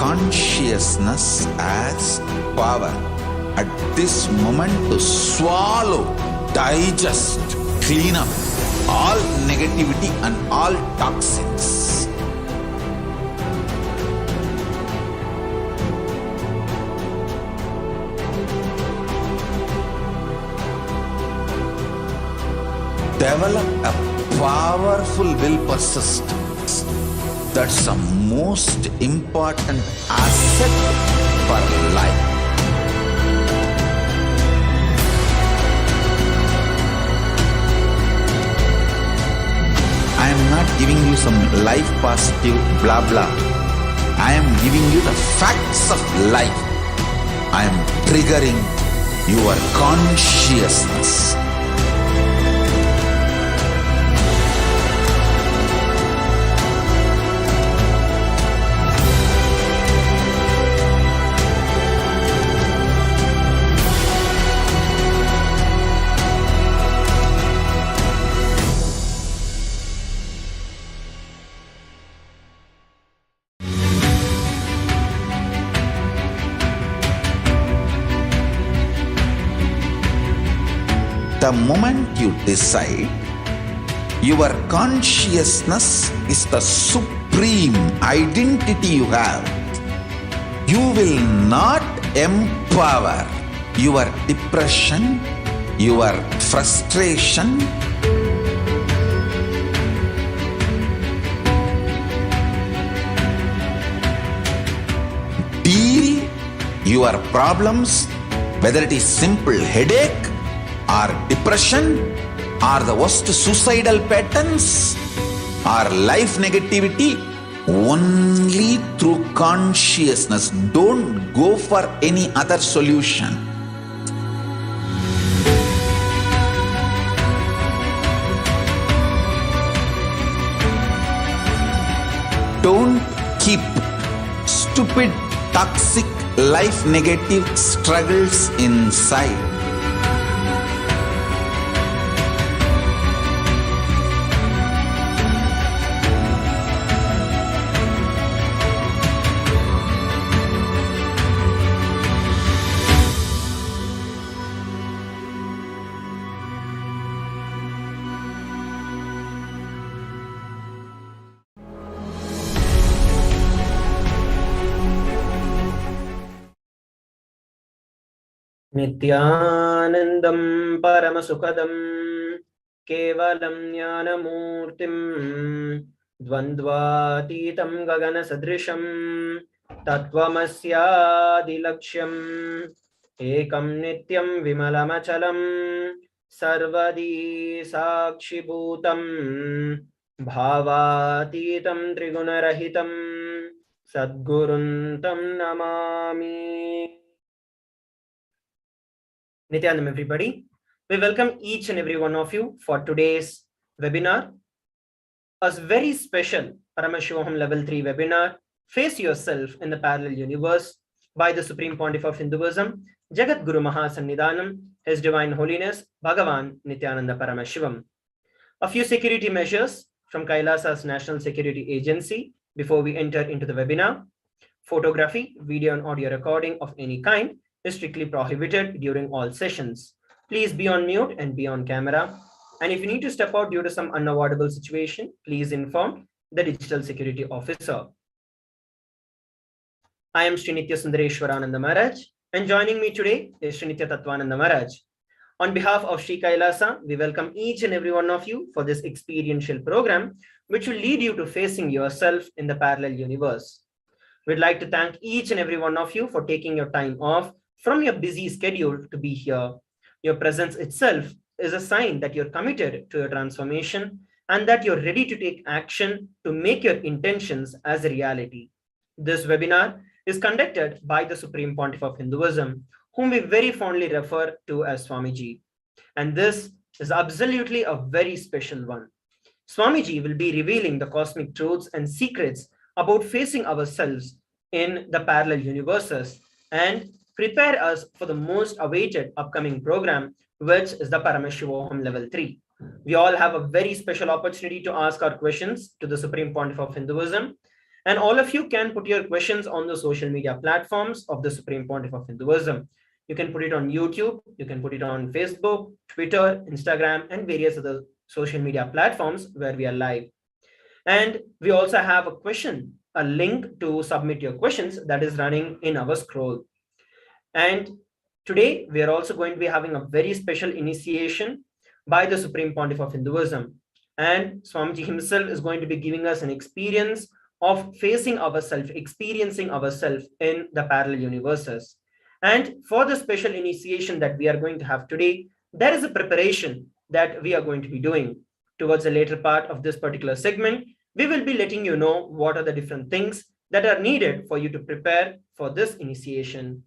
consciousness as power at this moment to swallow, digest, clean up all negativity and all toxins. Develop a powerful will persistence. That's the most important asset for life. I am not giving you some life positive blah blah. I am giving you the facts of life. I am triggering your consciousness. The moment you decide, your consciousness is the supreme identity you have. You will not empower your depression, your frustration, deal your problems, whether it is simple headache or depression or the worst suicidal patterns or life negativity, only through consciousness. Don't go for any other solution. Don't keep stupid, toxic, life negative struggles inside. Nithyanandam Paramasukadam Kevalam Jnanamurtim Dvandvatitam Gagana Sadrisham Tattvamasyadilaksham Ekam Nityam Vimalamachalam Sarvadi Sakshibhutam Bhavatitam Trigunarahitam Sadguruntam Namami. Nithyanandam, everybody. We welcome each and every one of you for today's webinar. A very special Paramashivoham Level 3 webinar, Face Yourself in the Parallel Universe, by the Supreme Pontiff of Hinduism, Jagat Guru Mahasannidhanam, His Divine Holiness, Bhagavan Nithyananda Paramashivam. A few security measures from KAILASA's National Security Agency before we enter into the webinar. Photography, video and audio recording of any kind is strictly prohibited during all sessions. Please be on mute and be on camera. And if you need to step out due to some unavoidable situation, please inform the digital security officer. I am Sri Nithya Sundareshwarananda Maharaj, and joining me today is Sri Nithya Tattvananda Maharaj. On behalf of Sri KAILASA, we welcome each and every one of you for this experiential program, which will lead you to facing yourself in the parallel universe. We'd like to thank each and every one of you for taking your time off from your busy schedule to be here. Your presence itself is a sign that you're committed to your transformation and that you're ready to take action to make your intentions as a reality. This webinar is conducted by the Supreme Pontiff of Hinduism, whom we very fondly refer to as Swamiji. And this is absolutely a very special one. Swamiji will be revealing the cosmic truths and secrets about facing ourselves in the parallel universes and prepare us for the most awaited upcoming program, which is the Paramashivoham Level 3. We all have a very special opportunity to ask our questions to the Supreme Pontiff of Hinduism. And all of you can put your questions on the social media platforms of the Supreme Pontiff of Hinduism. You can put it on YouTube, you can put it on Facebook, Twitter, Instagram, and various other social media platforms where we are live. And we also have a link to submit your questions that is running in our scroll. And today we are also going to be having a very special initiation by the Supreme Pontiff of Hinduism. And Swamiji himself is going to be giving us an experience of facing ourselves, experiencing ourselves in the parallel universes. And for the special initiation that we are going to have today, there is a preparation that we are going to be doing. Towards the later part of this particular segment, we will be letting you know what are the different things that are needed for you to prepare for this initiation.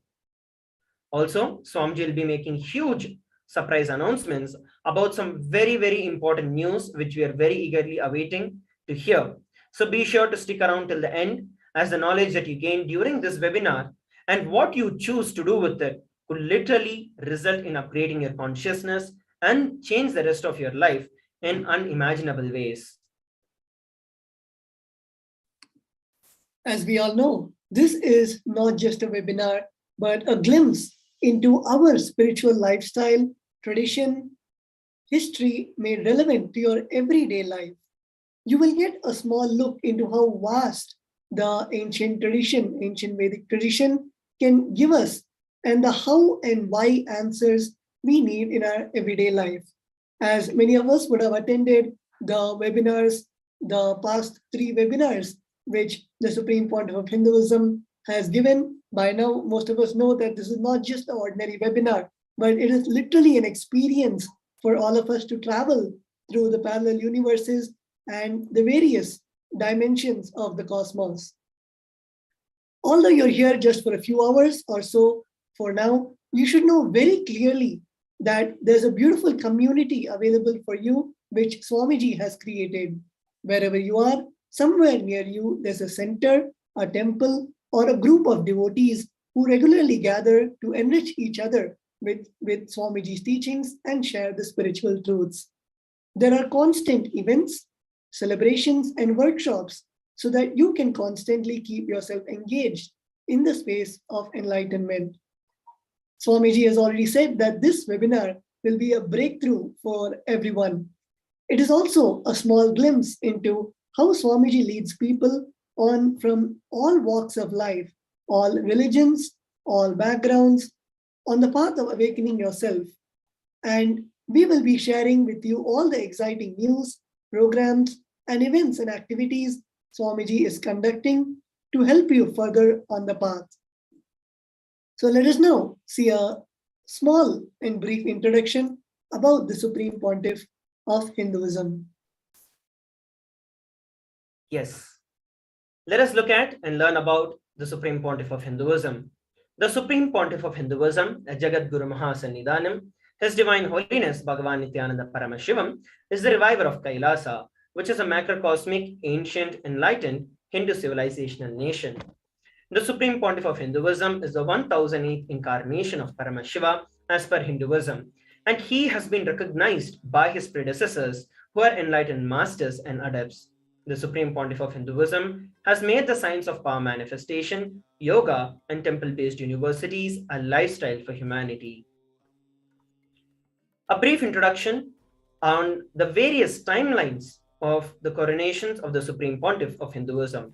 Also, Swamiji will be making huge surprise announcements about some very, very important news, which we are very eagerly awaiting to hear. So be sure to stick around till the end, as the knowledge that you gain during this webinar and what you choose to do with it could literally result in upgrading your consciousness and change the rest of your life in unimaginable ways. As we all know, this is not just a webinar, but a glimpse into our spiritual lifestyle, tradition, history made relevant to your everyday life. You will get a small look into how vast the ancient tradition, ancient Vedic tradition can give us, and the how and why answers we need in our everyday life. As many of us would have attended the webinars, the past 3 webinars, which the Supreme Pontiff of Hinduism has given. By now, most of us know that this is not just an ordinary webinar, but it is literally an experience for all of us to travel through the parallel universes and the various dimensions of the cosmos. Although you're here just for a few hours or so for now, you should know very clearly that there's a beautiful community available for you, which Swamiji has created. Wherever you are, somewhere near you, there's a center, a temple, or a group of devotees who regularly gather to enrich each other with Swamiji's teachings and share the spiritual truths. There are constant events, celebrations, and workshops so that you can constantly keep yourself engaged in the space of enlightenment. Swamiji has already said that this webinar will be a breakthrough for everyone. It is also a small glimpse into how Swamiji leads people on from all walks of life, all religions, all backgrounds, on the path of awakening yourself. And we will be sharing with you all the exciting news, programs, and events and activities Swamiji is conducting to help you further on the path. So let us now see a small and brief introduction about the Supreme Pontiff of Hinduism. Yes. Let us look at and learn about the Supreme Pontiff of Hinduism. The Supreme Pontiff of Hinduism, Jagat Guru Mahasannidhanam, His Divine Holiness Bhagavan Nithyananda Paramashivam, is the reviver of KAILASA, which is a macrocosmic, ancient, enlightened Hindu civilizational nation. The Supreme Pontiff of Hinduism is the 1008th incarnation of Paramashiva as per Hinduism, and he has been recognized by his predecessors who are enlightened masters and adepts. The Supreme Pontiff of Hinduism has made the science of power manifestation, yoga, and temple-based universities a lifestyle for humanity. A brief introduction on the various timelines of the coronations of the Supreme Pontiff of Hinduism.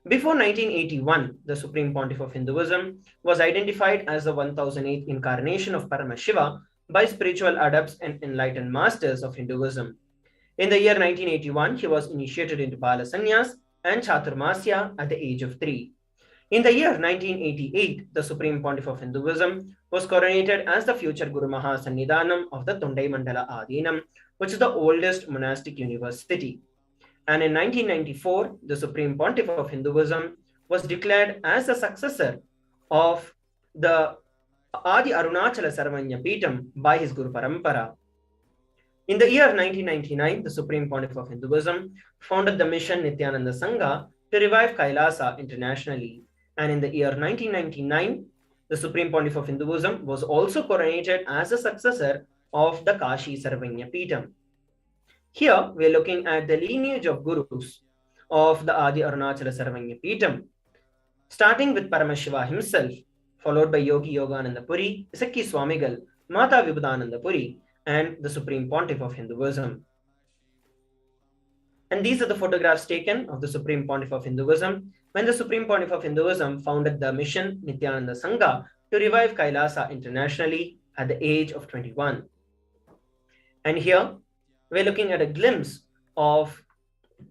Before 1981, the Supreme Pontiff of Hinduism was identified as the 1008th incarnation of Paramashiva by spiritual adepts and enlightened masters of Hinduism. In the year 1981, he was initiated into Bala Sannyas and Chaturmasya at the age of 3. In the year 1988, the Supreme Pontiff of Hinduism was coronated as the future Guru Mahasannidhanam of the Tondai Mandala Adinam, which is the oldest monastic university. And in 1994, the Supreme Pontiff of Hinduism was declared as the successor of the Adi Arunachala Sarvanya Peetham by his Guru Parampara. In the year 1999, the Supreme Pontiff of Hinduism founded the mission Nithyananda Sangha to revive Kailasa internationally. And in the year 1999, the Supreme Pontiff of Hinduism was also coronated as a successor of the Kashi Sarvanya Peetham. Here, we're looking at the lineage of gurus of the Adi Arunachala Sarvanya Peetham, starting with Paramashiva himself, followed by Yogi Yogananda Puri, Sakki Swamigal, Mata Vibhudananda Puri, and the Supreme Pontiff of Hinduism. And these are the photographs taken of the Supreme Pontiff of Hinduism when the Supreme Pontiff of Hinduism founded the mission Nithyananda Sangha to revive Kailasa internationally at the age of 21. And here we're looking at a glimpse of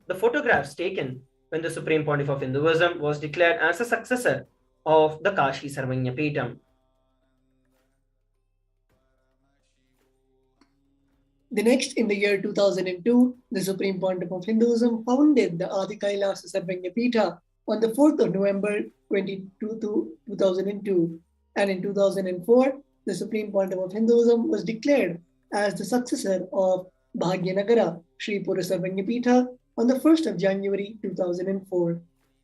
the photographs taken when the Supreme Pontiff of Hinduism was declared as a successor of the Kashi Sarvanya Peetham. The next, in the year 2002, the Supreme Pontiff of Hinduism founded the Adi Kailasa Sarvanya Peetha on the 4th of November 2002. And in 2004, the Supreme Pontiff of Hinduism was declared as the successor of Bhagyanagara Sri Pura Sarvanya Peetha on the 1st of January 2004.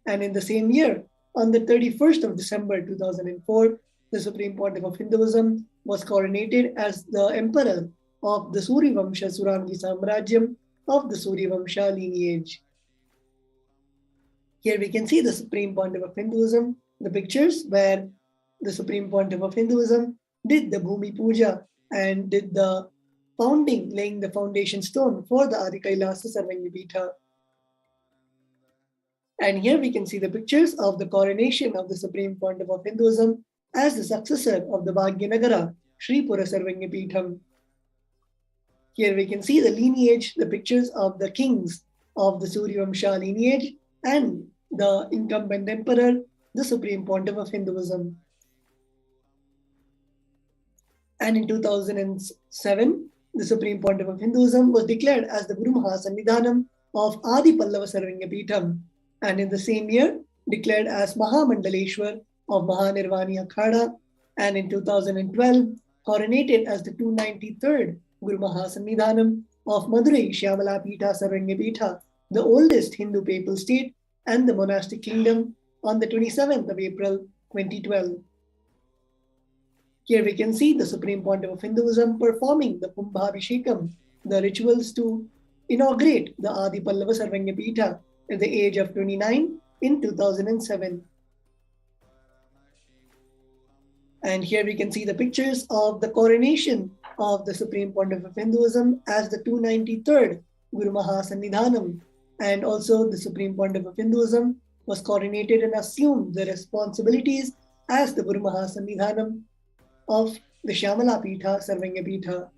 And in the same year, on the 31st of December 2004, the Supreme Pontiff of Hinduism was coronated as the Emperor of the Suryavamsha Surangi Samrajyam of the Suryavamsha lineage. Here we can see the Supreme Pontiff of Hinduism, the pictures where the Supreme Pontiff of Hinduism did the Bhumi Puja and did the founding, laying the foundation stone for the Adi Kailasa Sarvanya Peetha. And here we can see the pictures of the coronation of the Supreme Pontiff of Hinduism as the successor of the Bhagyanagara Sri Pura Sarvanya Peetham. Here we can see the lineage, the pictures of the kings of the Suryavamsha lineage and the incumbent emperor, the Supreme Pontiff of Hinduism. And in 2007, the Supreme Pontiff of Hinduism was declared as the Guru Mahasannidhanam of Adi Pallava Sarvanya Peetham, and in the same year declared as Mahamandaleshwar of Mahanirvani Akhada, and in 2012 coronated as the 293rd Guru Mahasannidhanam of Madurai Shyamala Peetha Sarvanya Peetha, the oldest Hindu papal state and the monastic kingdom, on the 27th of April 2012. Here we can see the Supreme Pontiff of Hinduism performing the Kumbhabhishekam, the rituals to inaugurate the Adi Pallava Sarvanya Peetha at the age of 29 in 2007. And here we can see the pictures of the coronation of the Supreme Pontiff of Hinduism as the 293rd Guru Mahasannidhanam. And also the Supreme Pontiff of Hinduism was coronated and assumed the responsibilities as the Guru Mahasannidhanam of the Shyamala Peetha Sarvanya Peetha.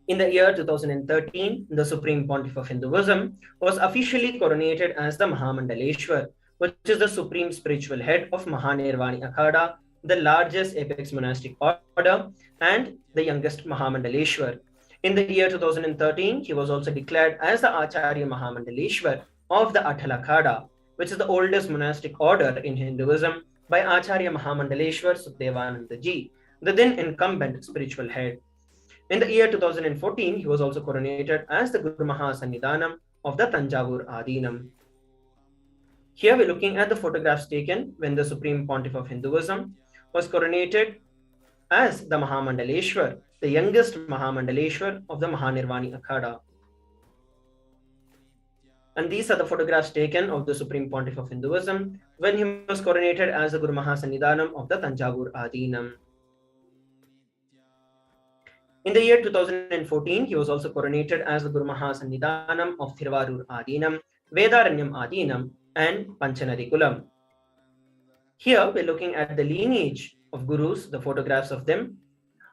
In the year 2013, the Supreme Pontiff of Hinduism was officially coronated as the Mahamandaleshwar, which is the supreme spiritual head of Mahanirvani Akhada, the largest apex monastic order and the youngest Mahamandaleshwar. In the year 2013, he was also declared as the Acharya Mahamandaleshwar of the Atal Akhada, which is the oldest monastic order in Hinduism, by Acharya Mahamandaleshwar Sukhdevananda Ji, the then incumbent spiritual head. In the year 2014, he was also coronated as the Guru Mahasannidhanam of the Tanjavur Adinam. Here we're looking at the photographs taken when the Supreme Pontiff of Hinduism was coronated as the Mahamandaleshwar, the youngest Mahamandaleshwar of the Mahanirvani Akhada. And these are the photographs taken of the Supreme Pontiff of Hinduism when he was coronated as the Guru Mahasannidhanam of the Tanjavur Adinam. In the year 2014, he was also coronated as the Guru Mahasannidhanam of Thiruvarur Adinam, Vedaranyam Adinam, and Panchanadikulam. Here we're looking at the lineage of gurus, the photographs of them,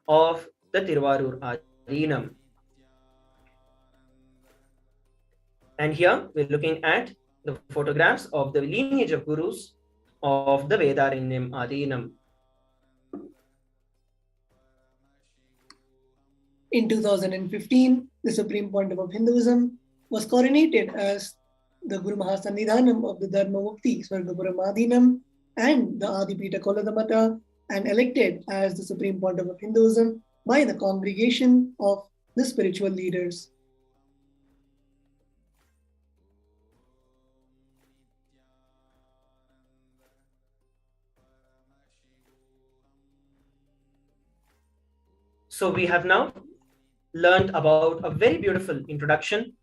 of the Thiruvarur Adinam. And here we're looking at the photographs of the lineage of gurus of the Vedaranyam Adinam. In 2015, the Supreme Pontiff of Hinduism was coronated as the Guru Mahasannidhanam of the Dharma Mukti Swargapuram Adinam and the Adipita Koladamata, and elected as the Supreme Pontiff of Hinduism by the congregation of the spiritual leaders. So we have now learned about a very beautiful introduction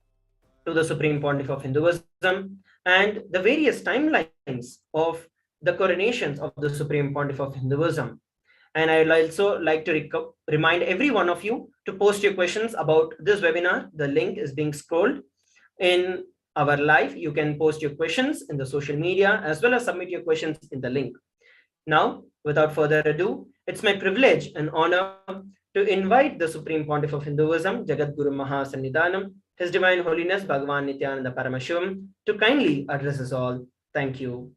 to the Supreme Pontiff of Hinduism and the various timelines of the coronations of the Supreme Pontiff of Hinduism. And I'd also like to remind every one of you to post your questions about this webinar. The link is being scrolled in our live. You can post your questions in the social media as well as submit your questions in the link. Now, without further ado, it's my privilege and honor to invite the Supreme Pontiff of Hinduism, Jagat Guru Mahasannidhanam, His Divine Holiness Bhagavan Nithyananda Paramashivam, to kindly address us all. Thank you.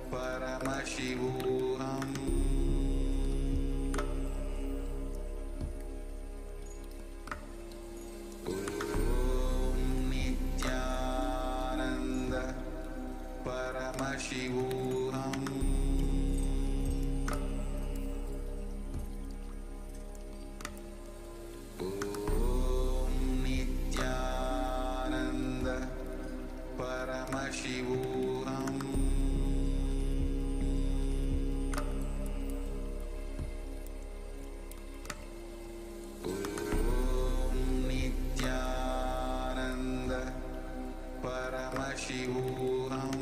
Paramashivoham. Om Nithyananda Paramashivoham. Om Nithyananda Paramashivoham. Paramashivoham.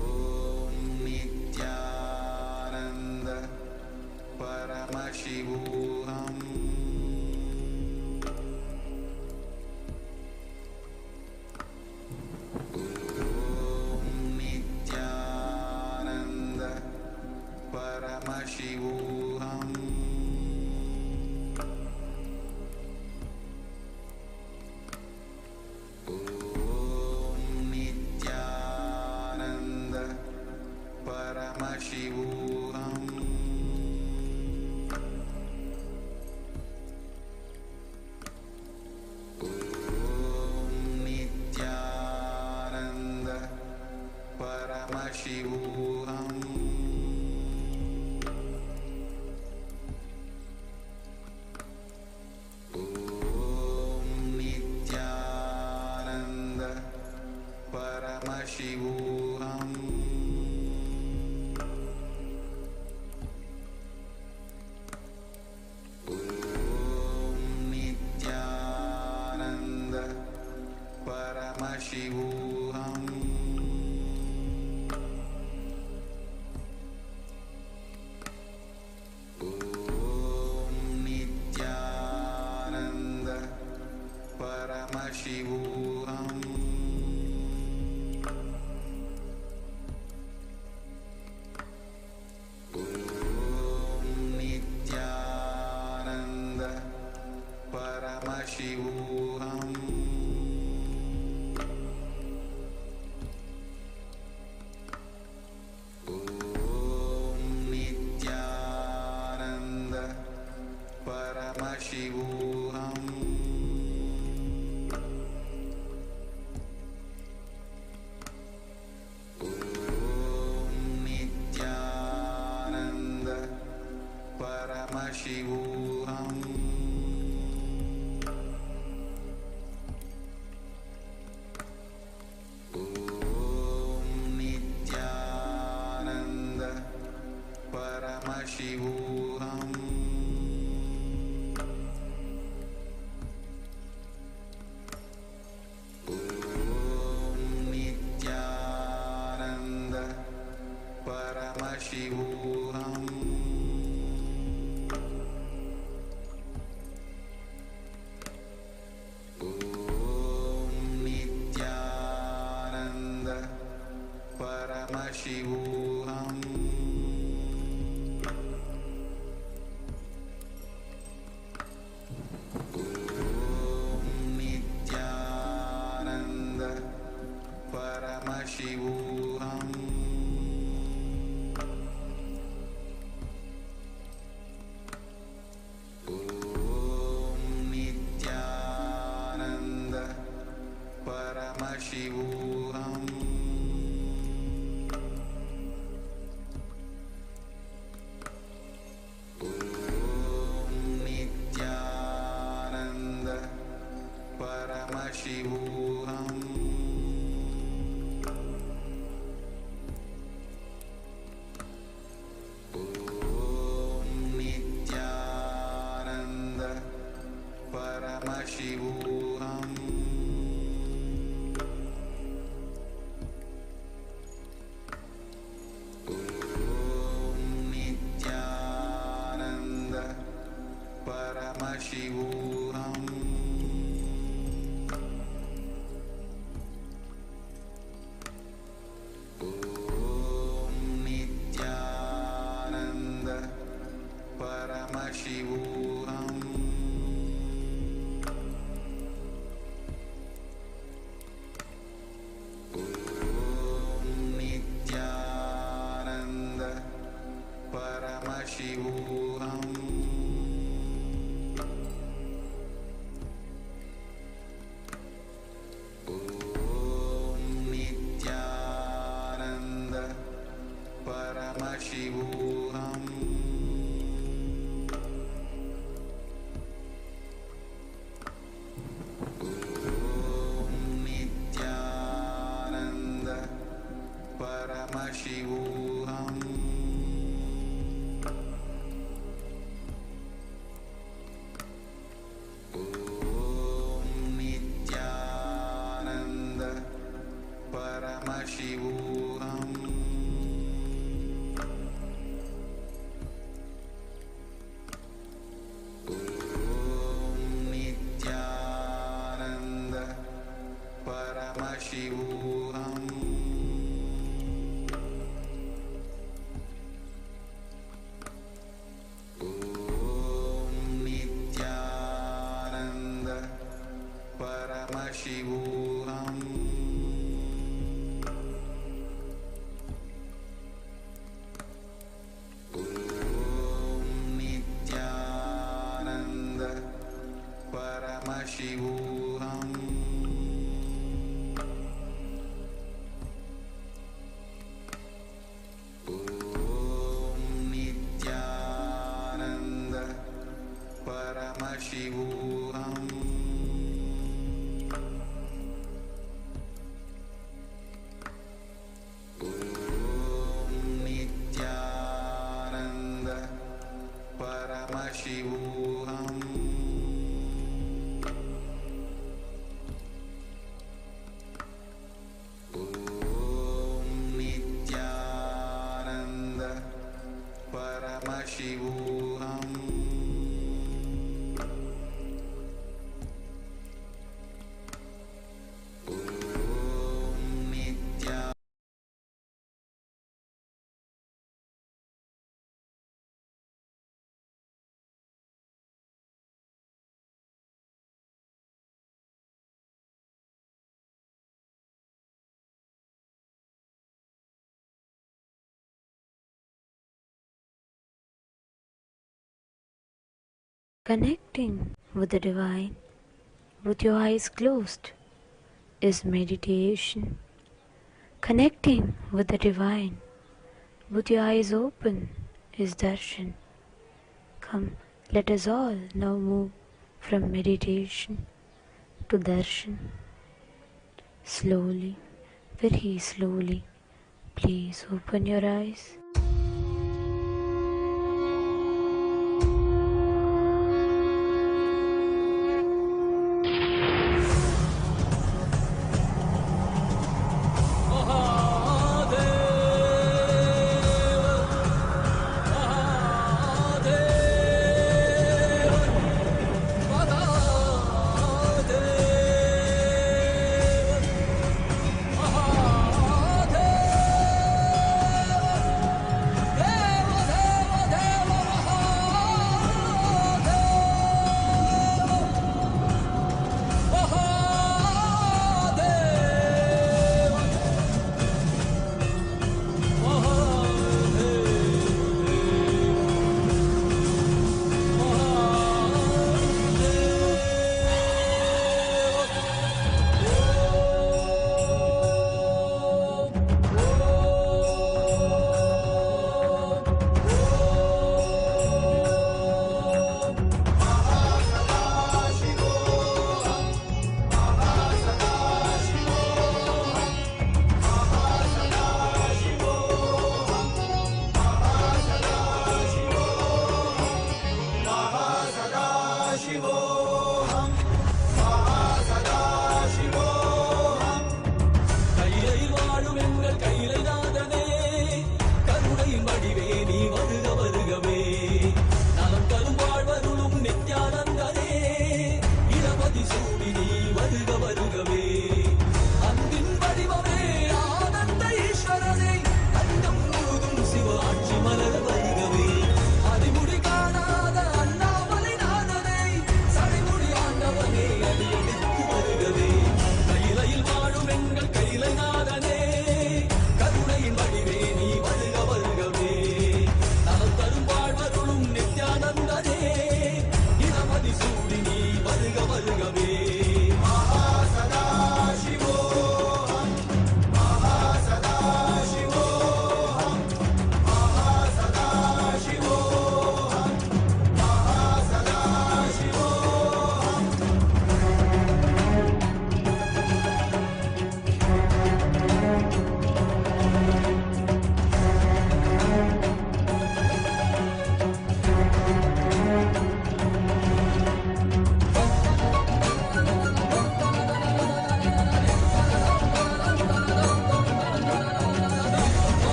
Om Nithyananda Paramashivoham. Om Nithyananda Paramashivoham. Paramashivoham. Om Nithyananda Paramashivoham. Om Nithyananda Paramashivoham. Paramashivoham. Om Nithyananda Paramashivoham. Om Nithyananda Paramashivoham. Paramashivoham. Om Nithyananda Paramashivoham. Paramashivoham. Om Nithyananda Paramashivoham. Om Nithyananda Paramashivoham. Om Nithyananda Paramashivoham. Om Nithyananda Paramashivoham. Om Nithyananda Paramashivoham. Om Nithyananda Paramashivoham. Om Nithyananda Paramashivoham. Om Nithyananda Paramashivoham. Om Nithyananda Paramashivoham. Om Nithyananda Paramashivoham. Om Nithyananda Paramashivoham. Om Nithyananda Paramashivoham. Om Nithyananda Paramashivoham. Om Nithyananda Connecting with the divine with your eyes closed is meditation. Connecting with the divine with your eyes open is darshan. Come, let us all now move from meditation to darshan. Slowly, very slowly, please open your eyes.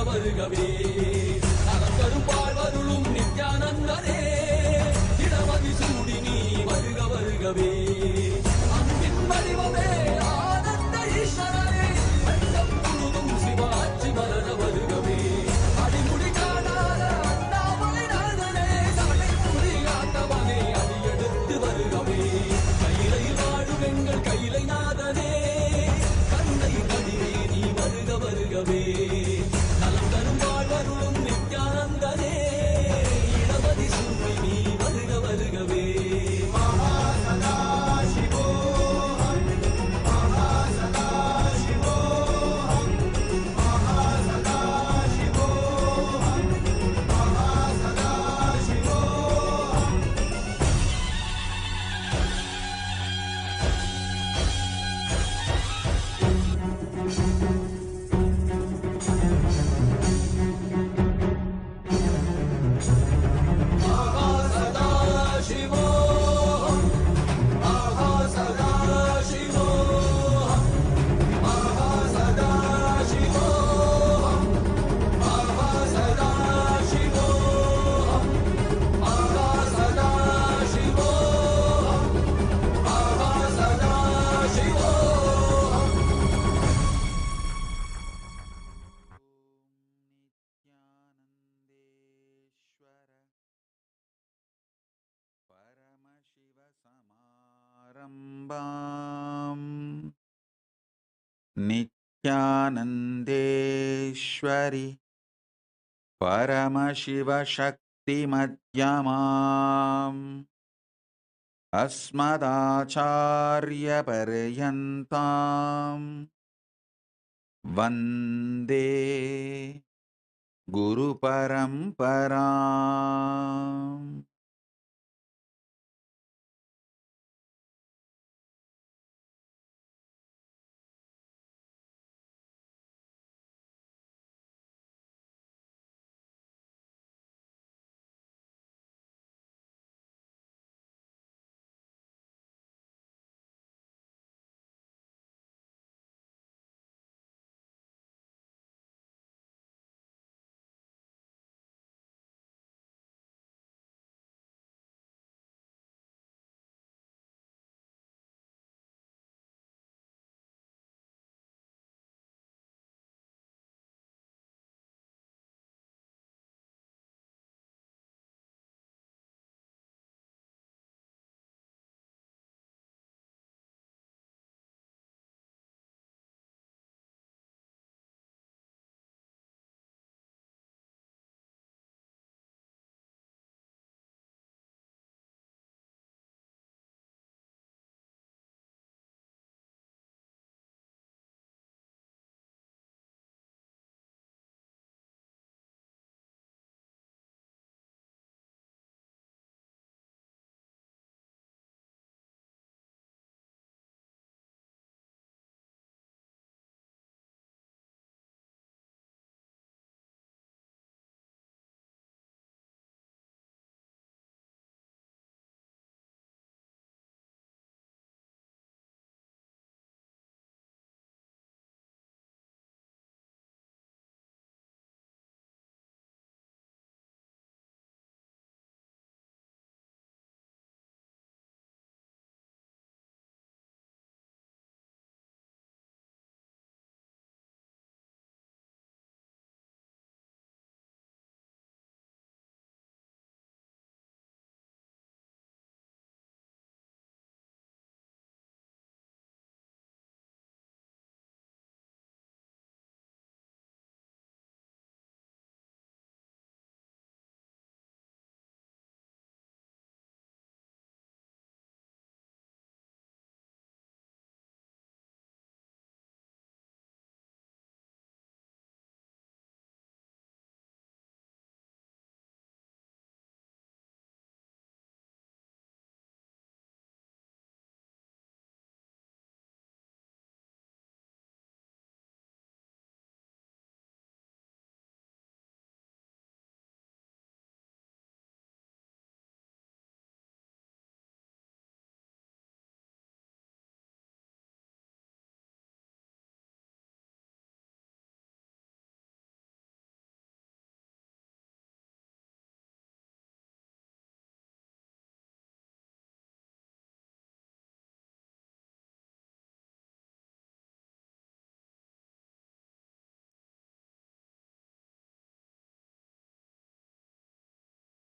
வருகவே நலம் தரும் வாழ்வருளும் நித்யானந்தனே இடமதி சூடி நீ வருக வருகவே அன்பின் வடிவமே ஆனந்த ஈஸ்வரனே அண்டம் முழுதும் சிவாட்சி மலர வருகவே அடிமுடி காணாத அண்ணாமலை நாதனே சடை முடி ஆட்டவனே அடியெடுத்து வருகவே கையிலையில் வாழும் எங்கள் கையிலை நாதனே கண்ணை கடிவே நீ வருக வருகவே नित्यानन्देश्वरि परमशिवशक्तिमध्यमाम् अस्मदाचार्यपर्यन्ताम् वन्दे गुरुपरम्पराम्।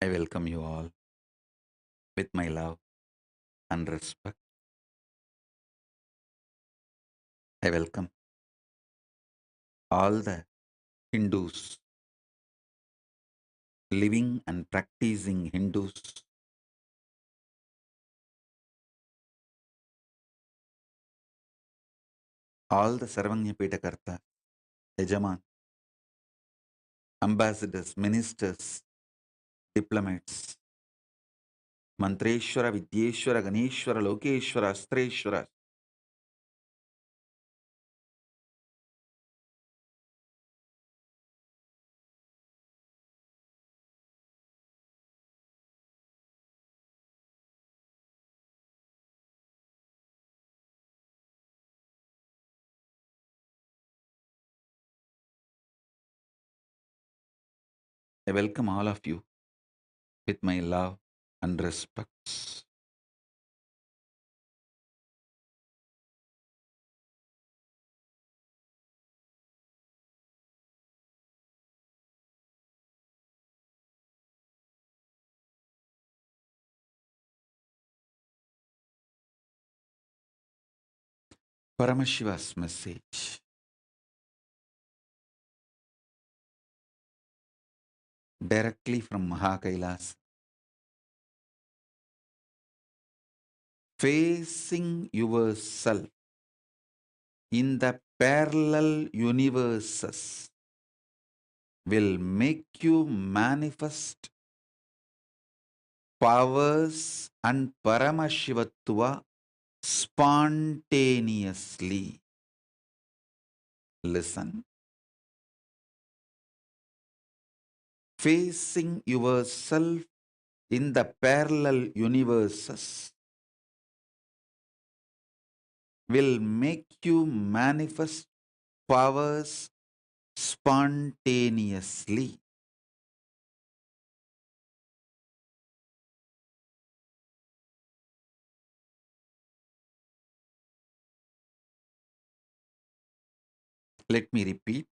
I welcome you all with my love and respect. I welcome all the Hindus, living and practicing Hindus, all the Sarvanyapeta Karta, Yajaman, ambassadors, ministers, diplomats, Mantreshwara, Vidyeshwara, Ganeshwara, Lokeshwara, Astreshwara. I welcome all of you with my love and respects. Paramashiva's message directly from KAILASA. Facing yourself in the parallel universes will make you manifest powers and Paramashivatva spontaneously. Listen. Facing yourself in the parallel universes will make you manifest powers spontaneously. Let me repeat.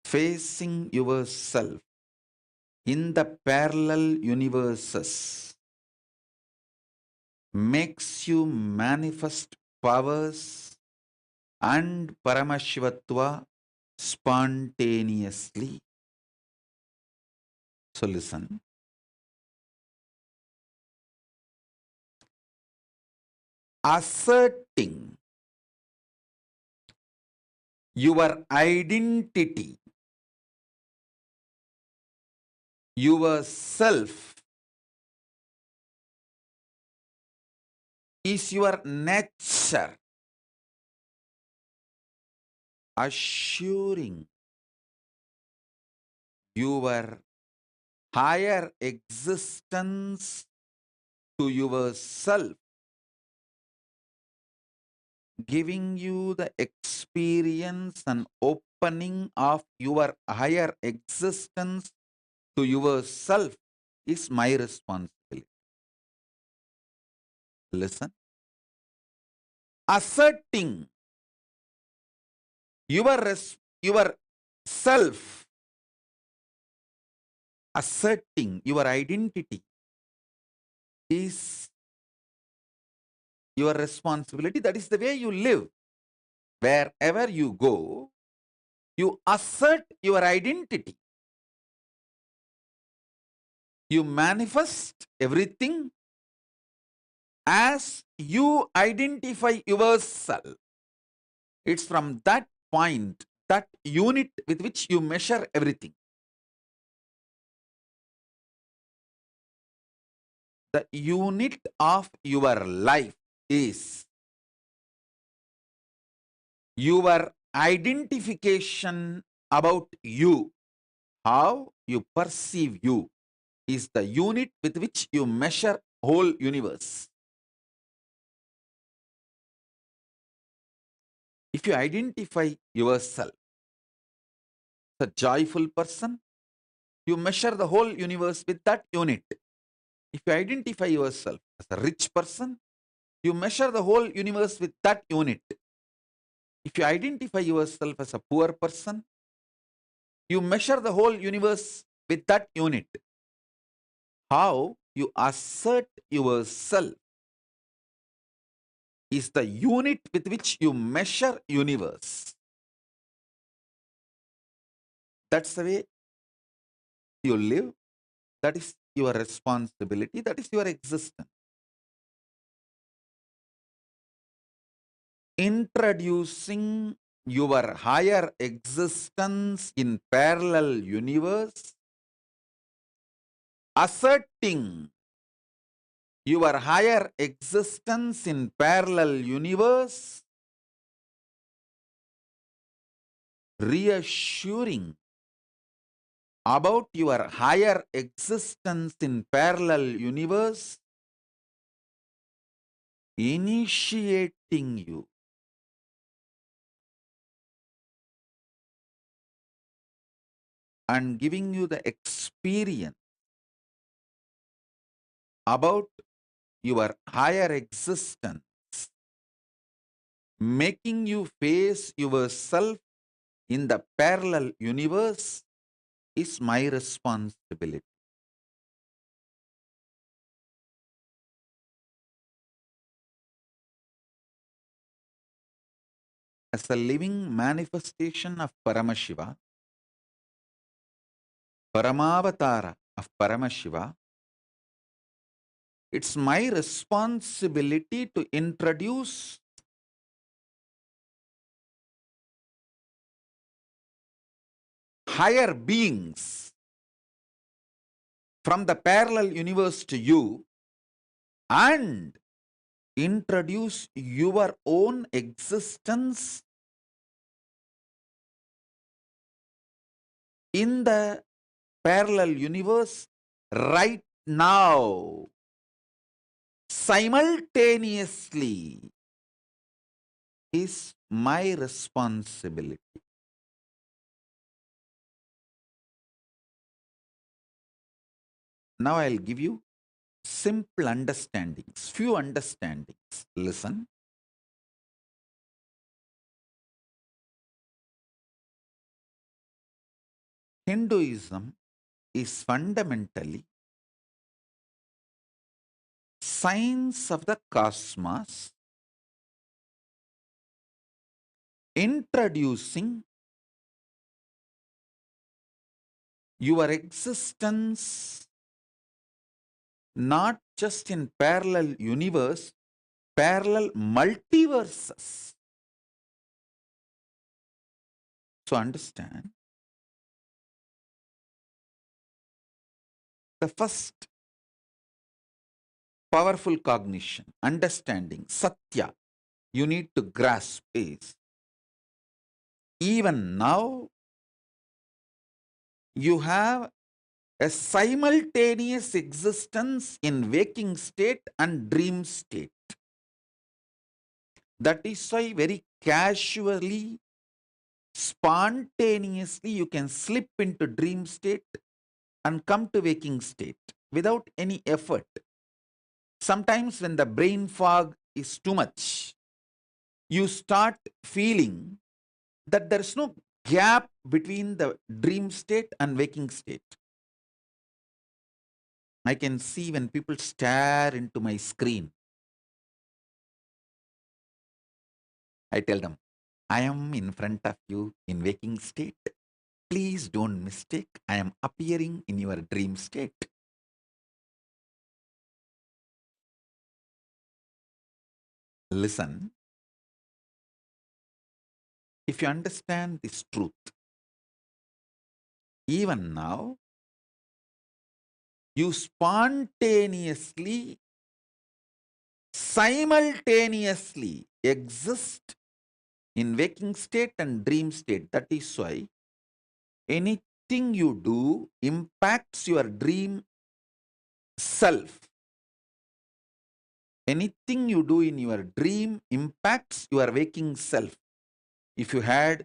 Facing yourself in the parallel universes makes you manifest powers and Paramashivatva spontaneously. So listen. Asserting your identity, yourself, is your nature, assuring your higher existence to yourself, giving you the experience and opening of your higher existence to yourself is my responsibility. Listen. Asserting your self, asserting your identity is your responsibility. That is the way you live. Wherever you go, you assert your identity. You manifest everything as you identify yourself. It's from that point, that unit with which you measure everything. The unit of your life is your identification about you. How you perceive you is the unit with which you measure whole universe. If you identify yourself as a joyful person, you measure the whole universe with that unit. If you identify yourself as a rich person, you measure the whole universe with that unit. If you identify yourself as a poor person, You measure the whole universe with that unit. How you assert yourself is the unit with which you measure universe. That's the way you live. That is your responsibility. That is your existence. Introducing your higher existence in parallel universe, asserting your higher existence in parallel universe, reassuring about your higher existence in parallel universe, initiating you and giving you the experience about your higher existence, making you face yourself in the parallel universe is my responsibility. As a living manifestation of Paramashiva, Paramavatara of Paramashiva, it's my responsibility to introduce higher beings from the parallel universe to you and introduce your own existence in the parallel universe right now, simultaneously, is my responsibility. Now I'll give you simple understandings, few understandings. Listen. Hinduism is fundamentally science of the cosmos, introducing your existence not just in parallel universe, parallel multiverses. So understand, the first powerful cognition, understanding, satya, you need to grasp is, even now, you have a simultaneous existence in waking state and dream state. That is why very casually, spontaneously, you can slip into dream state and come to waking state without any effort. Sometimes when the brain fog is too much, you start feeling that there is no gap between the dream state and waking state. I can see when people stare into my screen, I tell them, I am in front of you in waking state. Please don't mistake, I am appearing in your dream state. Listen, if you understand this truth, even now, you spontaneously, simultaneously exist in waking state and dream state. That is why anything you do impacts your dream self. Anything you do in your dream impacts your waking self. If you had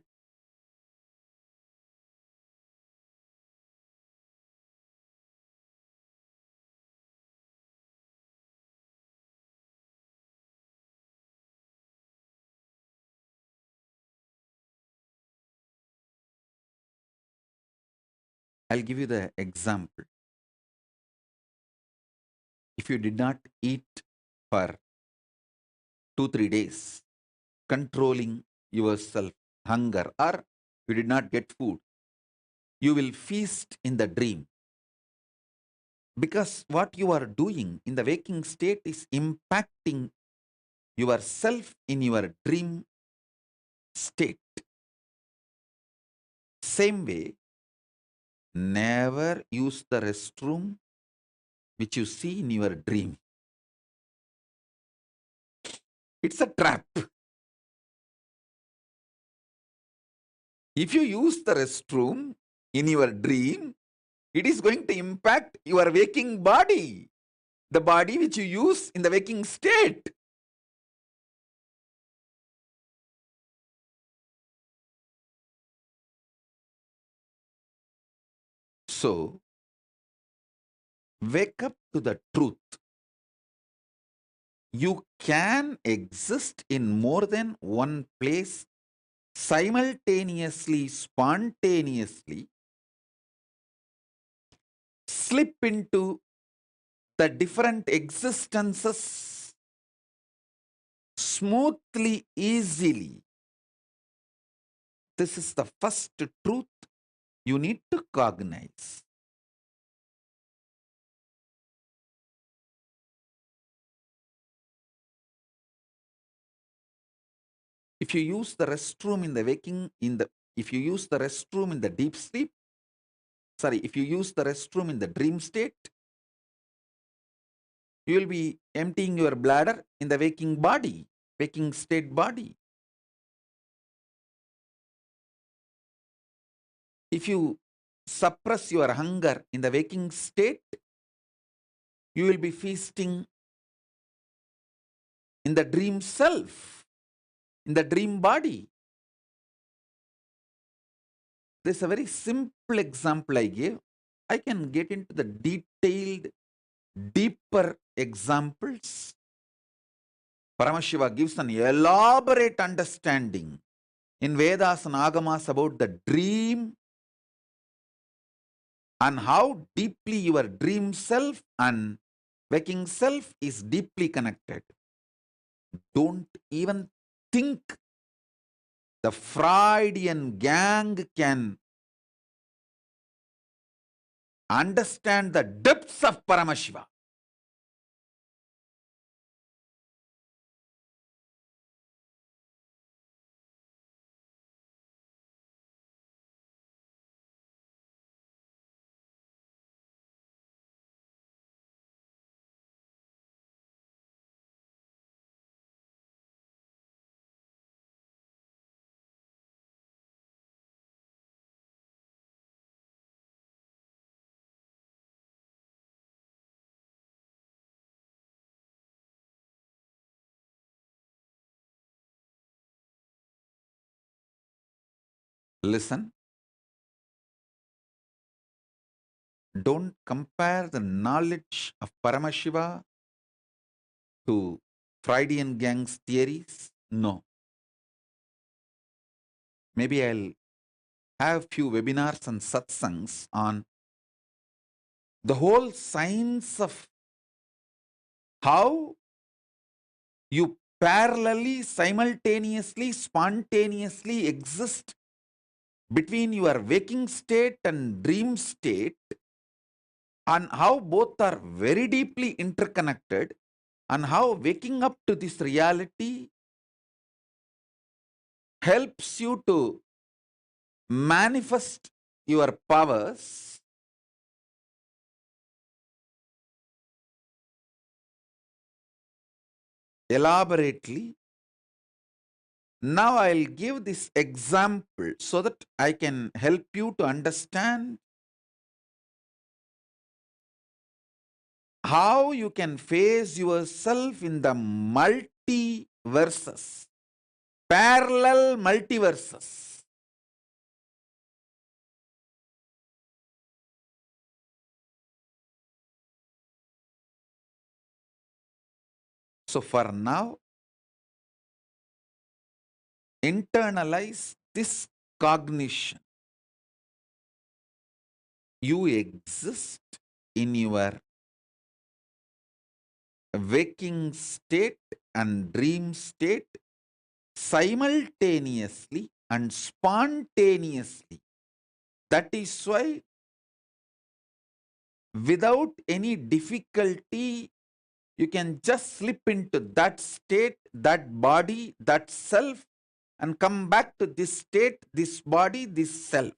I'll give you the example. If you did not eat for 2-3 days, controlling yourself, hunger, or you did not get food, you will feast in the dream. Because what you are doing in the waking state is impacting yourself in your dream state. Same way, never use the restroom which you see in your dream. It's a trap. If you use the restroom in your dream, it is going to impact your waking body, the body which you use in the waking state. So, wake up to the truth. You can exist in more than one place simultaneously, spontaneously, slip into the different existences smoothly, easily. This is the first truth you need to cognize. If you use the restroom in the if you use the restroom in the deep sleep, if you use the restroom in the dream state, you will be emptying your bladder in the waking state body. If you suppress your hunger in the waking state, you will be feasting in the dream self, in the dream body. This is a very simple example I gave. I can get into the detailed, deeper examples. Paramashiva gives an elaborate understanding in Vedas and Agamas about the dream and how deeply your dream self and waking self is deeply connected. Don't even think the Freudian gang can understand the depths of Paramashiva. Listen. Don't compare the knowledge of Paramashiva to Freudian gang's theories. No. Maybe I'll have few webinars and satsangs on the whole science of how you parallelly, simultaneously, spontaneously exist between your waking state and dream state, and how both are very deeply interconnected, and how waking up to this reality helps you to manifest your powers elaborately. Now I'll give this example so that I can help you to understand how you can face yourself in the multiverses, parallel multiverses. So for now, internalize this cognition. you exist in your waking state and dream state simultaneously and spontaneously. That is why, without any difficulty, you can just slip into that state, that body, that self, and come back to this state, this body, this self.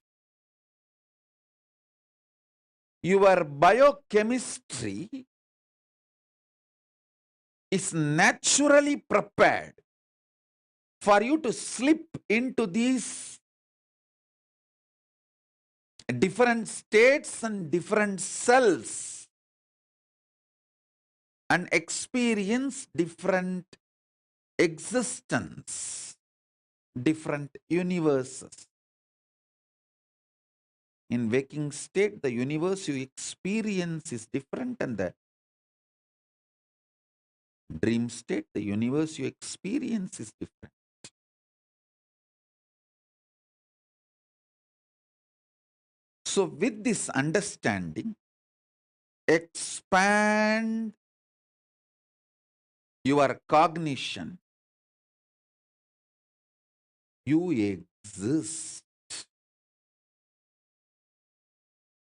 Your biochemistry is naturally prepared for you to slip into these different states and different cells and experience different existence, different universes. In waking state, the universe you experience is different, and the dream state, the universe you experience is different. So with this understanding, expand your cognition. You exist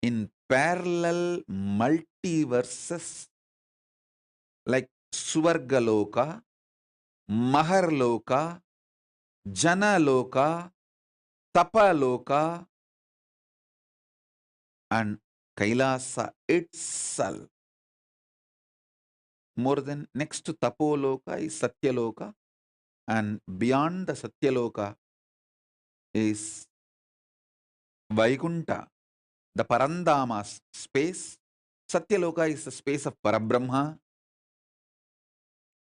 in parallel multiverses like Suvargaloka, Maharloka, Janaloka, Tapaloka, and Kailasa itself. More than next to Tapoloka is Satyaloka, and beyond the Satyaloka is Vaikunta, the Parandama space. Satyaloka is the space of Parabrahma.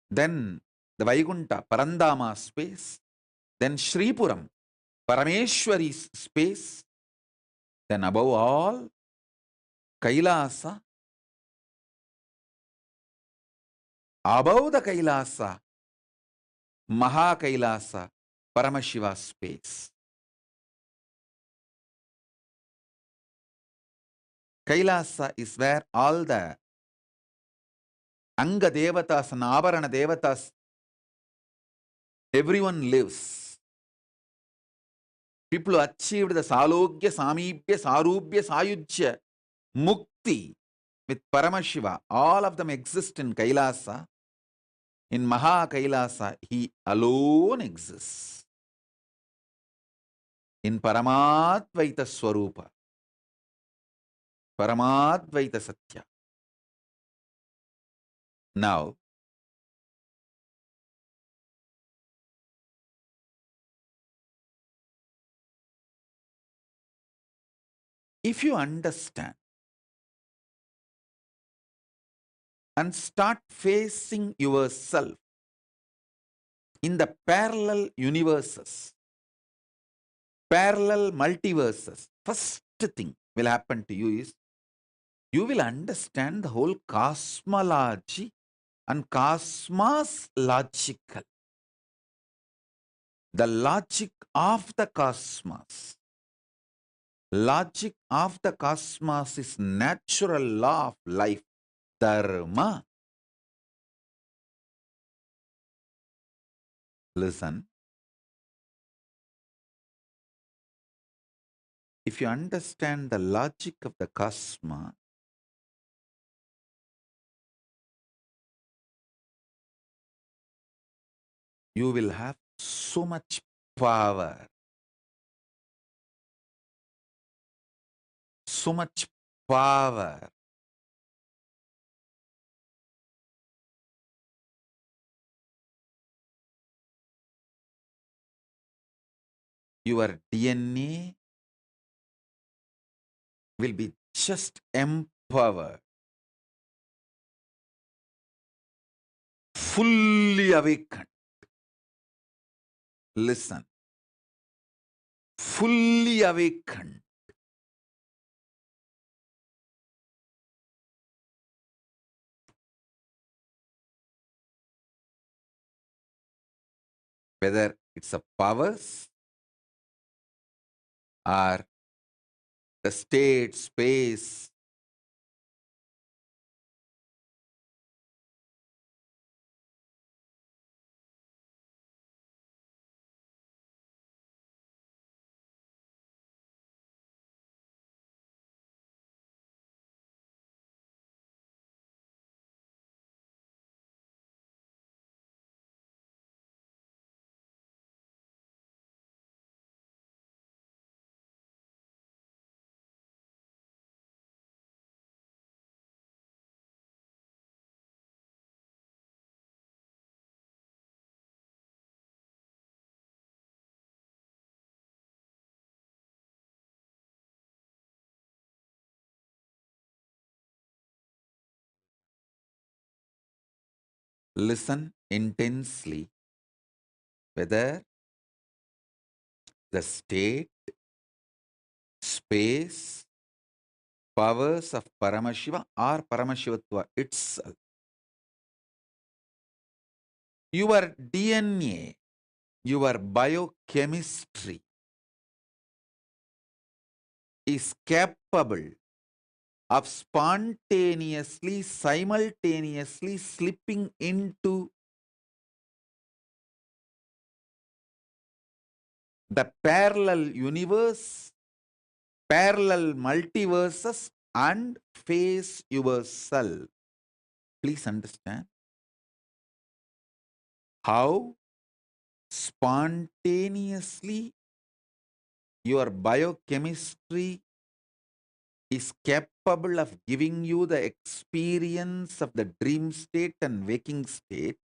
Then the Vaikunta, Parandama space. Then Shripuram, Parameshwari's space. Then above all, Kailasa. Above the Kailasa, Maha Kailasa, Paramashiva space. Kailasa is where all the Anga Devatas and Avarana Devatas, everyone lives. People who achieved the Salogya, Samibhya, Sarubhya, Sayujya, Mukti with Paramashiva, all of them exist in Kailasa. In Maha Kailasa, he alone exists. In Paramadvaita Swarupa, Paramadvaita Satya. Now, if you understand and start facing yourself in the parallel universes, parallel multiverses, first thing will happen to you is you will understand the whole cosmology and cosmos logical. The logic of the cosmos. Logic of the cosmos is natural law of life, dharma. Listen. If you understand the logic of the cosmos, you will have so much power. So much power. Your DNA will be just empowered, fully awakened. Listen, fully awakened. Whether it's a powers or the state, space, listen intensely whether the state, space, powers of Paramashiva or Paramashivatva itself. Your DNA, your biochemistry is capable of spontaneously, simultaneously slipping into the parallel universe, parallel multiverses, and face yourself. Please understand how spontaneously your biochemistry is capable of giving you the experience of the dream state and waking state.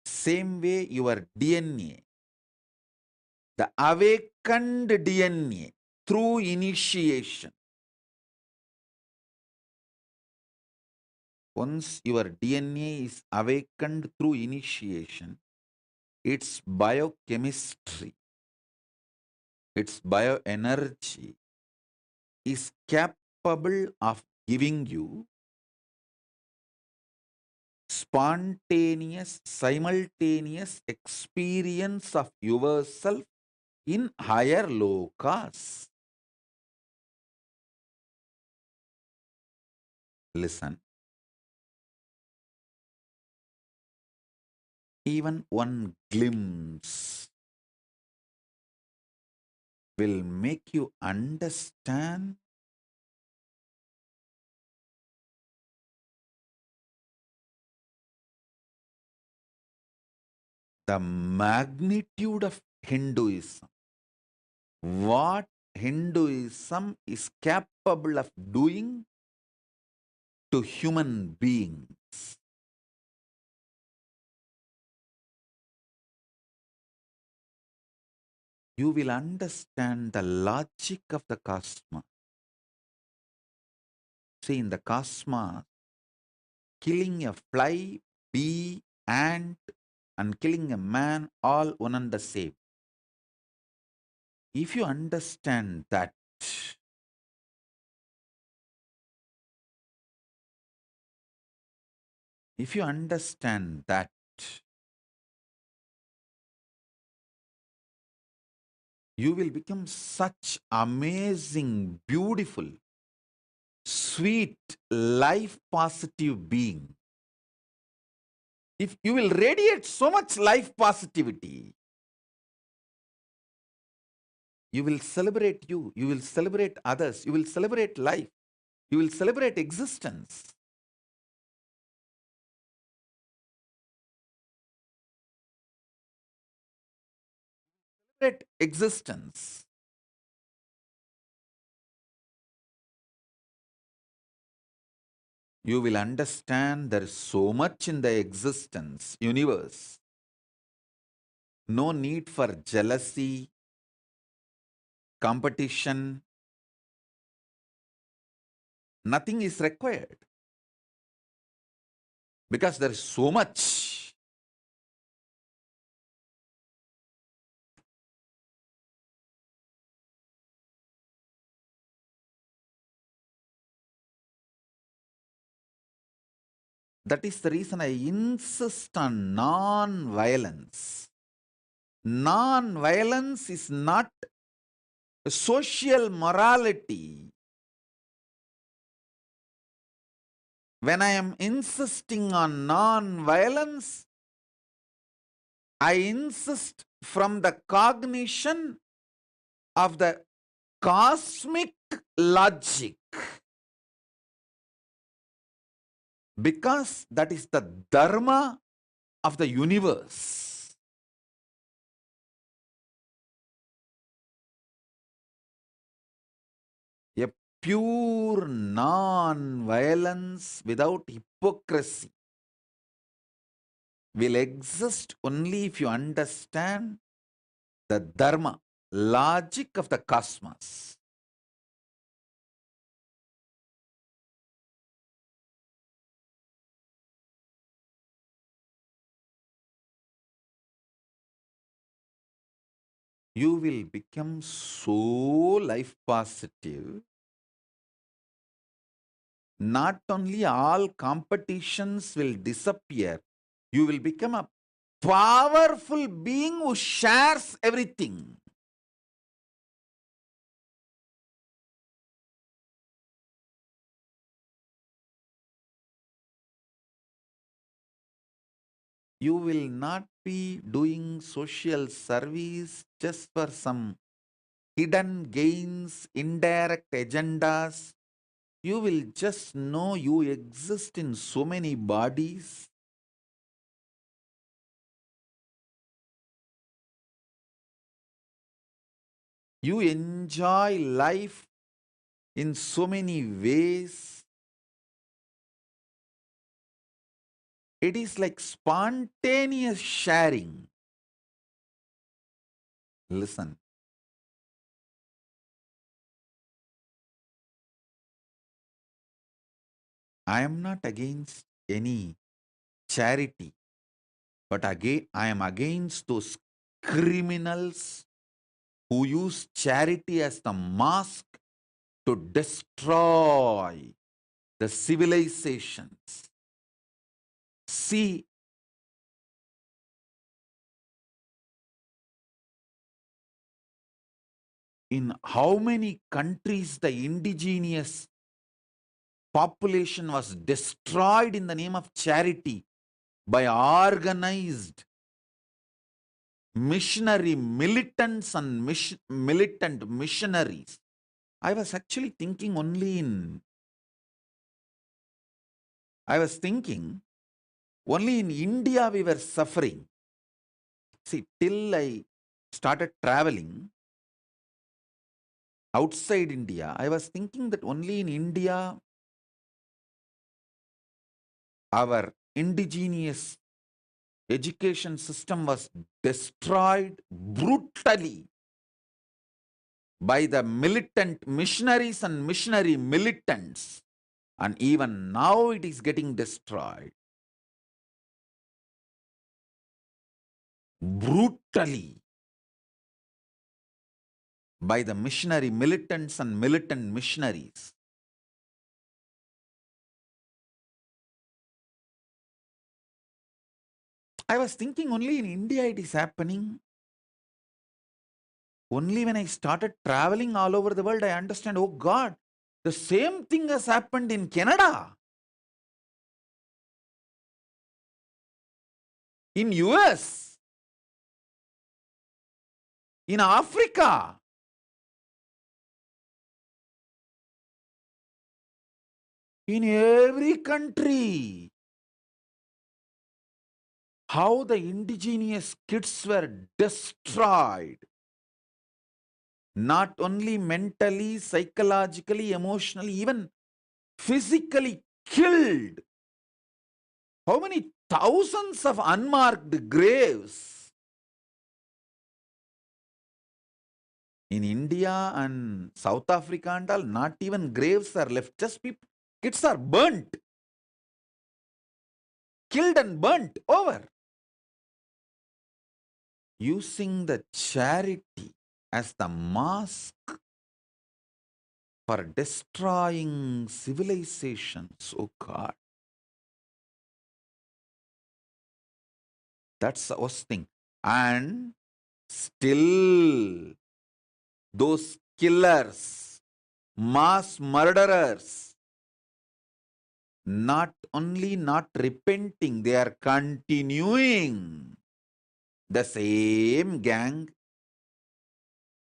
Same way, your DNA, the awakened DNA through initiation. Once your DNA is awakened through initiation, its biochemistry, its bioenergy is capable of giving you spontaneous, simultaneous experience of yourself in higher lokas. Listen. Even one glimpse will make you understand the magnitude of Hinduism. What Hinduism is capable of doing to human beings. You will understand the logic of the cosmos. See, in the cosmos, killing a fly, bee, ant, and killing a man, all one and the same. If you understand that, if you understand that, you will become such amazing, beautiful, sweet, life positive being. If you will radiate so much life positivity, you will celebrate you will celebrate others, you will celebrate life, you will celebrate existence. Celebrate existence. You will understand there is so much in the existence, universe. No need for jealousy, competition. Nothing is required. Because there is so much. That is the reason I insist on non-violence. Non-violence is not social morality, when I am insisting on non-violence, I insist from the cognition of the cosmic logic, because that is the dharma of the universe. A pure non-violence without hypocrisy will exist only if you understand the dharma, logic of the cosmos. You will become so life positive. Not only all competitions will disappear, you will become a powerful being who shares everything. You will not be doing social service just for some hidden gains, indirect agendas. You will just know you exist in so many bodies. You enjoy life in so many ways. It is like spontaneous sharing. Listen, I am not against any charity, but again, I am against those criminals who use charity as the mask to destroy the civilizations. See, in how many countries the indigenous population was destroyed in the name of charity by organized missionary militants and militant missionaries. I was actually thinking only in India we were suffering. See, till I started traveling outside India, I was thinking that only in India our indigenous education system was destroyed brutally by the militant missionaries and missionary militants. And even now it is getting destroyed brutally by the missionary militants and militant missionaries. I was thinking only in India it is happening. Only when I started traveling all over the world, I understand, oh God, the same thing has happened in Canada, in US, in Africa. In every country, how the indigenous kids were destroyed, not only mentally, psychologically, emotionally, even physically killed. How many thousands of unmarked graves in India and South Africa and all? Not even graves are left, just people, kids are burnt, killed and burnt over, using the charity as the mask for destroying civilizations. Oh God, that's the worst thing. And still, those killers, mass murderers, not only not repenting, they are continuing. The same gang,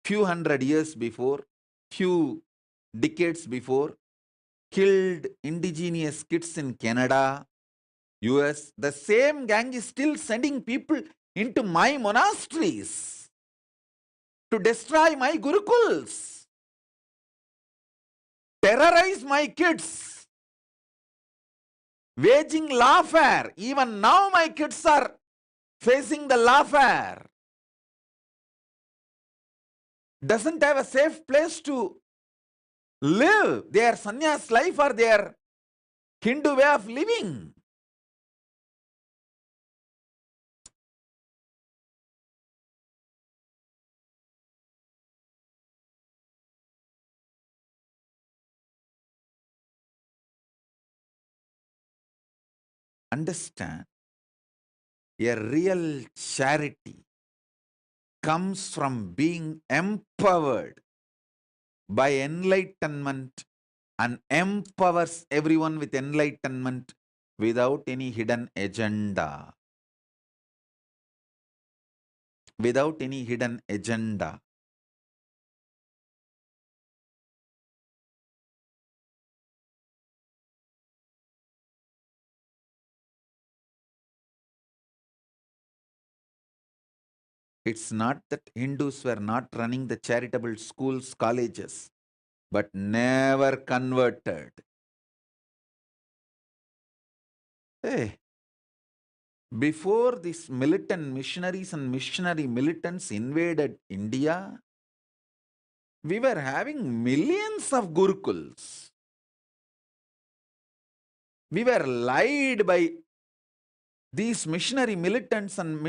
few hundred years before, few decades before, killed indigenous kids in Canada, US. The same gang is still sending people into my monasteries to destroy my gurukuls, terrorize my kids, waging lawfare. Even now my kids are facing the lawfare. Doesn't have a safe place to live their sannyas life or their Hindu way of living. Understand, a real charity comes from being empowered by enlightenment and empowers everyone with enlightenment without any hidden agenda. Without any hidden agenda. It's not that Hindus were not running the charitable schools, colleges, but never converted. Hey, before these militant missionaries and missionary militants invaded India, we were having millions of gurukuls. We were lied by these missionary militants and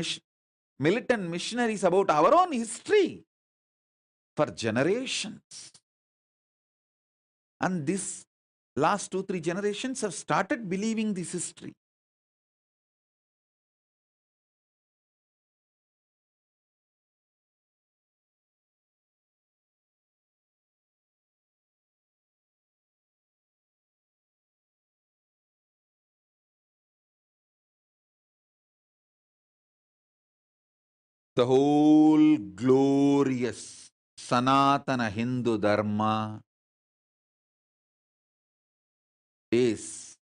militant missionaries about our own history for generations. And this last 2-3 generations have started believing this history. The whole glorious Sanatana Hindu Dharma is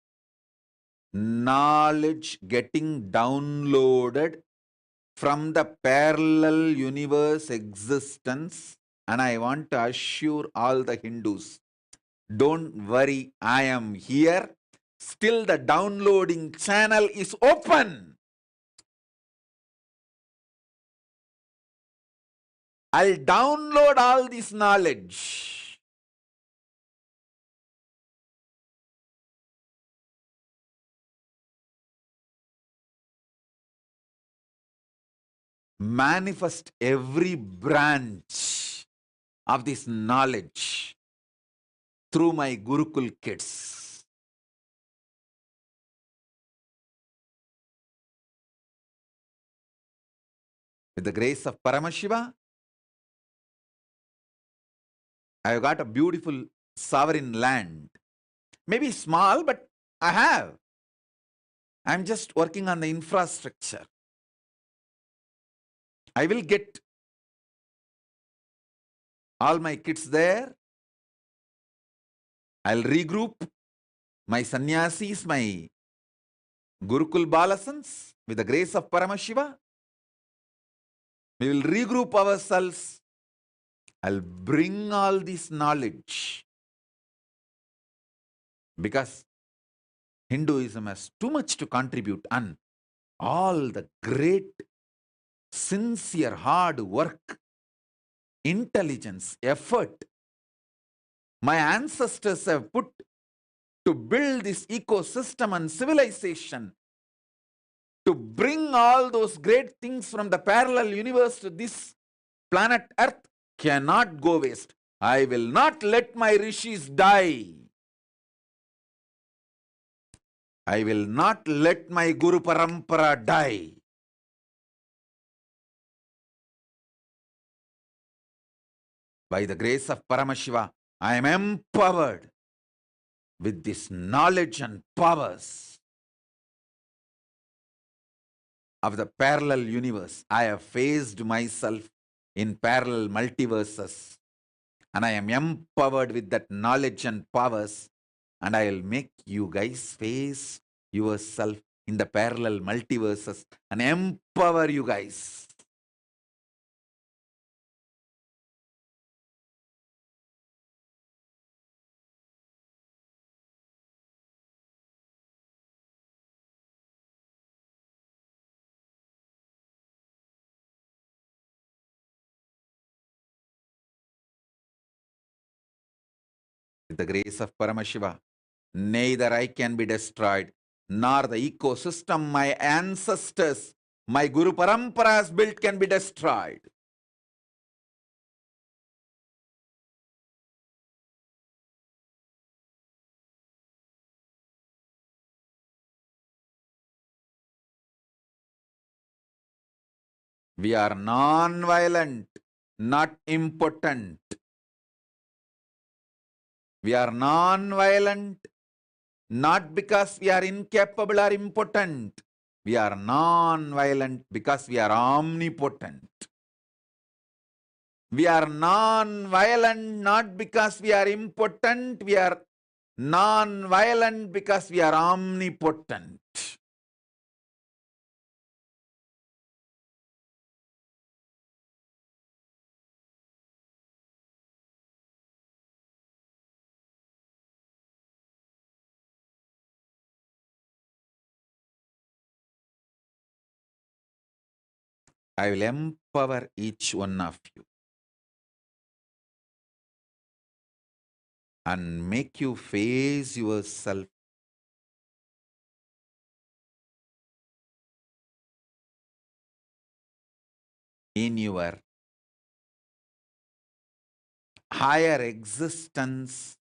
knowledge getting downloaded from the parallel universe existence. And I want to assure all the Hindus, don't worry, I am here. Still the downloading channel is open. I'll download all this knowledge. Manifest every branch of this knowledge through my Gurukul kids. With the grace of Paramashiva, I have got a beautiful sovereign land. Maybe small, but I have. I'm just working on the infrastructure. I will get all my kids there. I'll regroup my sannyasis, my Gurukul Balasans, with the grace of Paramashiva. We will regroup ourselves. I'll bring all this knowledge because Hinduism has too much to contribute, and all the great, sincere, hard work, intelligence, effort my ancestors have put to build this ecosystem and civilization, to bring all those great things from the parallel universe to this planet Earth, cannot go waste. I will not let my rishis die. I will not let my Guru Parampara die. By the grace of Paramashiva, I am empowered with this knowledge and powers of the parallel universe. I have faced myself in parallel multiverses, and I am empowered with that knowledge and powers, and I will make you guys face yourself in the parallel multiverses and empower you guys. With the grace of Paramashiva, neither I can be destroyed, nor the ecosystem my ancestors, my Guru Paramparas built can be destroyed. We are non-violent, not impotent. We are non-violent, not because we are incapable or impotent. We are non-violent because we are omnipotent. We are non-violent not because we are impotent. We are non-violent because we are omnipotent. I will empower each one of you and make you face yourself in your higher existence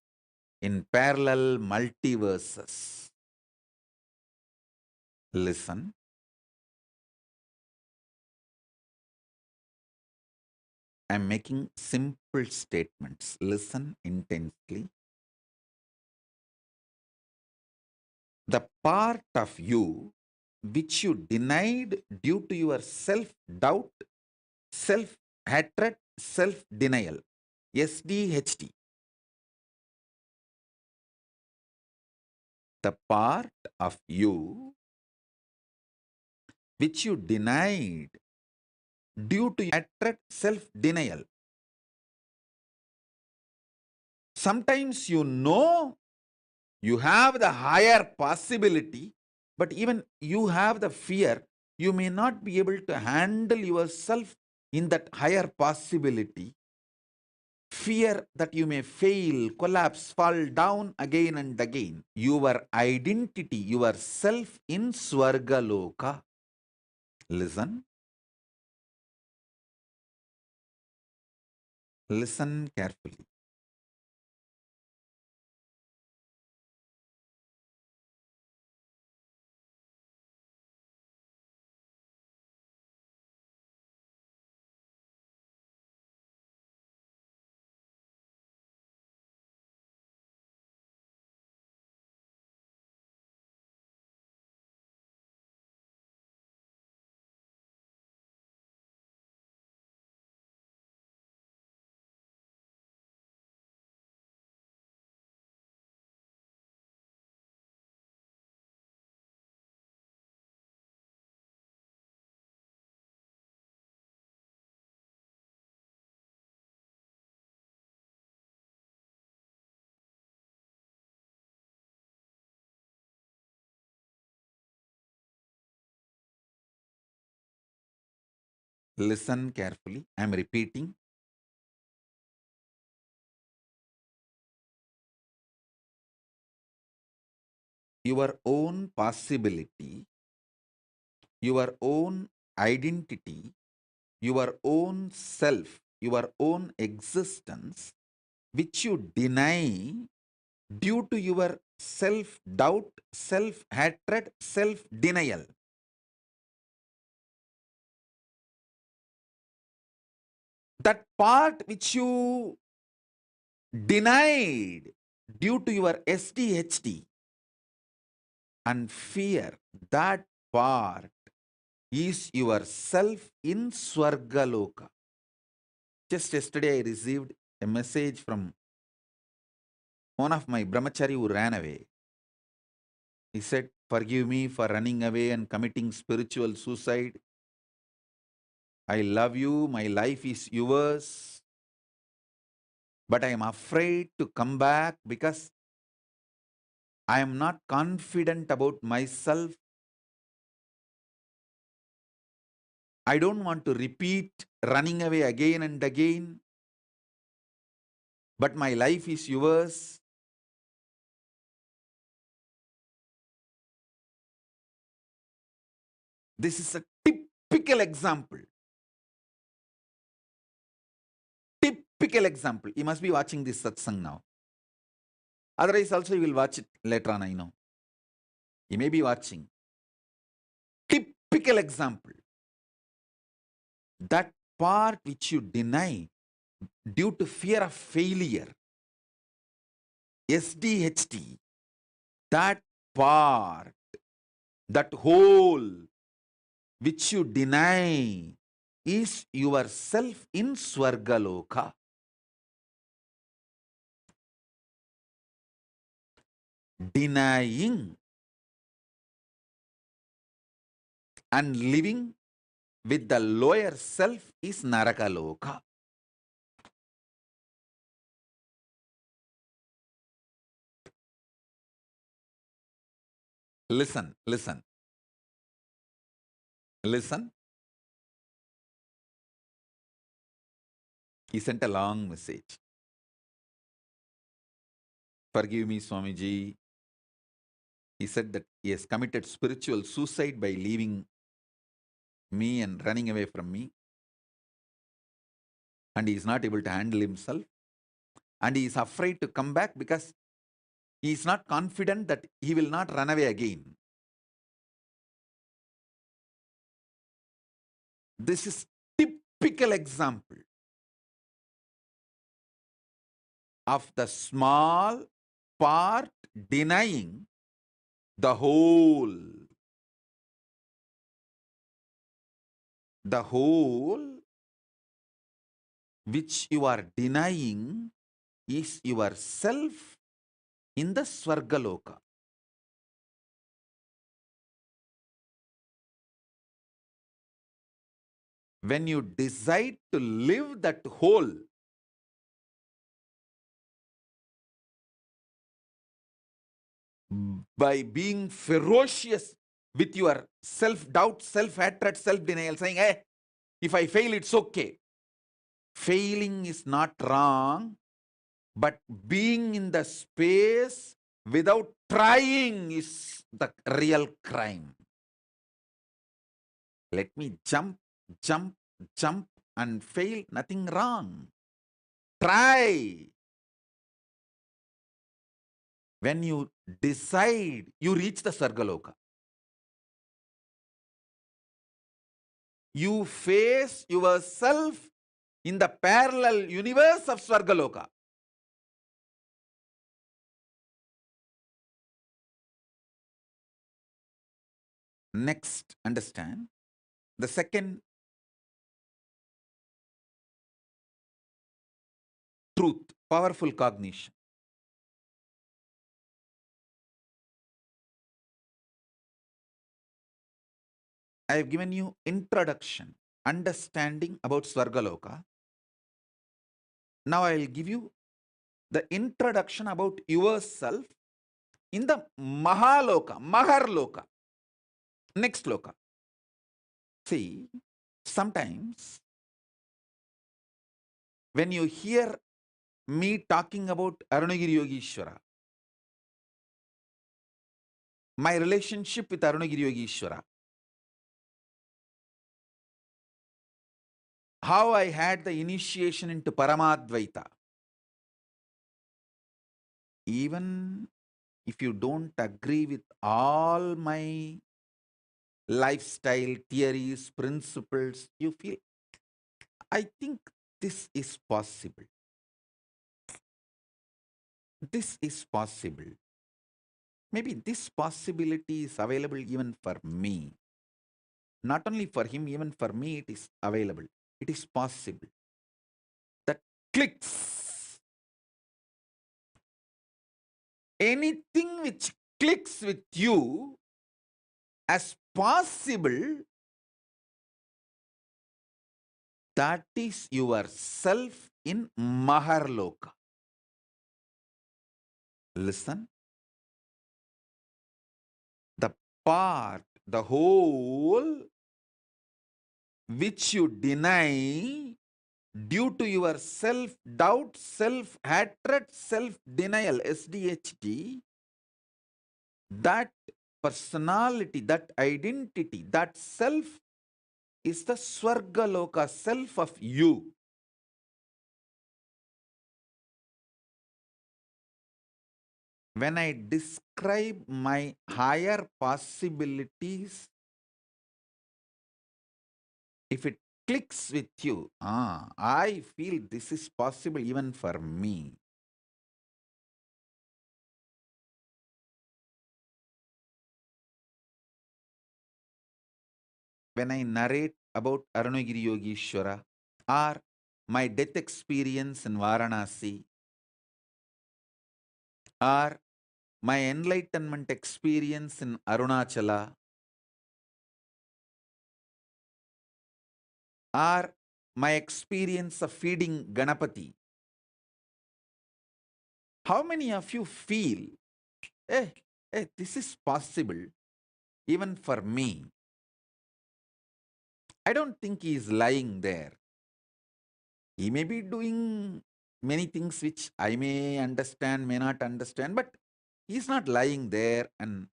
in parallel multiverses. Listen. I'm making simple statements. Listen intensely. The part of you which you denied due to your self-doubt, self-hatred, self-denial, SDHD. The part of you which you denied due to hatred, self-denial. Sometimes you know you have the higher possibility, but even you have the fear, you may not be able to handle yourself in that higher possibility. Fear that you may fail, collapse, fall down again and again. Your identity, your self in Swargaloka. Listen. Listen carefully. Listen carefully. I am repeating. Your own possibility, your own identity, your own self, your own existence, which you deny due to your self doubt, self hatred, self denial. that part which you denied due to your SDHD and fear, that part is yourself in Swargaloka. Just yesterday I received a message from one of my brahmachari who ran away. He said, "Forgive me for running away and committing spiritual suicide. I love you, my life is yours, but I am afraid to come back because I am not confident about myself. I don't want to repeat running away again and again, but my life is yours." This is a typical example. Typical example. You must be watching this satsang now. Otherwise, also you will watch it later on, I know. You may be watching. Typical example. That part which you deny due to fear of failure, SDHD, that part, that whole which you deny is yourself in Swargaloka. Denying and living with the lower self is Narakaloka. Listen, listen. Listen. He sent a long message. "Forgive me, Swamiji." He said that he has committed spiritual suicide by leaving me and running away from me. And he is not able to handle himself. And he is afraid to come back because he is not confident that he will not run away again. This is typical example of the small part denying the whole. The whole which you are denying is yourself in the Swargaloka. When you decide to live that whole, by being ferocious with your self-doubt, self-hatred, self-denial, saying, "Hey, if I fail, it's okay." Failing is not wrong, but being in the space without trying is the real crime. Let me jump, jump, jump and fail, nothing wrong. Try. When you decide, you reach the Sargaloka. You face yourself in the parallel universe of Swargaloka. Next, understand the second truth, powerful cognition. I have given you introduction, understanding about Swargaloka. Now I will give you the introduction about yourself in the Mahaloka, Maharloka. Next loka. See, sometimes when you hear me talking about Arunagiri Yogishwara, my relationship with Arunagiri Yogishwara, how I had the initiation into Paramadvaita, even if you don't agree with all my lifestyle, theories, principles, you feel, I think this is possible. This is possible. Maybe this possibility is available even for me. Not only for him, even for me, it is available. It is possible. That clicks. Anything which clicks with you as possible, that is yourself in Maharloka. Listen. The part, the whole which you deny due to your self-doubt, self-hatred, self-denial, SDHD, that personality, that identity, that self is the Swargaloka, self of you. When I describe my higher possibilities, if it clicks with you, I feel this is possible even for me. When I narrate about Arunagiri Yogeshwara or my death experience in Varanasi or my enlightenment experience in Arunachala or my experience of feeding Ganapati, how many of you feel, this is possible even for me? I don't think he is lying there. He may be doing many things which I may understand, may not understand, but he's not lying there and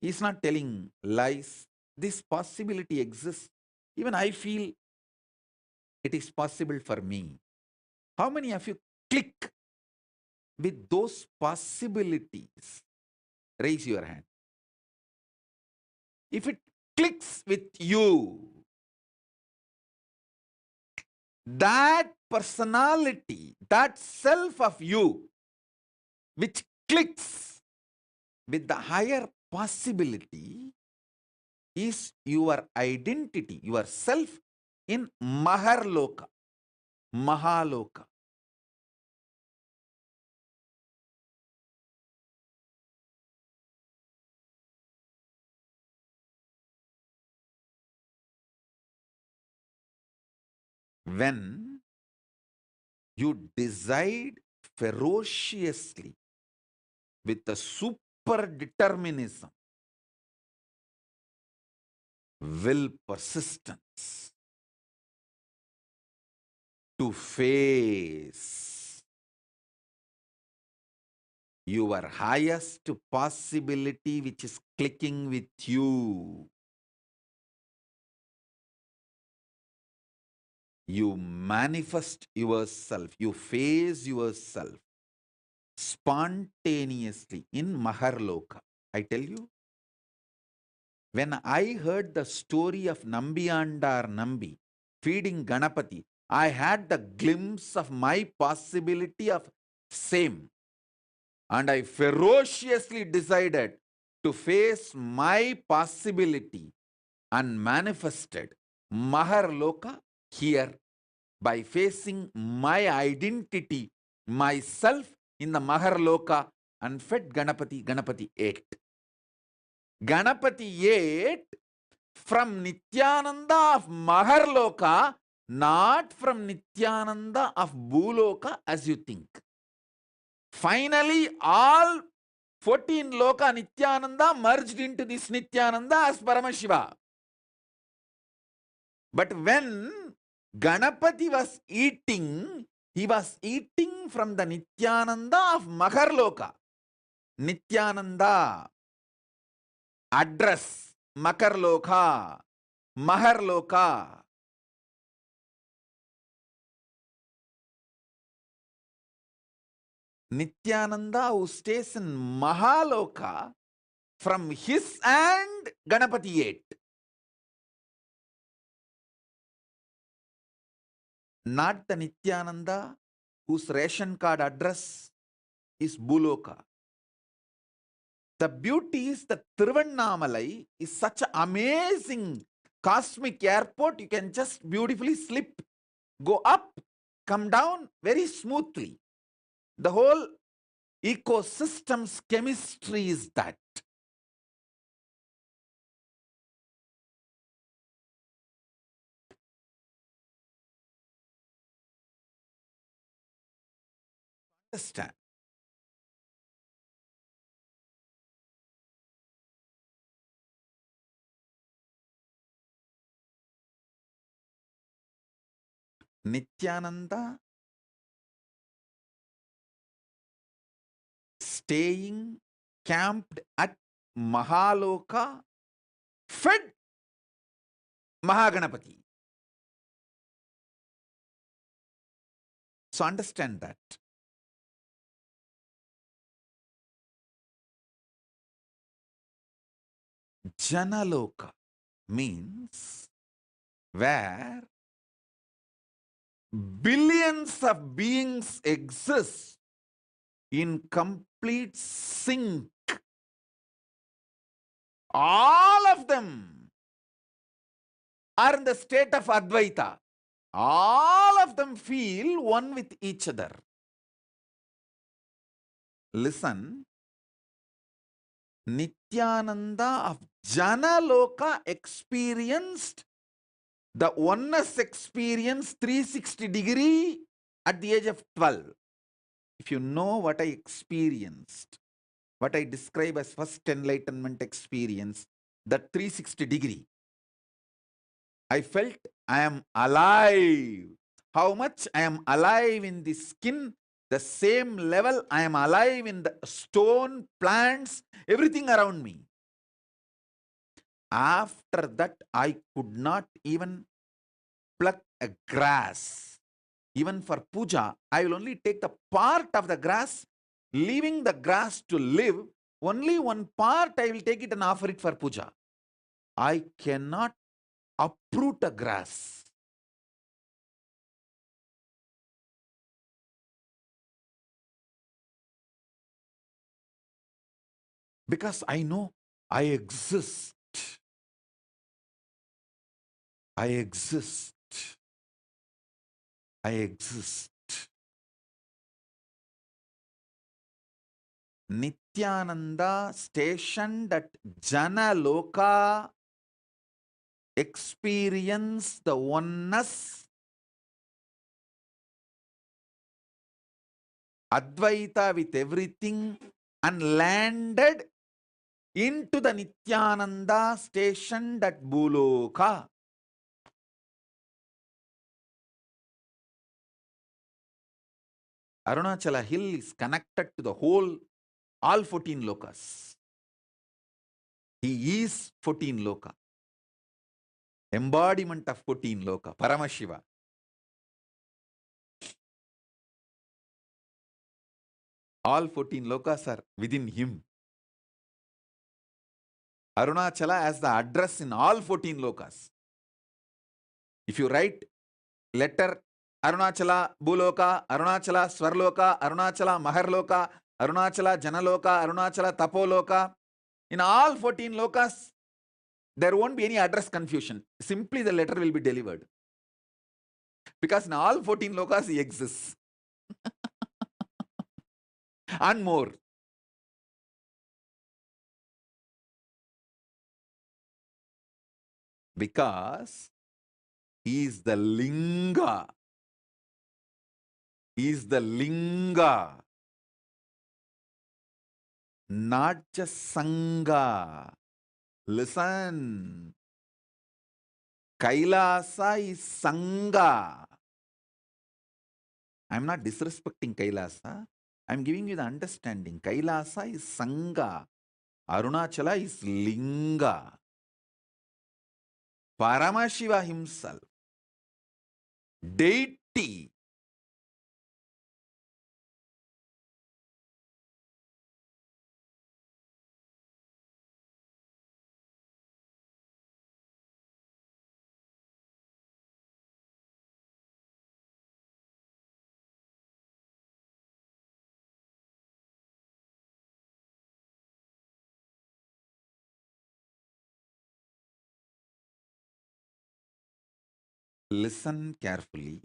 he's not telling lies. This possibility exists. Even I feel it is possible for me. How many of you click with those possibilities? Raise your hand. If it clicks with you, that personality, that self of you, which clicks with the higher possibility, is your identity, your self in Maharloka, Mahaloka. When you decide ferociously with a super determinism, will persistence to face your highest possibility which is clicking with you. You manifest yourself, you face yourself spontaneously in Maharloka. I tell you, when I heard the story of Nambiyandar Nambi feeding Ganapati, I had the glimpse of my possibility of same. And I ferociously decided to face my possibility and manifested Maharloka here by facing my identity, myself in the Maharloka, and fed Ganapati. Ganapati ate. Ganapati ate from Nithyananda of Maharloka, not from Nithyananda of Bhuloka as you think. Finally, all 14 Loka Nithyananda merged into this Nithyananda as Paramashiva. But when Ganapati was eating, he was eating from the Nithyananda of Maharloka. Nithyananda, address, Makarloka, Maharloka. Nithyananda who stays in Mahaloka, from his hand Ganapati ate. not the Nithyananda whose ration card address is Buloka. The beauty is that Tiruvannamalai is such an amazing cosmic airport. You can just beautifully slip, go up, come down very smoothly. The whole ecosystem's chemistry is that. Understand? Nithyananda staying camped at Mahaloka fed Mahaganapati. So understand that. Janaloka means where billions of beings exist in complete sync. All of them are in the state of Advaita. All of them feel one with each other. Listen, Nithyananda of Janaloka experienced the oneness experience 360-degree at the age of 12. If you know what I experienced, what I describe as first enlightenment experience, that 360-degree, I felt I am alive. How much I am alive in the skin, the same level I am alive in the stone, plants, everything around me. After that, I could not even pluck a grass. Even for puja, I will only take the part of the grass, leaving the grass to live. Only one part I will take it and offer it for puja. I cannot uproot a grass. Because I know I exist. I exist. I exist. Nithyananda stationed at Janaloka experienced the oneness, Advaita with everything, and landed into the Nithyananda stationed at Buloka. Arunachala hill is connected to the whole, all 14 lokas. He is 14 loka. Embodiment of 14 loka, Paramashiva. All 14 lokas are within him. Arunachala has the address in all 14 lokas. If you write letter Arunachala Buloka, Arunachala Swarloka, Arunachala Maharloka, Arunachala Janaloka, Arunachala Tapoloka, in all 14 lokas, there won't be any address confusion. Simply the letter will be delivered. Because in all 14 lokas he exists. And more. Because he is the Linga. He is the Linga. Not just Sangha. Listen. Kailasa is Sangha. I'm not disrespecting Kailasa. I'm giving you the understanding. Kailasa is Sangha. Arunachala is Linga. Paramashiva himself, deity, Listen carefully.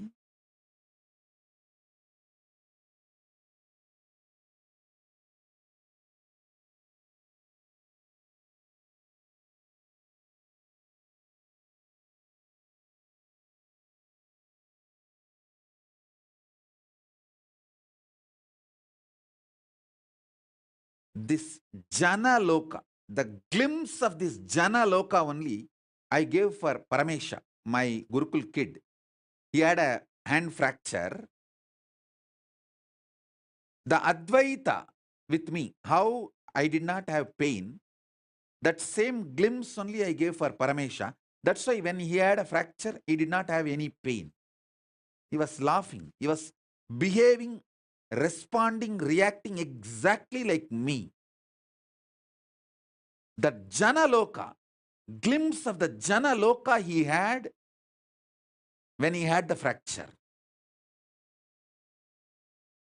This Jana Loka, the glimpse of this Jana Loka only, I gave for Paramesha, my Gurukul kid. He had a hand fracture. The Advaita with me, how I did not have pain, that same glimpse only I gave for Paramesha. That's why when he had a fracture, he did not have any pain. He was laughing. He was behaving, responding, reacting exactly like me. The Jana Loka, glimpse of the Jana Loka he had when he had the fracture.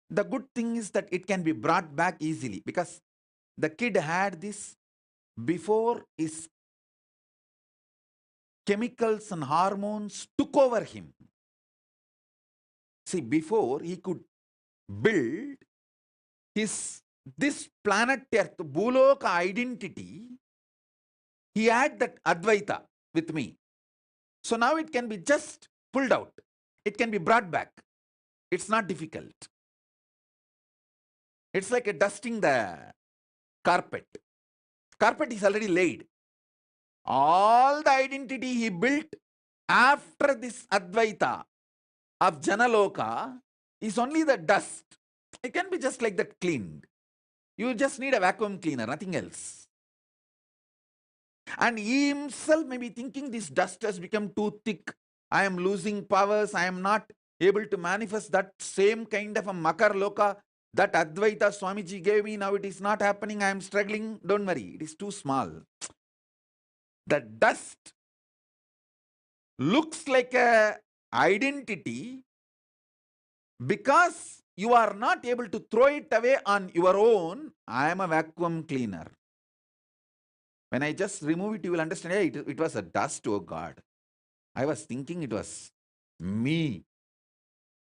The good thing is that it can be brought back easily because the kid had this before his chemicals and hormones took over him. See, before he could build this planet Earth, Bhuloka identity, he had that Advaita with me. So now it can be just pulled out. It can be brought back. It's not difficult. It's like a dusting the carpet. Carpet is already laid. All the identity he built after this Advaita of Janaloka is only the dust. It can be just like that cleaned. You just need a vacuum cleaner, nothing else. And he himself may be thinking this dust has become too thick. I am losing powers. I am not able to manifest that same kind of a Makar Loka that Advaita Swamiji gave me. Now it is not happening. I am struggling. Don't worry. It is too small. The dust looks like a identity because you are not able to throw it away on your own. I am a vacuum cleaner. When I just remove it, you will understand, hey, it was a dust, oh God. I was thinking it was me.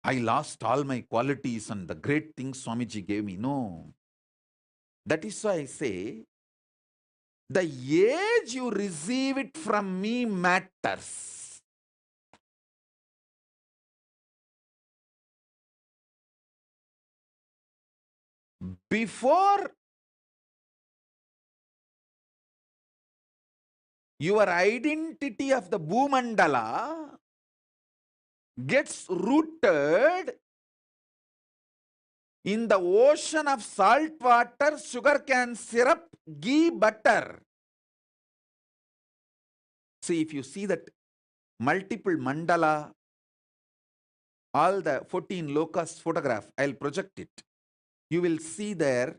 I lost all my qualities and the great things Swamiji gave me. No. That is why I say, the age you receive it from me matters. Before your identity of the Bhumandala gets rooted in the ocean of salt water, sugar cane syrup, ghee, butter. See, if you see that multiple mandala, all the 14 locusts photograph, I'll project it. You will see there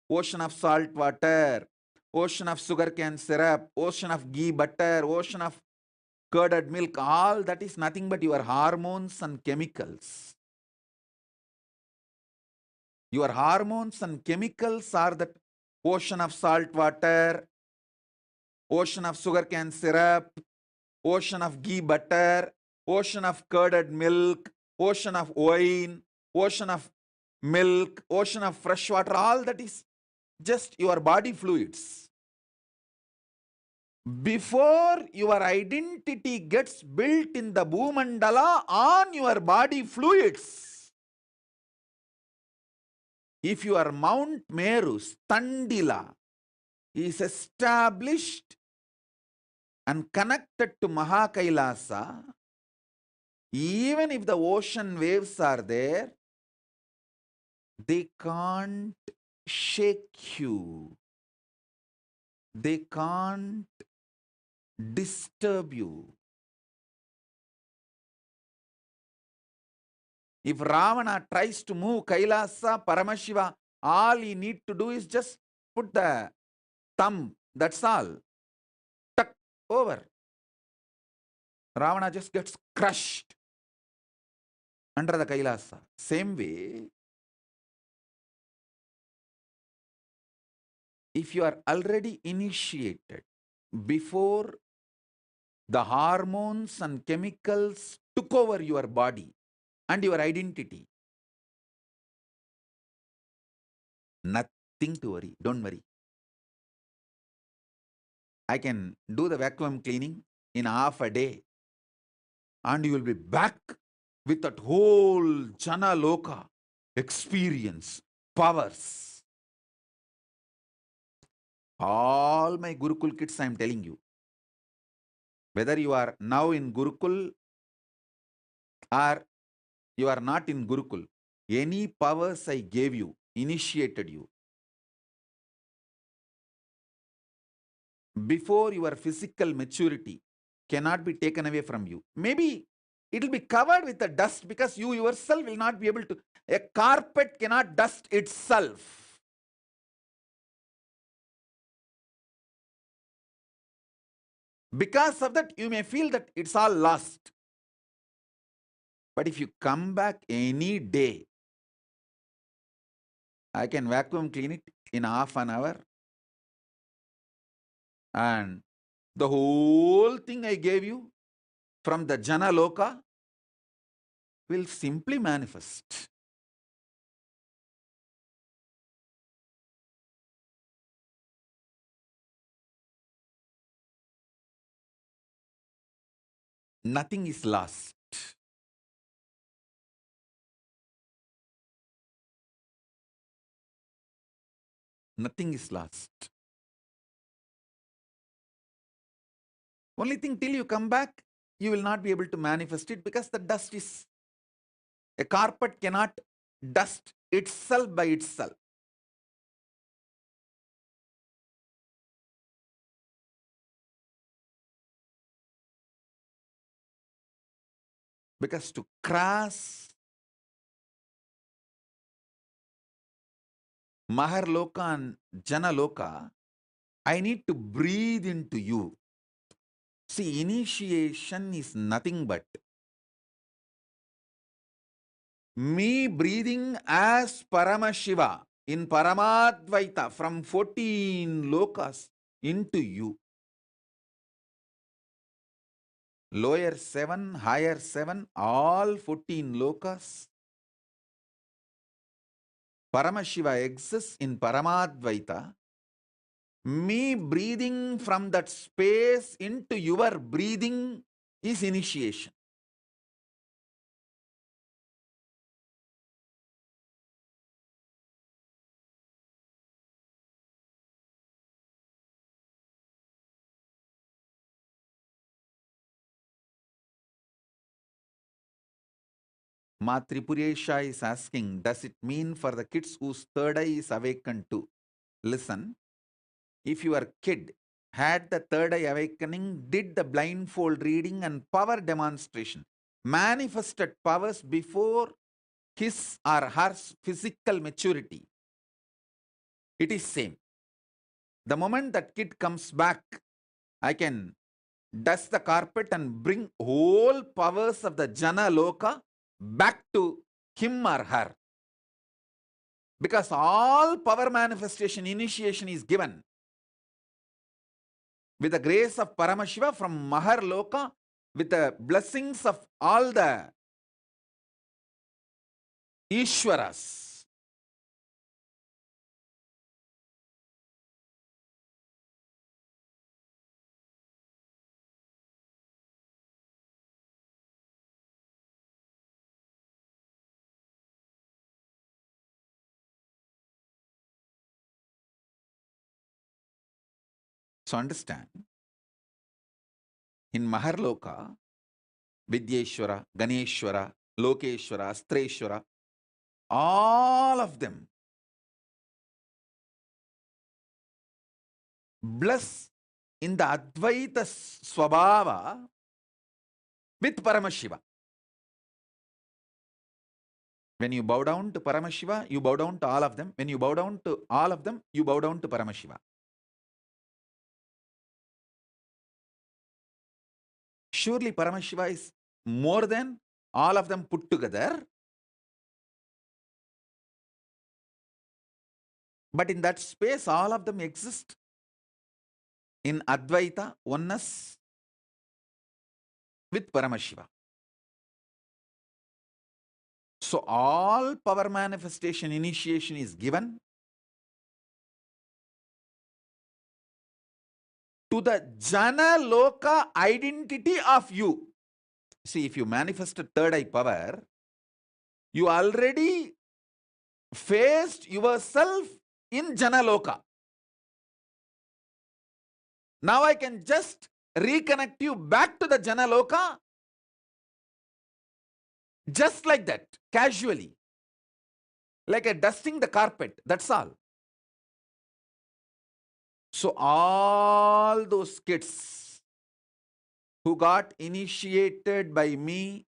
ocean of salt water, ocean of sugar cane syrup, ocean of ghee, butter, ocean of curded milk. All that is nothing but your hormones and chemicals. Your hormones and chemicals are the ocean of salt water, ocean of sugar cane syrup, ocean of ghee butter, ocean of curded milk, ocean of wine, ocean of milk, ocean of fresh water. All that is just your body fluids. Before your identity gets built in the Bhumandala on your body fluids, if your Mount Meru, Standila, is established and connected to Mahakailasa, even if the ocean waves are there, they can't shake you. They can't disturb you. If Ravana tries to move Kailasa, Paramashiva, all he need to do is just put the thumb. That's all. Tuck over. Ravana just gets crushed under the Kailasa. Same way, if you are already initiated before the hormones and chemicals took over your body and your identity. Nothing to worry. Don't worry. I can do the vacuum cleaning in half a day, and you will be back with that whole Jana Loka experience, powers. All my Gurukul kids, I am telling you, whether you are now in Gurukul or you are not in Gurukul, any powers I gave you, initiated you, before your physical maturity cannot be taken away from you. Maybe it will be covered with the dust because you yourself will not be able to. A carpet cannot dust itself. Because of that, you may feel that it's all lost. But if you come back any day, I can vacuum clean it in half an hour. And the whole thing I gave you from the Jana Loka will simply manifest. Nothing is lost. Nothing is lost. Only thing, till you come back, you will not be able to manifest it because the dust is. A carpet cannot dust itself by itself. Because to cross Maharloka and Janaloka, I need to breathe into you. See, initiation is nothing but me breathing as Paramashiva in Paramadvaita from 14 lokas into you. Lower 7, higher 7, all 14 lokas. Paramashiva exists in Paramadvaita. Me breathing from that space into your breathing is initiation. Ma Tripuresha is asking, does it mean for the kids whose third eye is awakened to listen? If your kid had the third eye awakening, did the blindfold reading and power demonstration, manifested powers before his or her physical maturity, it is same. The moment that kid comes back, I can dust the carpet and bring whole powers of the Jana Loka back to him or her. Because all power manifestation initiation is given with the grace of Paramashiva from Mahar Loka, with the blessings of all the Ishwaras. So understand, in Maharloka, Vidyeshwara, Ganeshwara, Lokeshwara, Astreshwara, all of them bless in the Advaita Swabhava with Paramashiva. When you bow down to Paramashiva, you bow down to all of them. When you bow down to all of them, you bow down to Paramashiva. Surely Paramashiva is more than all of them put together. But in that space, all of them exist in Advaita, oneness with Paramashiva. So all power manifestation initiation is given to the Jana Loka identity of you. See, if you manifest a third eye power, you already faced yourself in Jana Loka. Now I can just reconnect you back to the Jana Loka just like that, casually. Like a dusting the carpet, that's all. So all those kids who got initiated by me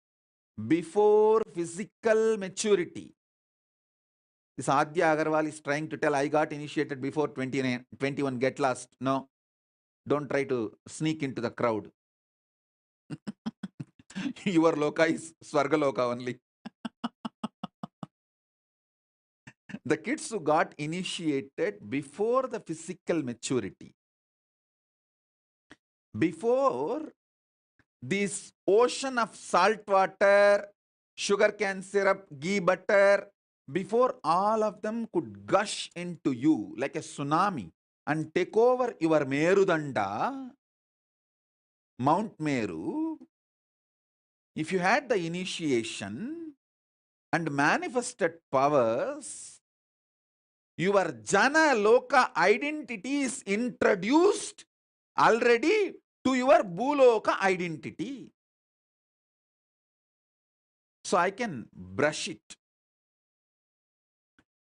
before physical maturity. This Adya Agarwal is trying to tell I got initiated before 29, 21, get lost. No, don't try to sneak into the crowd. Your loka is Swarga loka only. The kids who got initiated before the physical maturity, before this ocean of salt water, sugarcane syrup, ghee butter, before all of them could gush into you like a tsunami and take over your Merudanda, Mount Meru, if you had the initiation and manifested powers, your Jana Loka identity is introduced already to your Bhuloka identity. So I can brush it.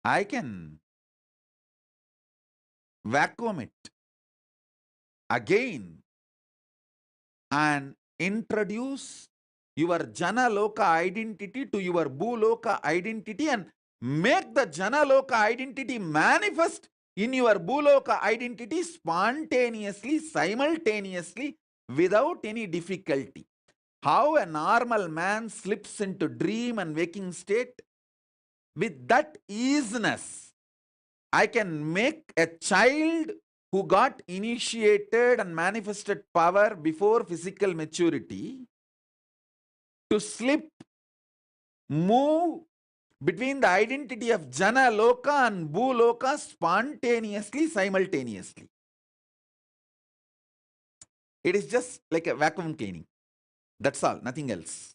I can vacuum it again and introduce your Jana Loka identity to your Bhuloka identity and make the Jana Loka identity manifest in your Bhuloka identity spontaneously, simultaneously, without any difficulty. How a normal man slips into dream and waking state, with that easiness, I can make a child who got initiated and manifested power before physical maturity to slip, move between the identity of Jana Loka and Bhu Loka spontaneously, simultaneously. It is just like a vacuum cleaning. That's all, nothing else.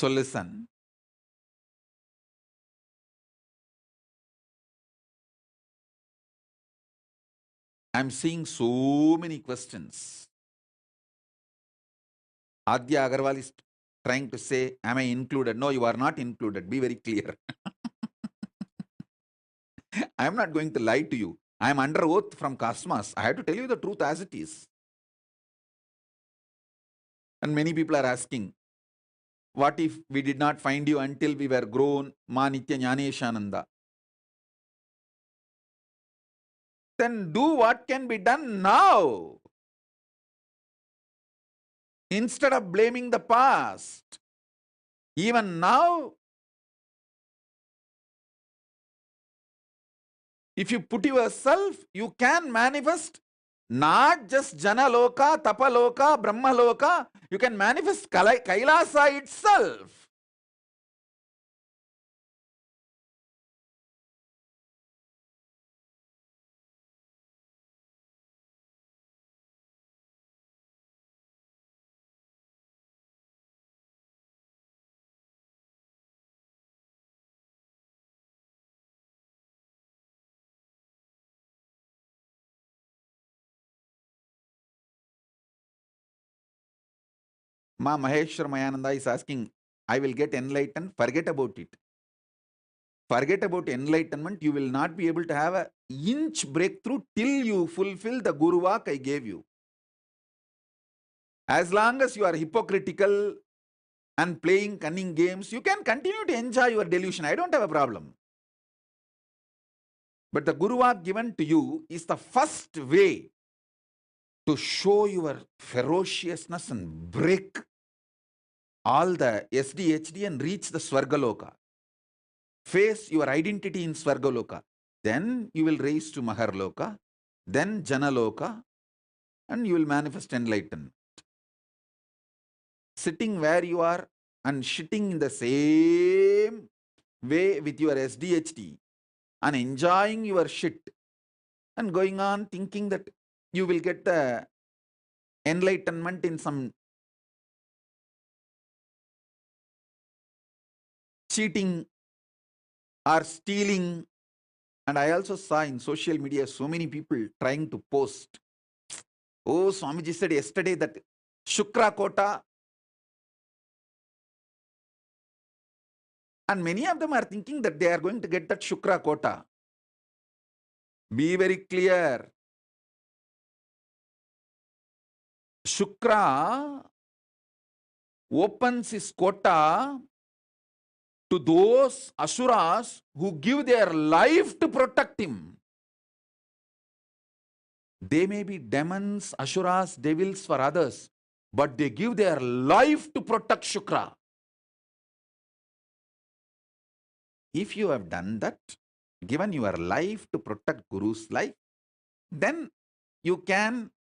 So listen. I'm seeing so many questions. Adya Agarwal is trying to say, am I included? No, you are not included. Be very clear. I am not going to lie to you. I am under oath from Cosmos. I have to tell you the truth as it is. And many people are asking, what if we did not find you until we were grown, Ma Nitya Jnaneshananda? Then do what can be done now. Instead of blaming the past. Even now, if you put yourself, you can manifest not just Jana Loka, Tapa Loka, Brahma Loka, you can manifest Kailasa itself. Ma Maheshwar Mayananda is asking, I will get enlightened. Forget about it. Forget about enlightenment. You will not be able to have an inch breakthrough till you fulfill the Guru Vak I gave you. As long as you are hypocritical and playing cunning games, you can continue to enjoy your delusion. I don't have a problem. But the Guru Vak given to you is the first way to show your ferociousness and break all the SDHD and reach the Swargaloka. Face your identity in Swargaloka. Then you will raise to Maharloka, then Janaloka, and you will manifest enlightenment. Sitting where you are and shitting in the same way with your SDHD and enjoying your shit and going on thinking that you will get the enlightenment in some cheating or stealing. And I also saw in social media so many people trying to post. Oh, Swamiji said yesterday that Shukra Kota. And many of them are thinking that they are going to get that Shukra Kota. Be very clear. Shukra opens his quota to those Asuras who give their life to protect him. They may be demons, Asuras, devils for others, but they give their life to protect Shukra. If you have done that, given your life to protect Guru's life, then you can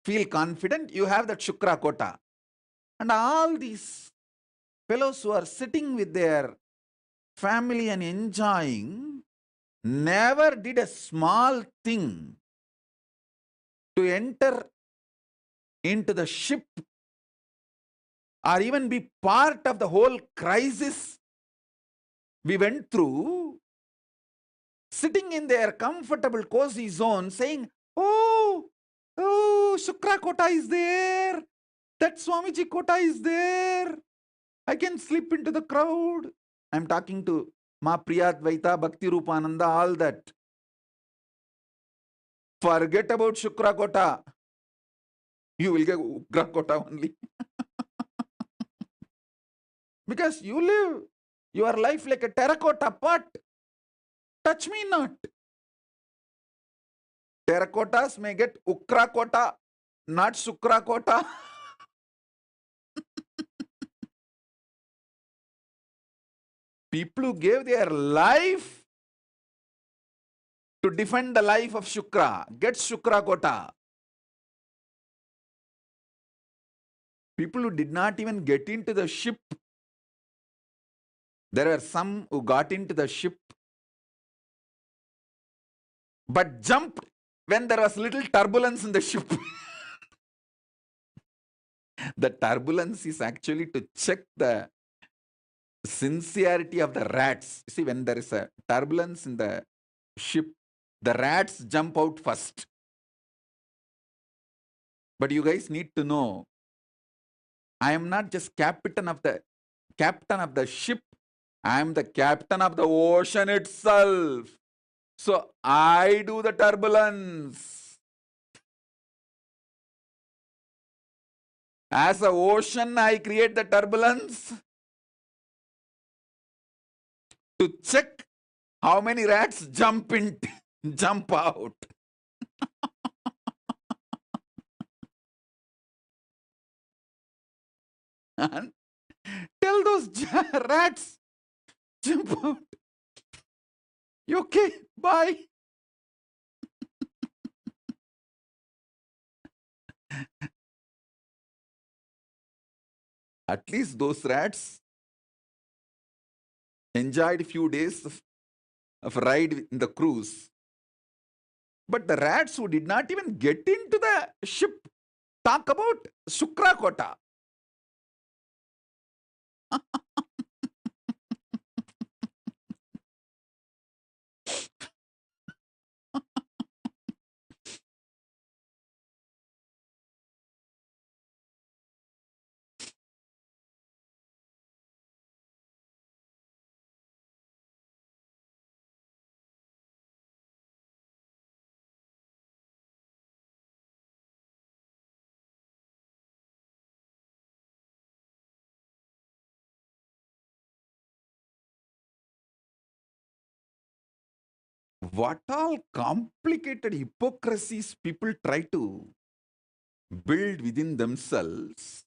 feel confident you have that Shukra Kota. And all these fellows who are sitting with their family and enjoying never did a small thing to enter into the ship or even be part of the whole crisis we went through, sitting in their comfortable cozy zone saying, oh, Shukra Kota is there, that Swamiji Kota is there, I can slip into the crowd. I'm talking to Ma Priyadvaita, Bhakti Rupananda, all that. Forget about Shukra Kota. You will get Ugra Kota only. Because you live your life like a terracotta pot. Touch me not. Terracottas may get Ukra Kota, not Shukra Kota. People who gave their life to defend the life of Shukra get Shukra Kota. People who did not even get into the ship. There were some who got into the ship but jumped when there was little turbulence in the ship. The turbulence is actually to check the sincerity of the rats. You see, when there is a turbulence in the ship, the rats jump out first. But you guys need to know, I am not just captain of the ship, I am the captain of the ocean itself. So I do the turbulence. As an ocean, I create the turbulence to check how many rats jump out. And tell those rats, jump out. You okay? Bye. At least those rats enjoyed a few days of ride in the cruise. But the rats who did not even get into the ship talk about Shukra Kota. what all complicated hypocrisies people try to build within themselves.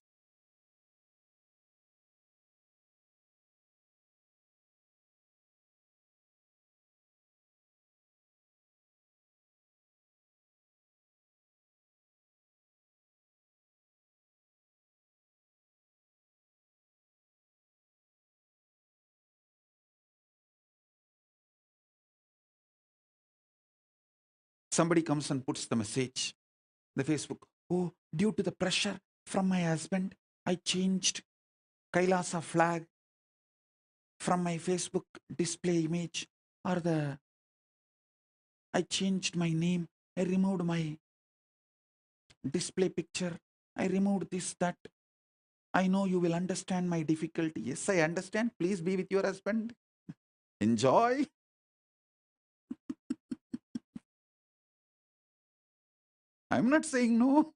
Somebody comes and puts the message, the Facebook, oh, due to the pressure from my husband, I changed KAILASA flag from my Facebook display image, or I changed my name, I removed my display picture, I removed this, that. I know you will understand my difficulty. Yes, I understand. Please be with your husband. Enjoy. I'm not saying no.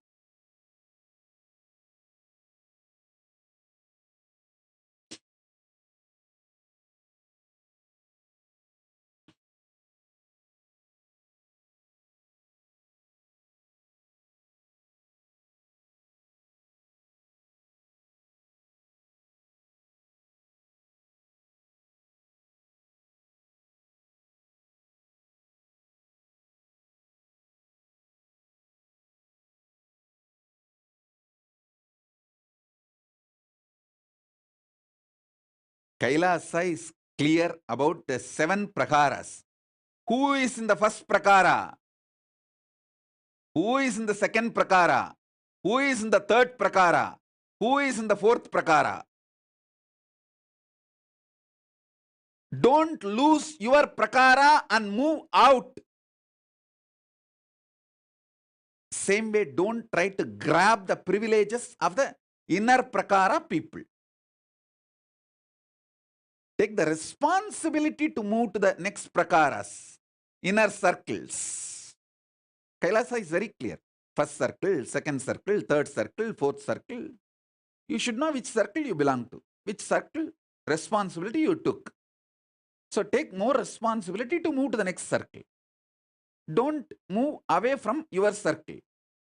Kailasa is clear about the 7 prakaras. Who is in the first prakara? Who is in the second prakara? Who is in the third prakara? Who is in the fourth prakara? Don't lose your prakara and move out. Same way, don't try to grab the privileges of the inner prakara people. Take the responsibility to move to the next prakaras, inner circles. Kailasa is very clear. First circle, second circle, third circle, fourth circle. You should know which circle you belong to, which circle responsibility you took. So take more responsibility to move to the next circle. Don't move away from your circle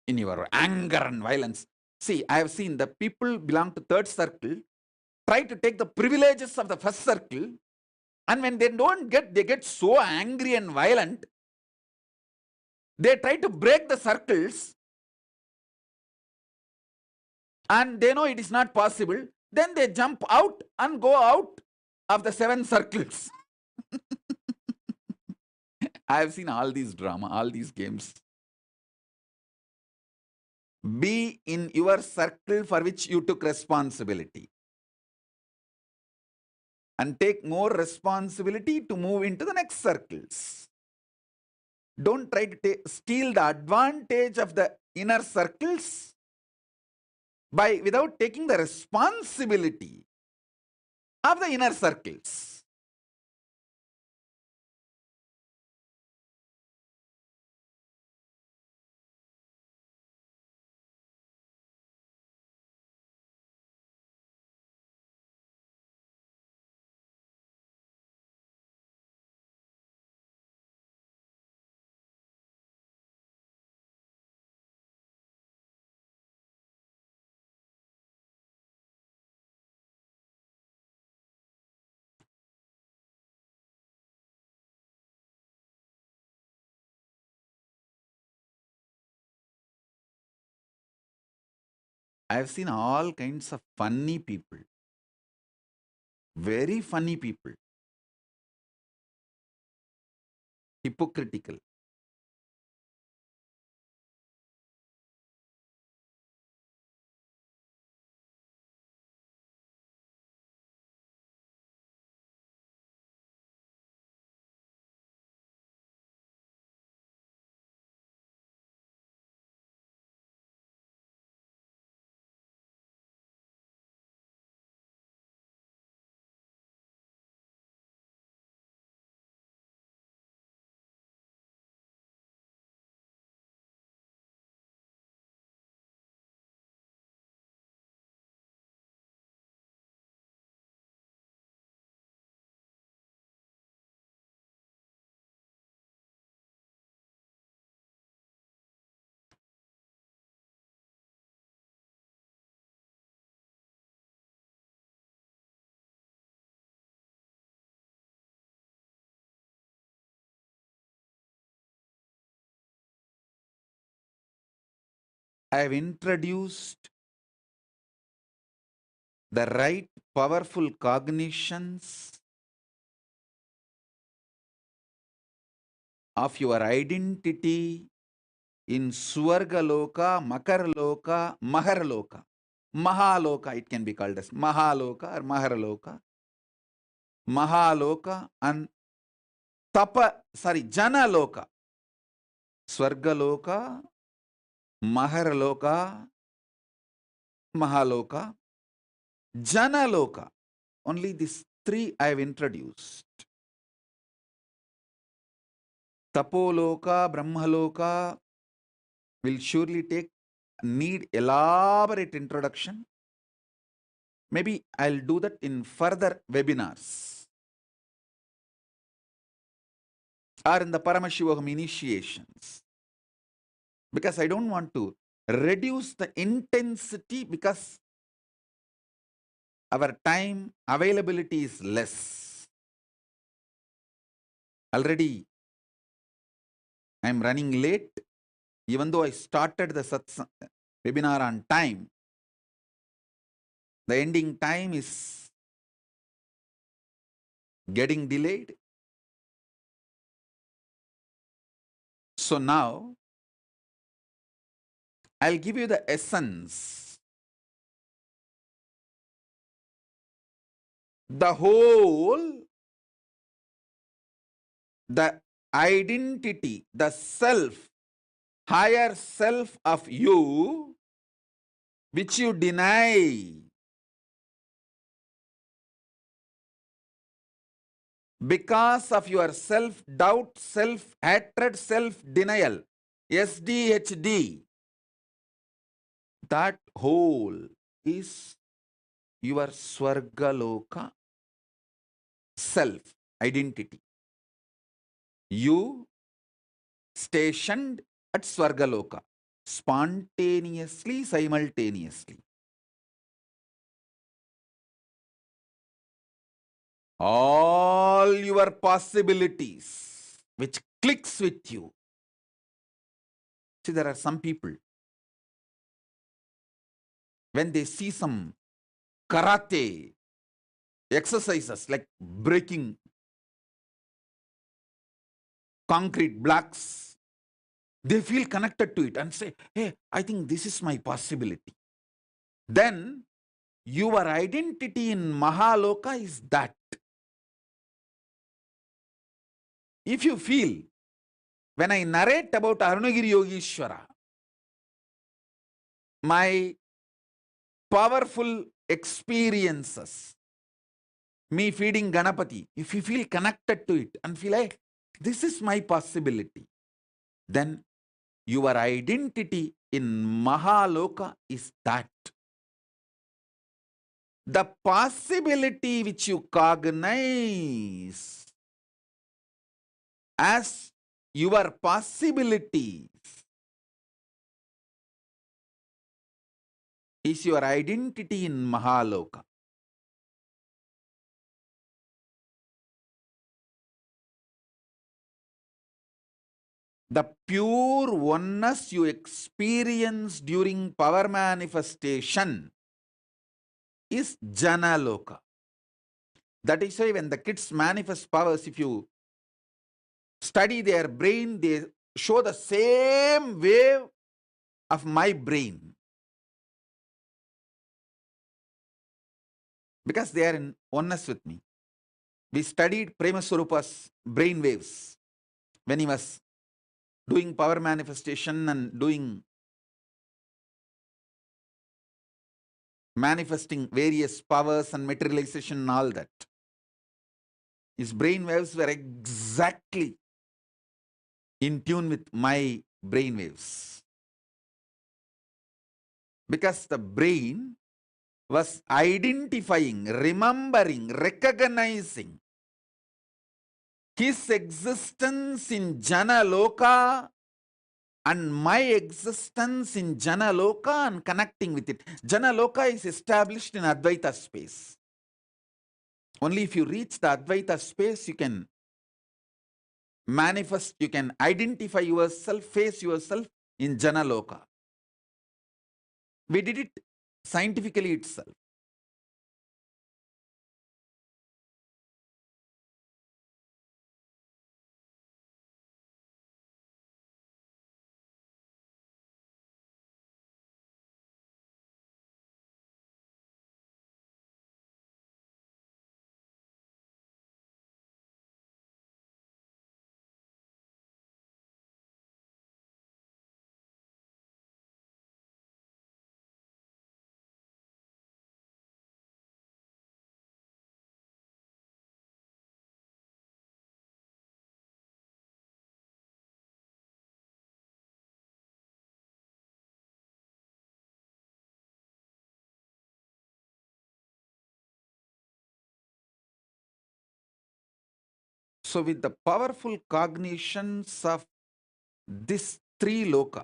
in your anger and violence. See, I have seen the people belong to third circle try to take the privileges of the first circle, and when they don't get, they get so angry and violent. They try to break the circles, and they know it is not possible. Then they jump out and go out of the 7 circles. I have seen all these drama, all these games. Be in your circle for which you took responsibility, and take more responsibility to move into the next circles. Don't try to steal the advantage of the inner circles without taking the responsibility of the inner circles. I have seen all kinds of funny people, very funny people, hypocritical. I have introduced the right powerful cognitions of your identity in Swargaloka, Makarloka, Maharloka. Mahaloka, it can be called as Mahaloka or Maharloka. Mahaloka and Janaloka. Swargaloka, Maharloka, Mahaloka, Janaloka. Only these three I have introduced. Tapoloka, Brahmaloka will surely need elaborate introduction. Maybe I'll do that in further webinars or in the Paramashivoham initiations. Because I don't want to reduce the intensity because our time availability is less. Already I'm running late. Even though I started the webinar on time, the ending time is getting delayed. So now, I'll give you the essence. The whole, the identity, the self, higher self of you, which you deny because of your self-doubt, self-hatred, self-denial, SDHD, that whole is your Swargaloka self, identity. You stationed at Swargaloka, spontaneously, simultaneously. All your possibilities, which clicks with you. See, there are some people, when they see some karate exercises like breaking concrete blocks, they feel connected to it and say, hey, I think this is my possibility. Then your identity in Mahaloka is that. If you feel, when I narrate about Arunagiri Yogeshwara, my powerful experiences, me feeding Ganapati, if you feel connected to it and feel like, this is my possibility, then your identity in Mahaloka is that. The possibility which you cognize as your possibilities is your identity in Mahaloka. The pure oneness you experience during power manifestation is Janaloka. That is why when the kids manifest powers, if you study their brain, they show the same wave of my brain. Because they are in oneness with me. We studied Prema Swarupa's brain waves when he was doing power manifestation and doing manifesting various powers and materialization and all that. His brain waves were exactly in tune with my brain waves. Because the brain was identifying, remembering, recognizing his existence in Janaloka and my existence in Janaloka and connecting with it. Janaloka is established in Advaita space. Only if you reach the Advaita space, you can manifest, you can identify yourself, face yourself in Janaloka. We did it scientifically itself. So with the powerful cognitions of this three loka,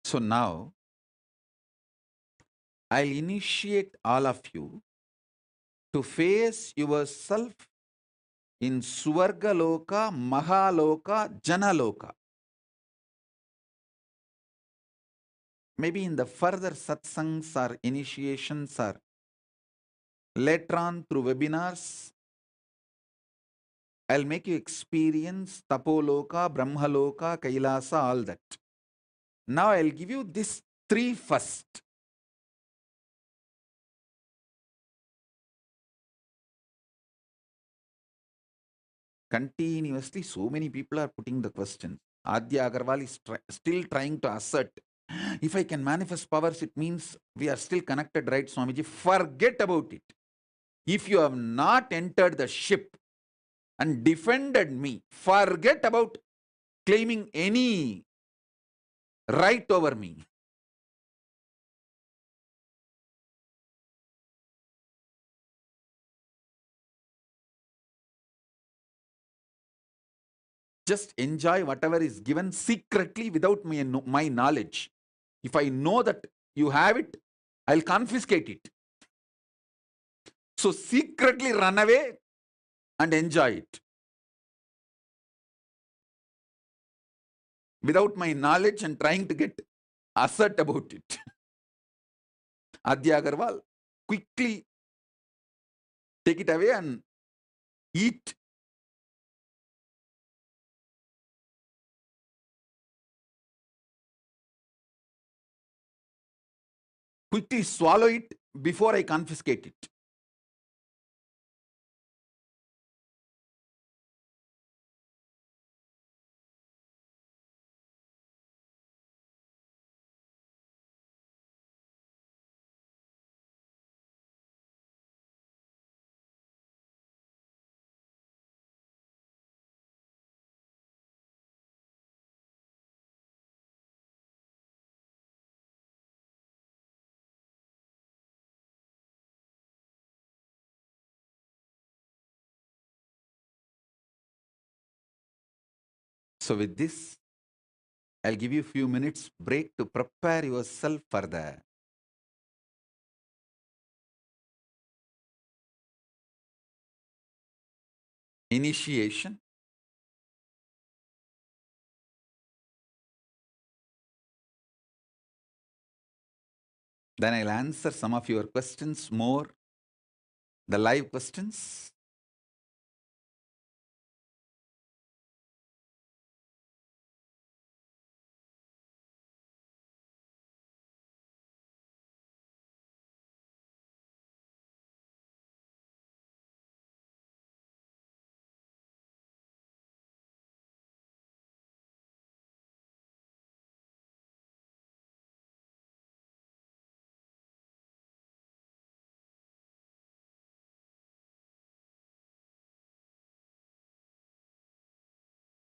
so now I'll initiate all of you to face yourself in Swargaloka, Mahaloka, Janaloka. Maybe in the further satsangs or initiations or later on through webinars, I'll make you experience Tapoloka, Brahmaloka, Kailasa, all that. Now I'll give you this three first. Continuously, so many people are putting the questions. Adya Agarwal is still trying to assert. If I can manifest powers, it means we are still connected, right, Swamiji? Forget about it. If you have not entered the ship and defended me, forget about claiming any right over me. Just enjoy whatever is given secretly without my knowledge. If I know that you have it, I'll confiscate it. So secretly run away and enjoy it. Without my knowledge and trying to get assert about it. Adya Agarwal, quickly take it away and eat. Quickly swallow it before I confiscate it. So with this, I'll give you a few minutes break to prepare yourself for the initiation. Then I'll answer some of your questions more the live questions.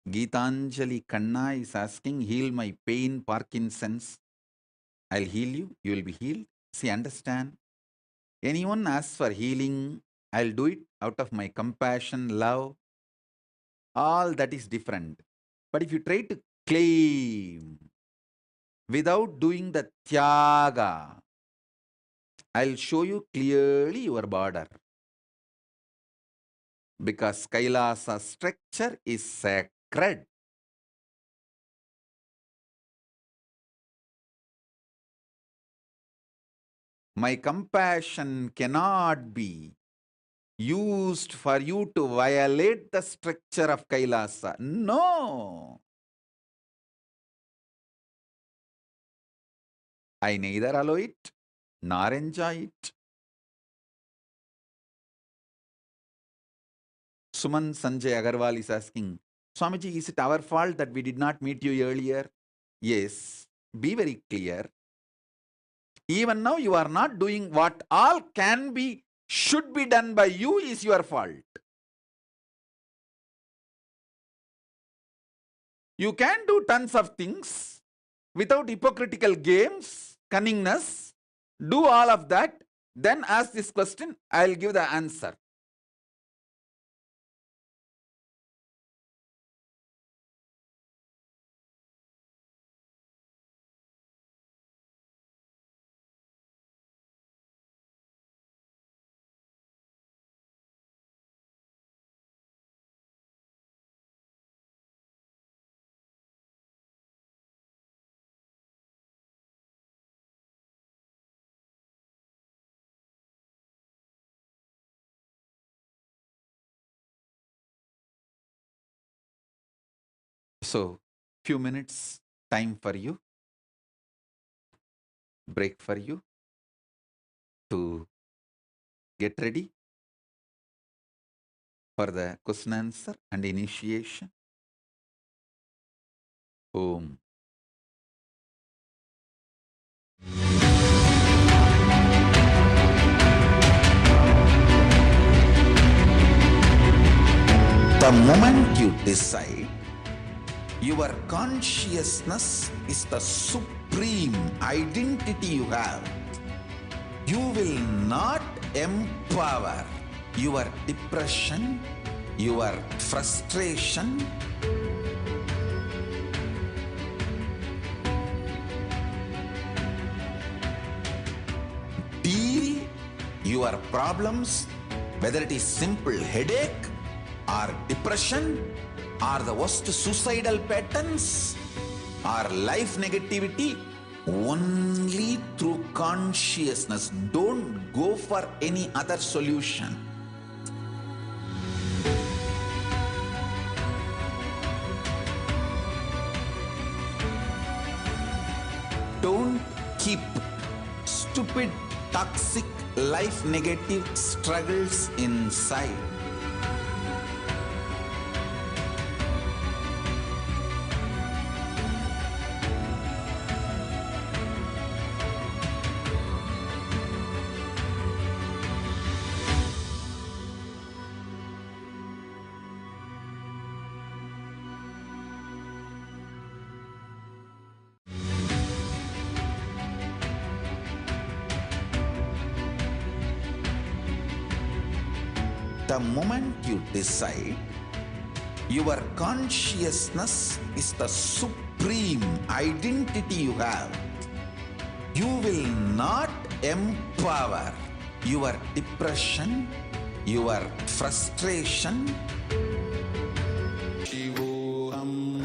Geetanjali Kanna is asking, heal my pain, Parkinson's. I'll heal you, you will be healed. See, understand. Anyone asks for healing, I'll do it out of my compassion, love. All that is different. But if you try to claim without doing the tyaga, I'll show you clearly your border. Because Kailasa structure is sacred. My compassion cannot be used for you to violate the structure of Kailasa. No. I neither allow it nor enjoy it. Suman Sanjay Agarwal is asking, Swamiji, is it our fault that we did not meet you earlier? Yes. Be very clear. Even now you are not doing what all can be, should be done by you is your fault. You can do tons of things without hypocritical games, cunningness. Do all of that. Then ask this question, I'll give the answer. So, few minutes time for you, break for you to get ready for the question answer and initiation. Om. The moment you decide, your consciousness is the supreme identity you have. You will not empower your depression, your frustration, deal your problems, whether it is simple headache or depression or the worst suicidal patterns or life negativity, only through consciousness. Don't go for any other solution. Don't keep stupid, toxic, life negative struggles inside. The moment you decide, your consciousness is the supreme identity you have. You will not empower your depression, your frustration. Shivoham.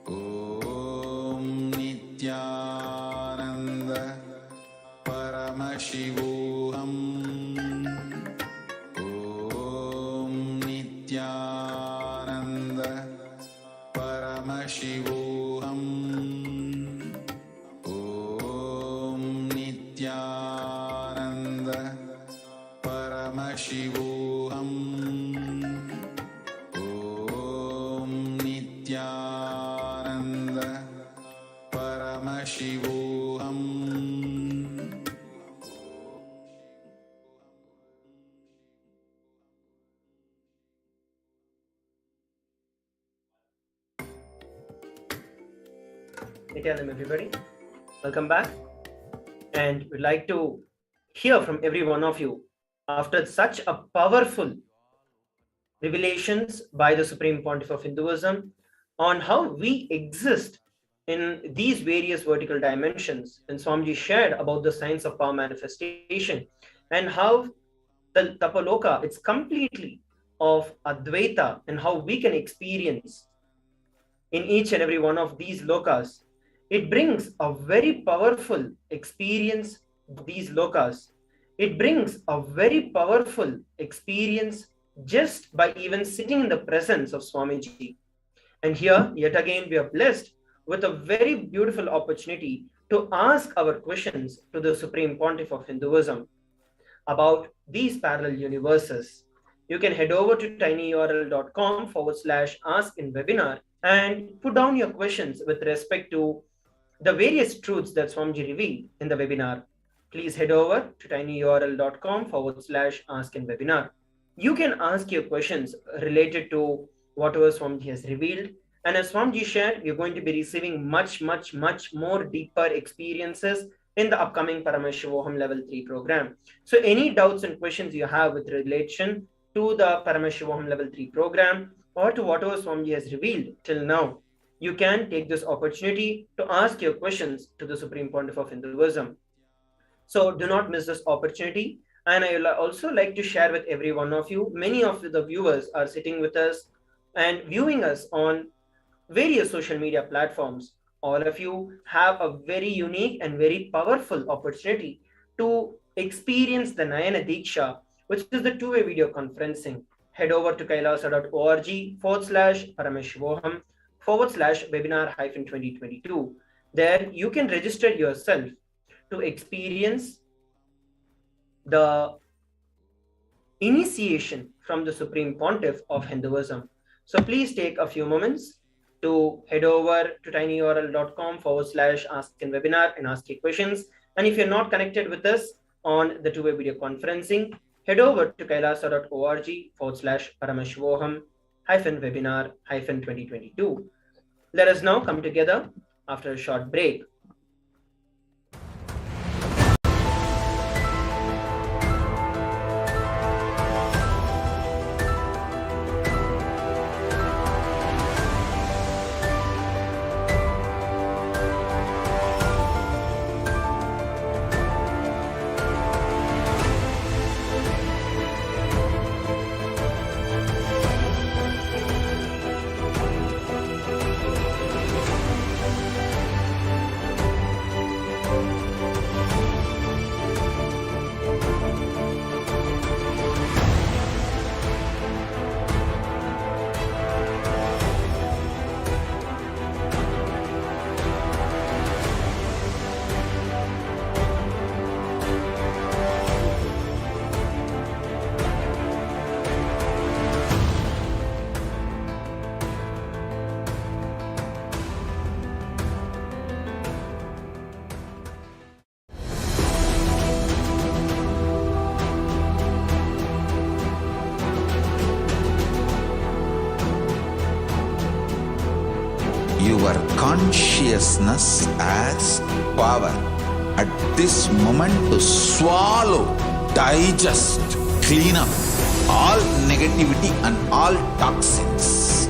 Om Nithyananda Paramashivoham. Paramashivoham. Om Nithyananda Paramashivoham. Om Nithyananda Paramashivoham. Nithyanandam, everybody. Welcome back. And we'd like to hear from every one of you after such a powerful revelations by the Supreme Pontiff of Hinduism on how we exist in these various vertical dimensions. And Swamiji shared about the science of power manifestation and how the Tapaloka, it's completely of Advaita and how we can experience in each and every one of these lokas. It brings a very powerful experience of these lokas. It brings a very powerful experience just by even sitting in the presence of Swamiji. And here, yet again, we are blessed with a very beautiful opportunity to ask our questions to the Supreme Pontiff of Hinduism about these parallel universes. You can head over to tinyurl.com/ask-in-webinar and put down your questions with respect to the various truths that Swamiji revealed in the webinar. Please head over to tinyurl.com/ask-in-webinar. You can ask your questions related to whatever Swamiji has revealed. And as Swamiji shared, we're going to be receiving much more deeper experiences in the upcoming Paramashivoham Level 3 program. So any doubts and questions you have with relation to the Paramashivoham Level 3 program or to whatever Swamiji has revealed till now, you can take this opportunity to ask your questions to the Supreme Pontiff of Hinduism. So do not miss this opportunity. And I will also like to share with every one of you, many of the viewers are sitting with us and viewing us on various social media platforms. All of you have a very unique and very powerful opportunity to experience the Nayana Diksha, which is the two-way video conferencing. Head over to kailasa.org/Paramashivoham/webinar-2022. There you can register yourself to experience the initiation from the Supreme Pontiff of Hinduism. So please take a few moments to head over to tinyurl.com/ask-in-webinar and ask your questions. And if you're not connected with us on the two-way video conferencing, head over to kailasa.org/Paramashivoham-webinar-2022. Let us now come together after a short break. Your consciousness as power at this moment to swallow, digest, clean up all negativity and all toxins.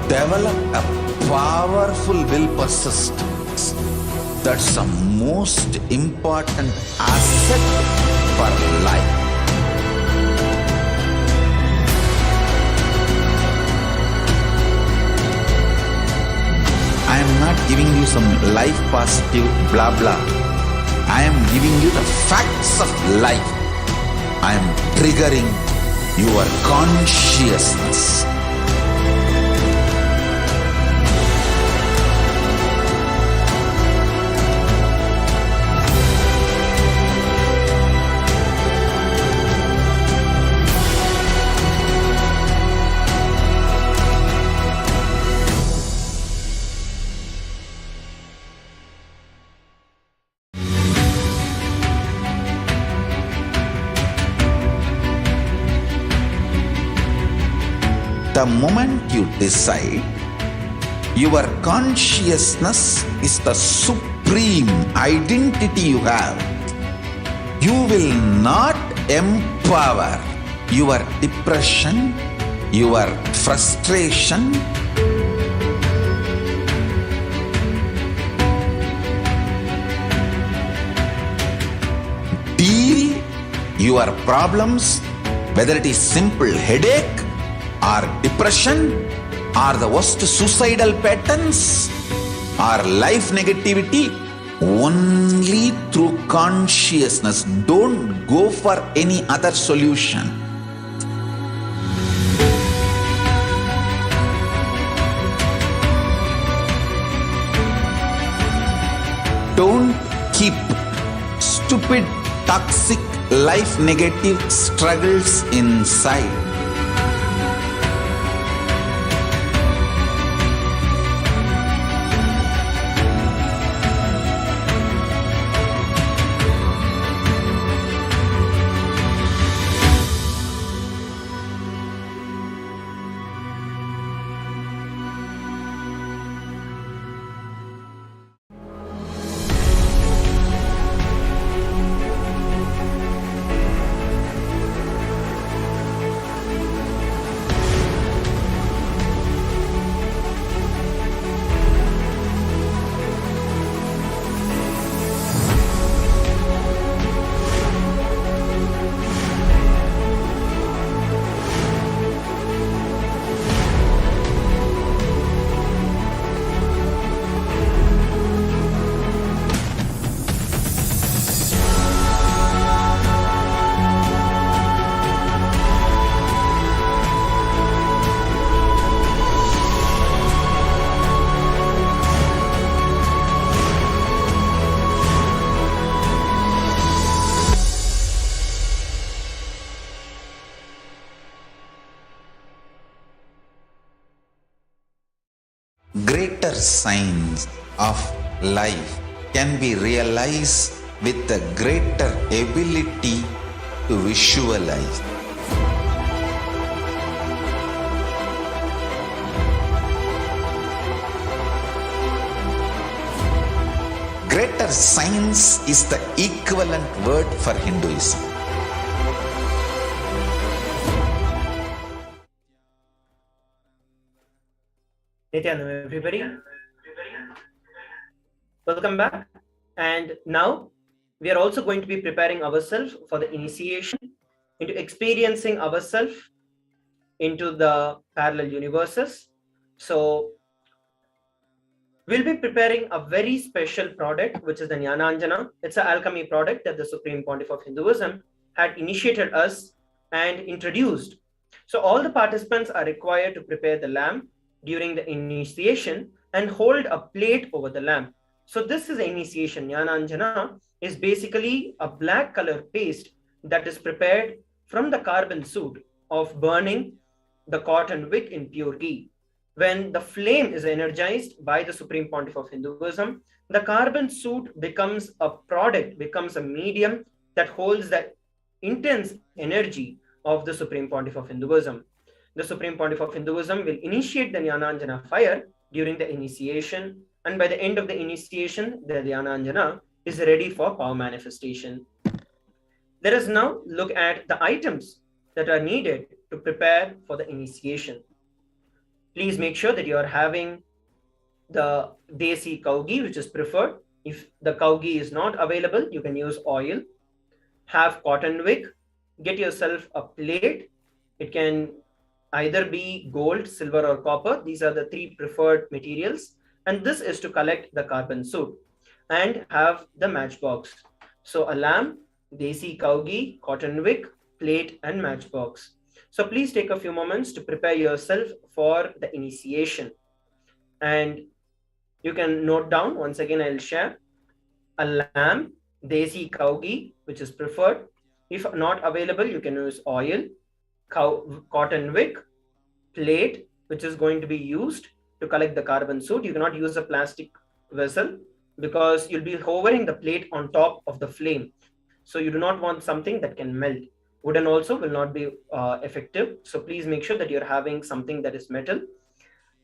Develop a powerful will persistence. That's the most important asset for life. I am not giving you some life positive blah blah. I am giving you the facts of life. I am triggering your consciousness. The moment you decide, your consciousness is the supreme identity you have. You will not empower your depression, your frustration, deal your problems, whether it is simple headache or depression or the worst suicidal patterns or life negativity, only through consciousness. Don't go for any other solution. Don't keep stupid, toxic, life negative struggles inside. Greater signs of life can be realized with a greater ability to visualize. Greater science is the equivalent word for Hinduism. Nithyananda, everybody. Welcome back. And now we are also going to be preparing ourselves for the initiation into experiencing ourselves into the parallel universes. So we'll be preparing a very special product, which is the Jnananjana. It's an alchemy product that the Supreme Pontiff of Hinduism had initiated us and introduced. So all the participants are required to prepare the lamp during the initiation and hold a plate over the lamp. So this is initiation. Jnananjana is basically a black color paste that is prepared from the carbon soot of burning the cotton wick in pure ghee. When the flame is energized by the Supreme Pontiff of Hinduism, the carbon soot becomes a product, becomes a medium that holds the intense energy of the Supreme Pontiff of Hinduism. The Supreme Pontiff of Hinduism will initiate the Jnananjana fire during the initiation, and by the end of the initiation, the Jnananjana is ready for power manifestation. Let us now look at the items that are needed to prepare for the initiation. Please make sure that you are having the desi cow ghee, which is preferred. If the cow ghee is not available, you can use oil. Have cotton wick. Get yourself a plate. It can either be gold, silver, or copper. These are the three preferred materials. And this is to collect the carbon soot. And have the matchbox. So a lamp, desi cow ghee, cotton wick, plate, and matchbox. So please take a few moments to prepare yourself for the initiation. And you can note down, once again, I'll share a lamp, desi cow ghee, which is preferred. If not available, you can use oil, cotton wick, plate, which is going to be used to collect the carbon soot. You cannot use a plastic vessel because you'll be hovering the plate on top of the flame. So you do not want something that can melt. Wooden also will not be effective. So please make sure that you're having something that is metal.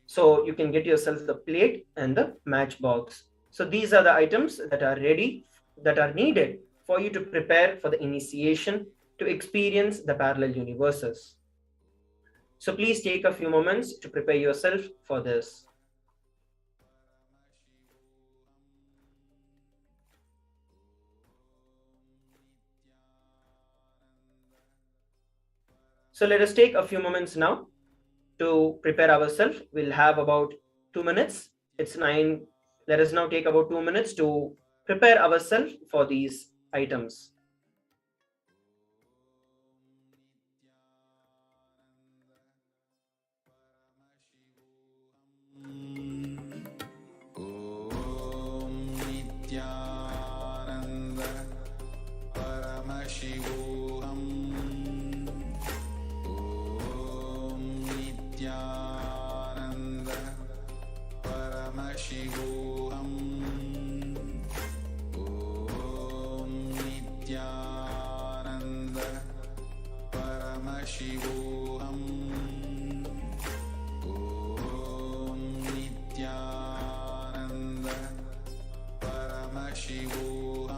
So you can get yourself the plate and the matchbox. So these are the items that are ready, that are needed for you to prepare for the initiation to experience the parallel universes. So please take a few moments to prepare yourself for this. So let us take a few moments now to prepare ourselves. We'll have about 2 minutes. It's 9. Let us now take about 2 minutes to prepare ourselves for these items. Nithyananda Paramashivoham. Nithyananda Paramashivoham. Nithyananda Paramashivoham. Nithyananda Paramashivoham.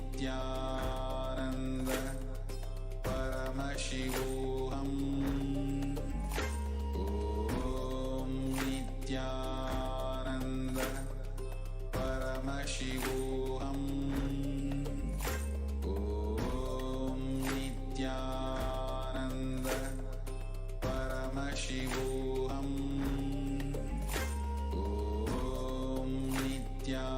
Nithyananda Paramashivoham. Nithyananda Paramashivoham. Nithyananda Paramashivoham. Nithyananda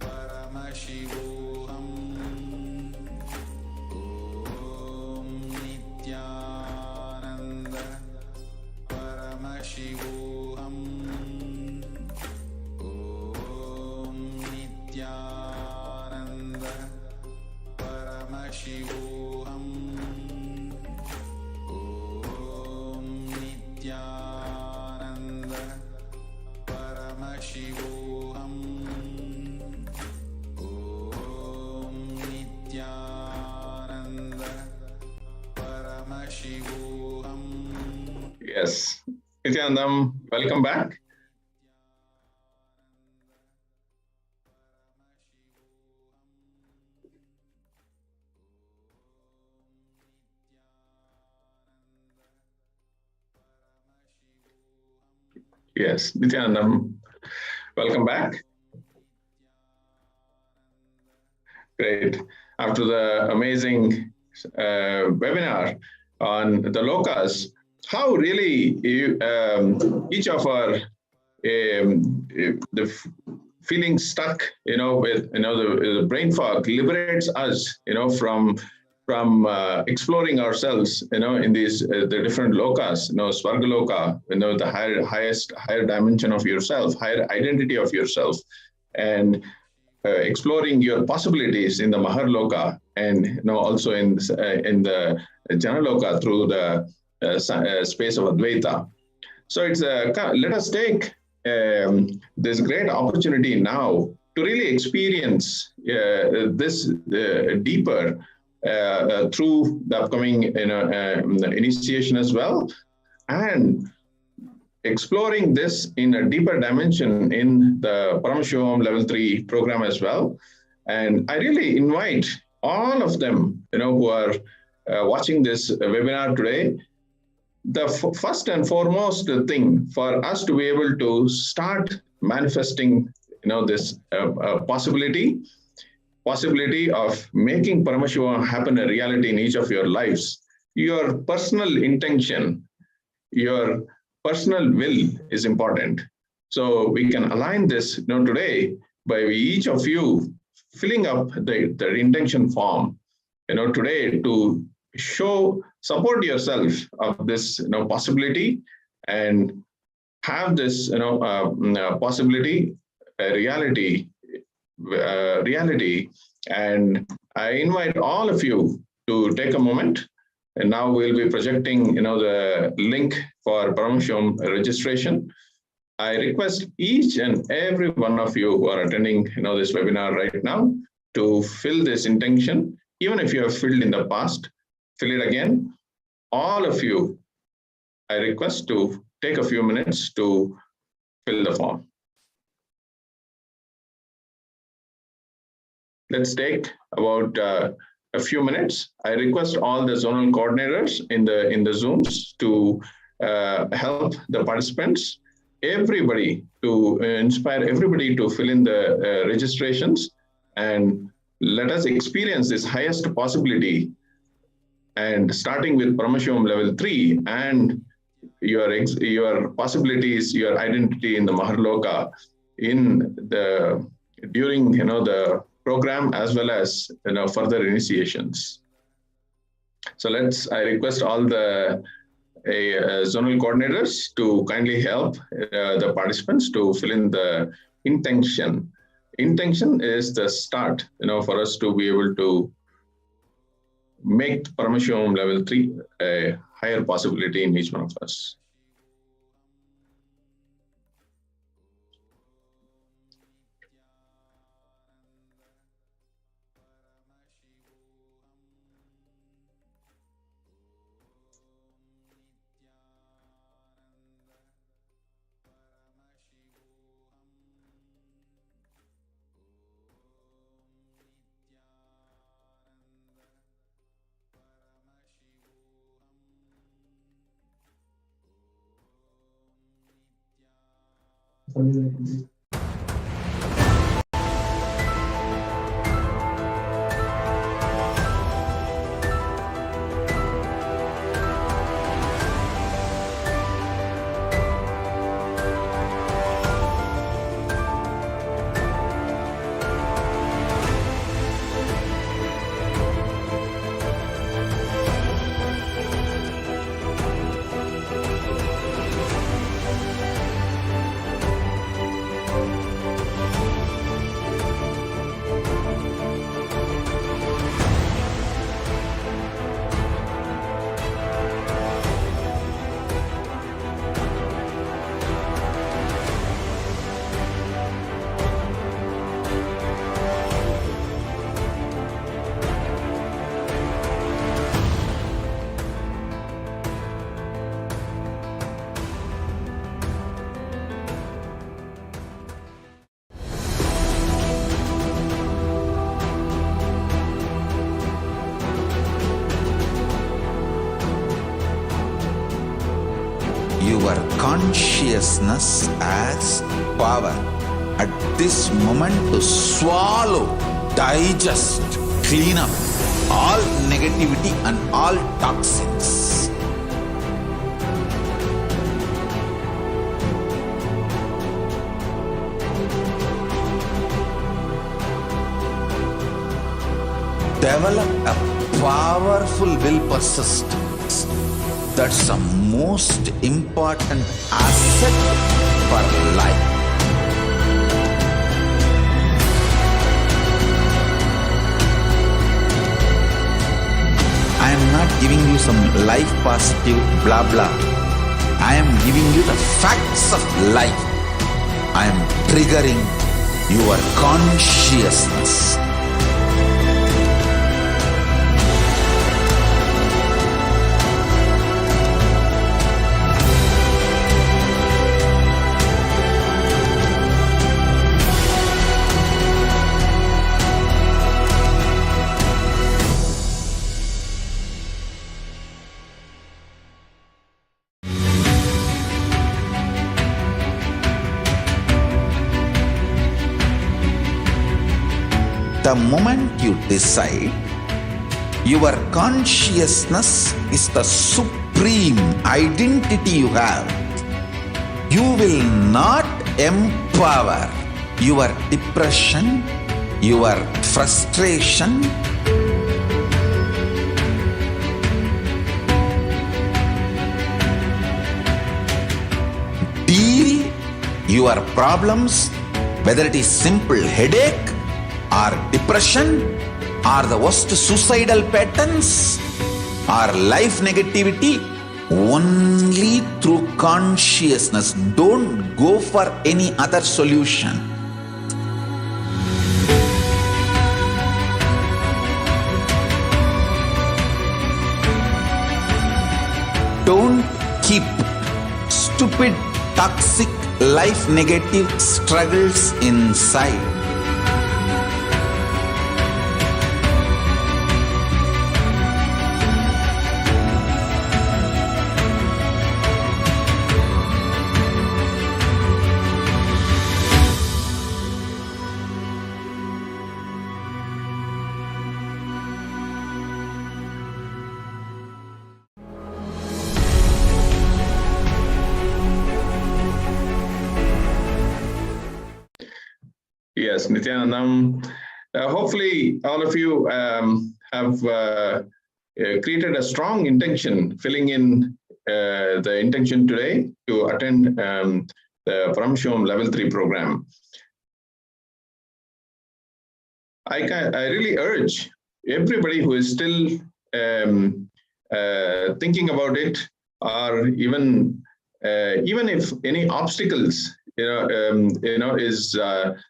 Paramashivoham. Nithyananda Paramashivoham. Nithyananda Paramashivoham. Nithyananda Paramashivoham. Nithyananda Paramashivoham. Nithyananda Paramashivoham. Yes, Nithyanandam, welcome back. Yes, Nithyanandam, welcome back. Great. After the amazing webinar on the lokas, how really each of our the feeling stuck, with the brain fog liberates us, from exploring ourselves, in these the different lokas, Svargaloka, the higher dimension of yourself, higher identity of yourself, and exploring your possibilities in the Maharloka, and also in the Janaloka through the space of Advaita. So it's let us take this great opportunity now to really experience this deeper through the upcoming initiation as well, and exploring this in a deeper dimension in the Paramashivoham Level 3 program as well. And I really invite all of them, who are watching this webinar today, the first and foremost thing for us to be able to start manifesting, this possibility, possibility of making Paramashivoham happen a reality in each of your lives, your personal intention, your personal will is important. So we can align this today by each of you filling up the intention form today to support yourself of this possibility and have this possibility a reality. And I invite all of you to take a moment, and now we'll be projecting the link for Paramashivoham registration. I request each and every one of you who are attending this webinar right now to fill this intention. Even if you have filled in the past, fill it again. All of you, I request to take a few minutes to fill the form. Let's take about a few minutes. I request all the zonal coordinators in the Zooms to help the participants, everybody, to inspire everybody to fill in the registrations, and let us experience this highest possibility, and starting with Paramashivoham level 3 and your possibilities, your identity in the Maharloka during the program, as well as further initiations. So I request all the zonal coordinators to kindly help the participants to fill in the intention. Intention is the start, for us to be able to make Paramashivoham level 3 a higher possibility in each one of us. Your consciousness as power at this moment to swallow, digest, clean up all negativity and all toxins. Develop a powerful will persistence. That's the most important asset for life. I am not giving you some life positive blah blah. I am giving you the facts of life. I am triggering your consciousness. The moment you decide, your consciousness is the supreme identity you have. You will not empower your depression, your frustration, deal your problems, whether it is simple headache or depression or the worst suicidal patterns or life negativity, only through consciousness. Don't go for any other solution. Don't keep stupid, toxic, life negative struggles inside. Yes, Nithyanandam. Hopefully, all of you have created a strong intention, filling in the intention today to attend the Paramashivoham Level 3 program. I really urge everybody who is still thinking about it, or even if any obstacles is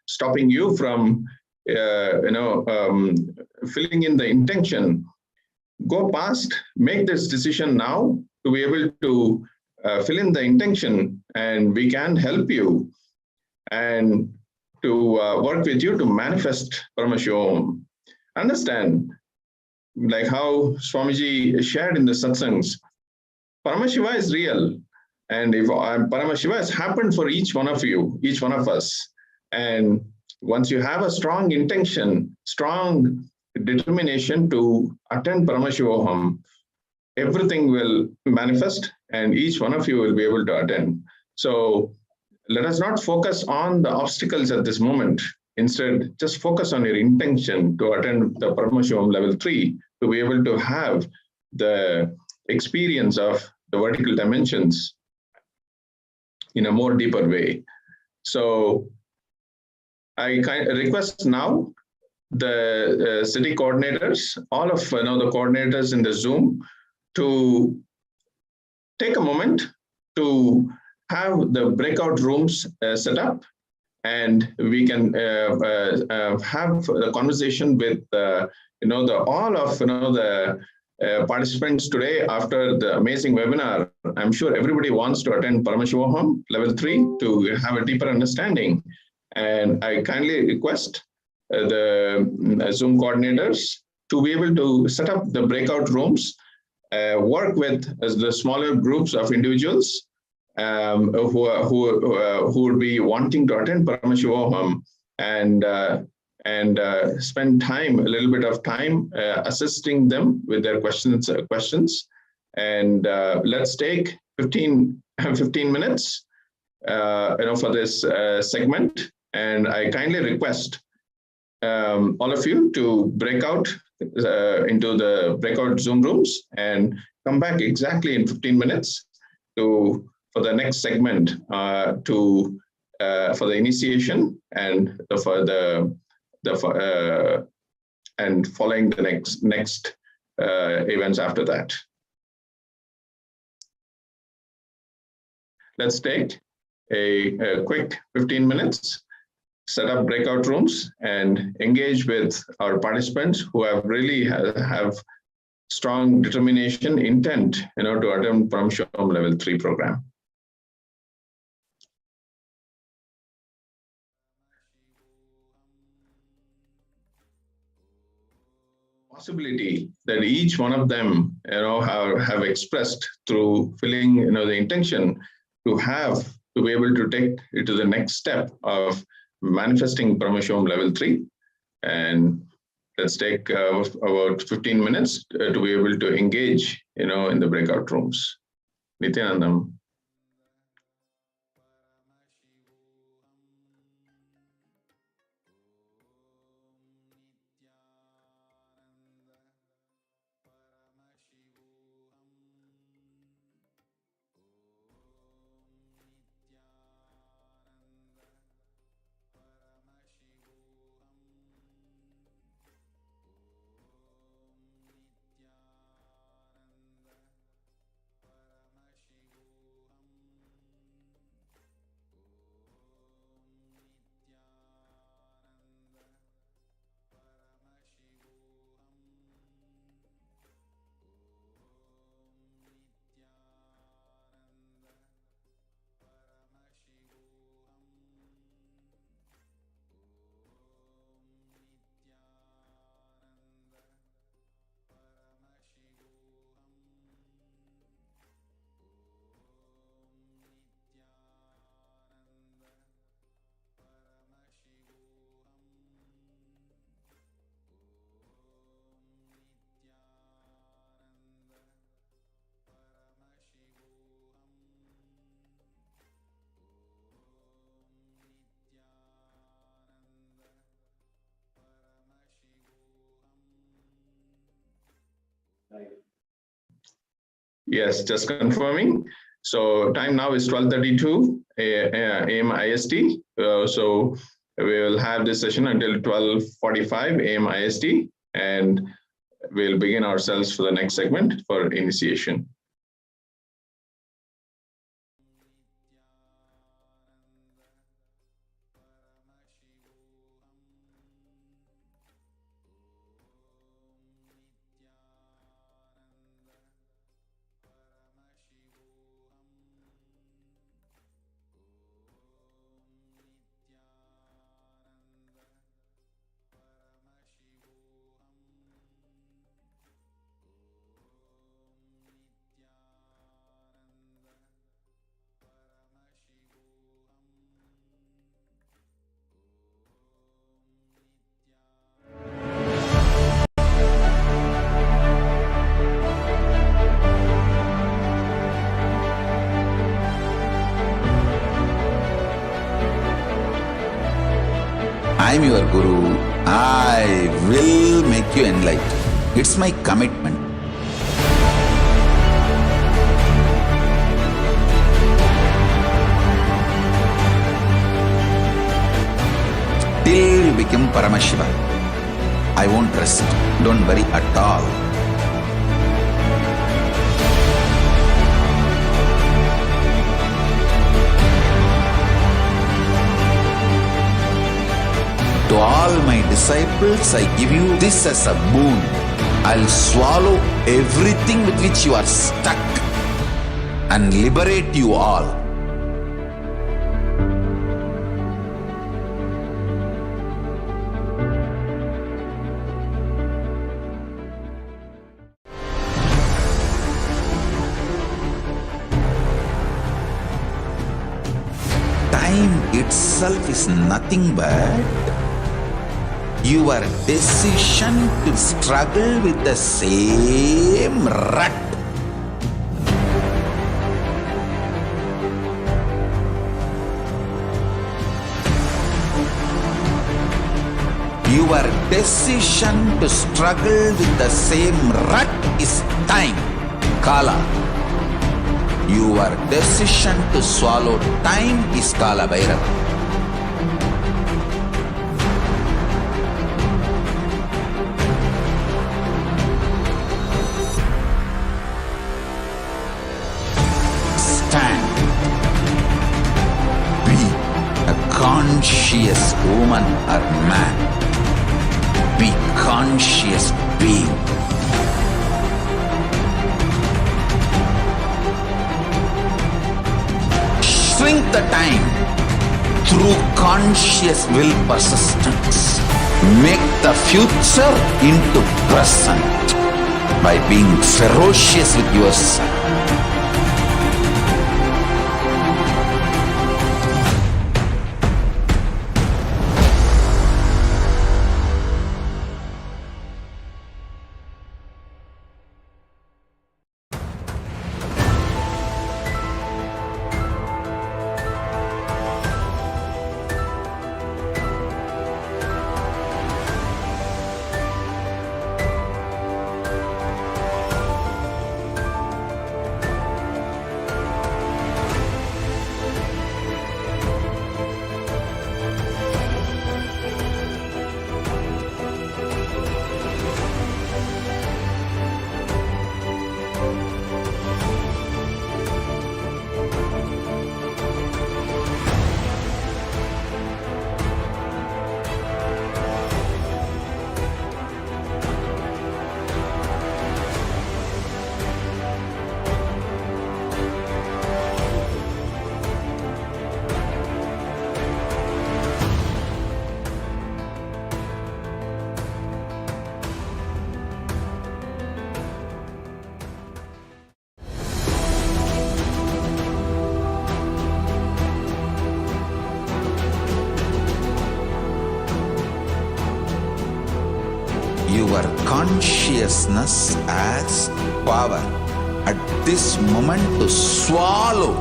stopping you from filling in the intention, go past, make this decision now to be able to fill in the intention, and we can help you and to work with you to manifest Paramashivoham. Understand, like how Swamiji shared in the satsangs, Paramashiva is real. And if Paramashiva has happened for each one of you, each one of us, and once you have a strong intention, strong determination to attend Paramashivoham, everything will manifest and each one of you will be able to attend. So let us not focus on the obstacles at this moment. Instead, just focus on your intention to attend the Paramashivoham Level 3, to be able to have the experience of the vertical dimensions in a more deeper way. So I request now the city coordinators, all of the coordinators in the Zoom, to take a moment to have the breakout rooms set up, and we can have the conversation with all of the participants today after the amazing webinar. I'm sure everybody wants to attend Paramashivoham Level 3 to have a deeper understanding. And I kindly request the Zoom coordinators to be able to set up the breakout rooms, work with the smaller groups of individuals who would be wanting to attend Paramashivoham, and spend time, a little bit of time, assisting them with their questions. And let's take 15 minutes, for this segment. And I kindly request all of you to break out into the breakout Zoom rooms and come back exactly in 15 minutes for the next segment, for the initiation and and following the next events after that. Let's take a quick 15 minutes, set up breakout rooms, and engage with our participants who have really have strong determination, intent, to attend Paramashivoham Level 3 program. Possibility that each one of them, have expressed through filling, the intention to be able to take it to the next step of manifesting Paramashivoham Level 3. And let's take about 15 minutes to be able to engage, in the breakout rooms. Nithyanandam. Yes, just confirming. So time now is 12:32 a.m. IST. So we will have this session until 12:45 a.m. IST, and we'll begin ourselves for the next segment for initiation. I'm your Guru. I will make you enlightened. It's my commitment. Till you become Paramashiva, I won't rest. Don't worry at all. To all my disciples, I give you this as a boon. I'll swallow everything with which you are stuck and liberate you all. Time itself is nothing but your decision to struggle with the same rut. Your decision to struggle with the same rut is time, Kala. Your decision to swallow time is Kala Bhairava. Conscious woman or man. Be conscious being. Shrink the time through conscious will persistence. Make the future into present by being ferocious with yourself. your consciousness as power at this moment to swallow,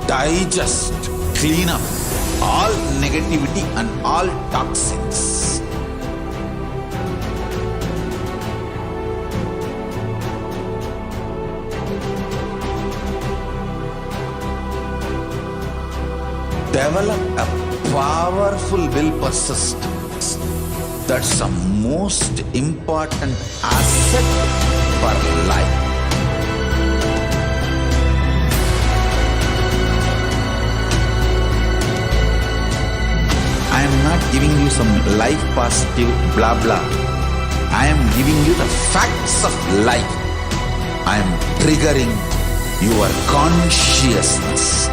digest, clean up all negativity and all toxins. Develop a powerful will persistence. That's the most important asset for life. I am not giving you some life positive blah blah. I am giving you the facts of life. I am triggering your consciousness.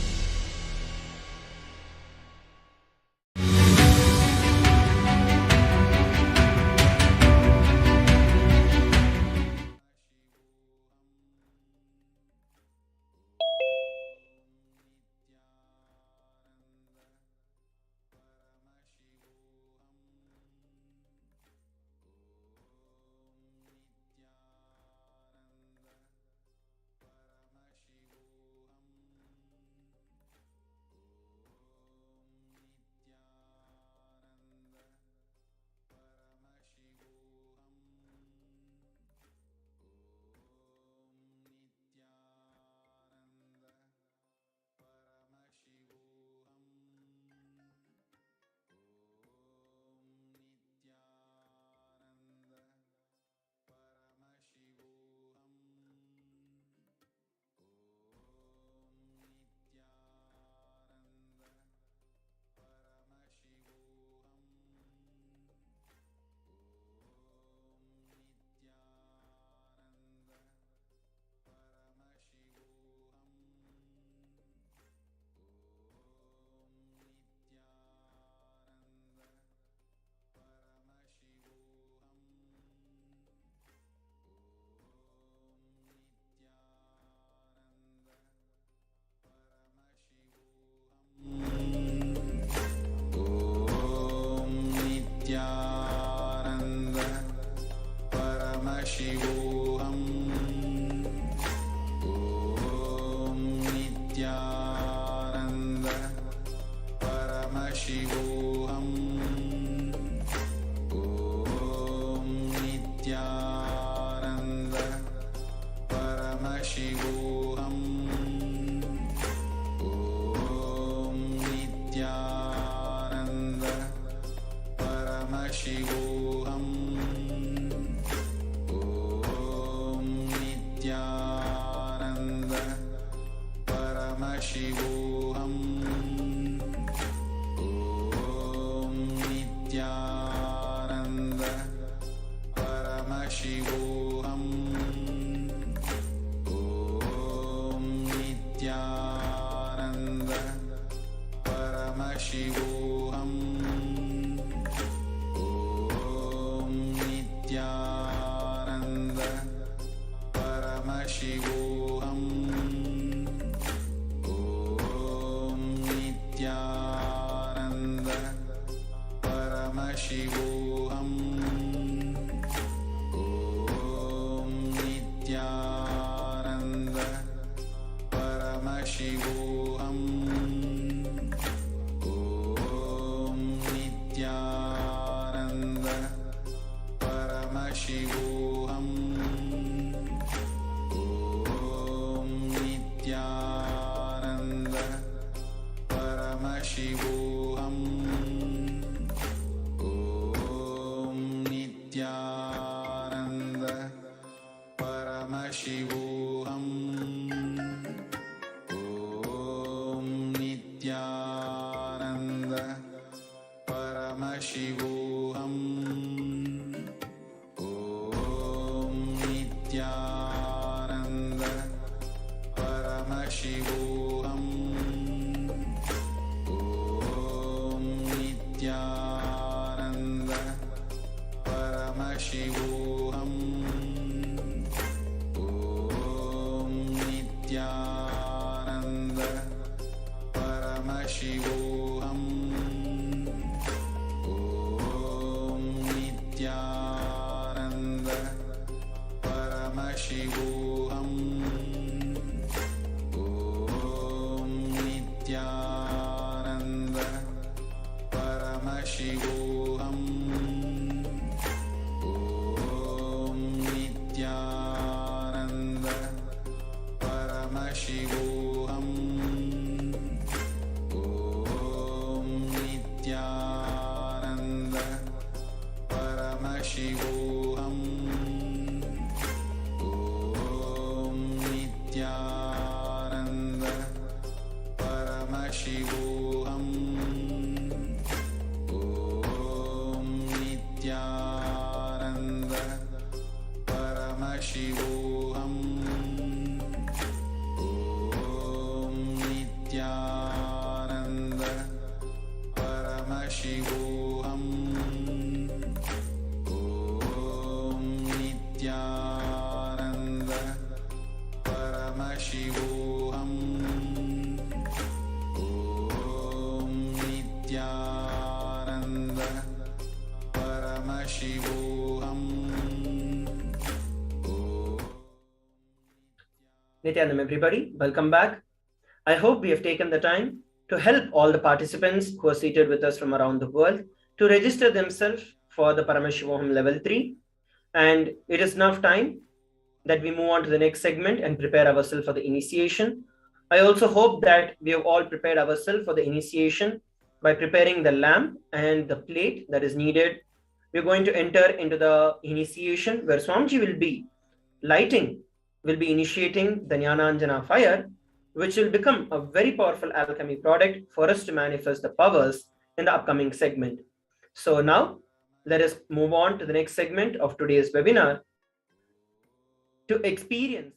Paramashivoham. Om Nithyananda Paramashivoham. Om Nithyananda Paramashivoham. Om Nithyananda Paramashivoham. Paramashivoham. Om Nithyananda Paramashivoham. Om Nithyananda Paramashivoham. Om Nithyananda Paramashivoham. Nithyananda Paramashivoham. Om Nithyananda Paramashivoham. Om Nithyananda Paramashivoham. Om Nithyananda Paramashivoham. Om Nithyananda Paramashivoham. Om Nithyananda Paramashivoham. Om Nithyananda Paramashivoham. Om Nithyananda Paramashivoham. Om Nithyananda Paramashivoham. Om Nithyananda Paramashivoham. Om Nithyananda Paramashivoham. Om Nithyananda Paramashivoham. Om Nithyananda Paramashivoham. Om Nithyananda Paramashivoham. Om Nithyananda Paramashivoham. Om Nithyananda Paramashivoham. Om Nithyananda Paramashivoham. Om Nithyananda Paramashivoham. Nityanandam, everybody, welcome back. I hope we have taken the time to help all the participants who are seated with us from around the world to register themselves for the Paramashivoham level 3. And it is now time that we move on to the next segment and prepare ourselves for the initiation. I also hope that we have all prepared ourselves for the initiation by preparing the lamp and the plate that is needed. We're going to enter into the initiation where Swamiji will be initiating the Jnananjana fire, which will become a very powerful alchemy product for us to manifest the powers in the upcoming segment. So now let us move on to the next segment of today's webinar to experience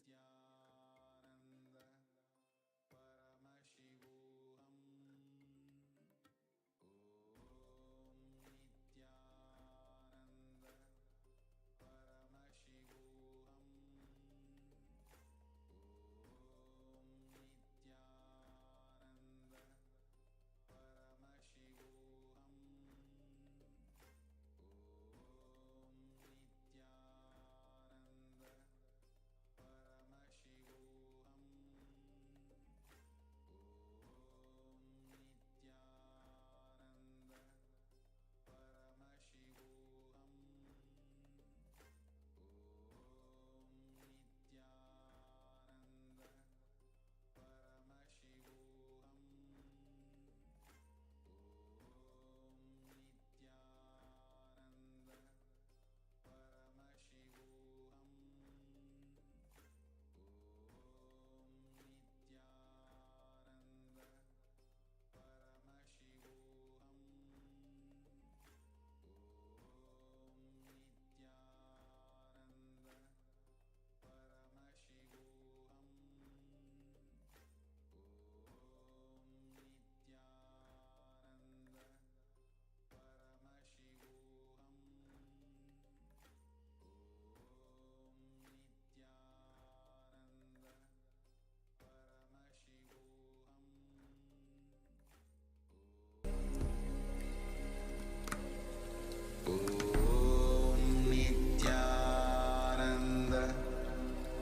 Om Nithyananda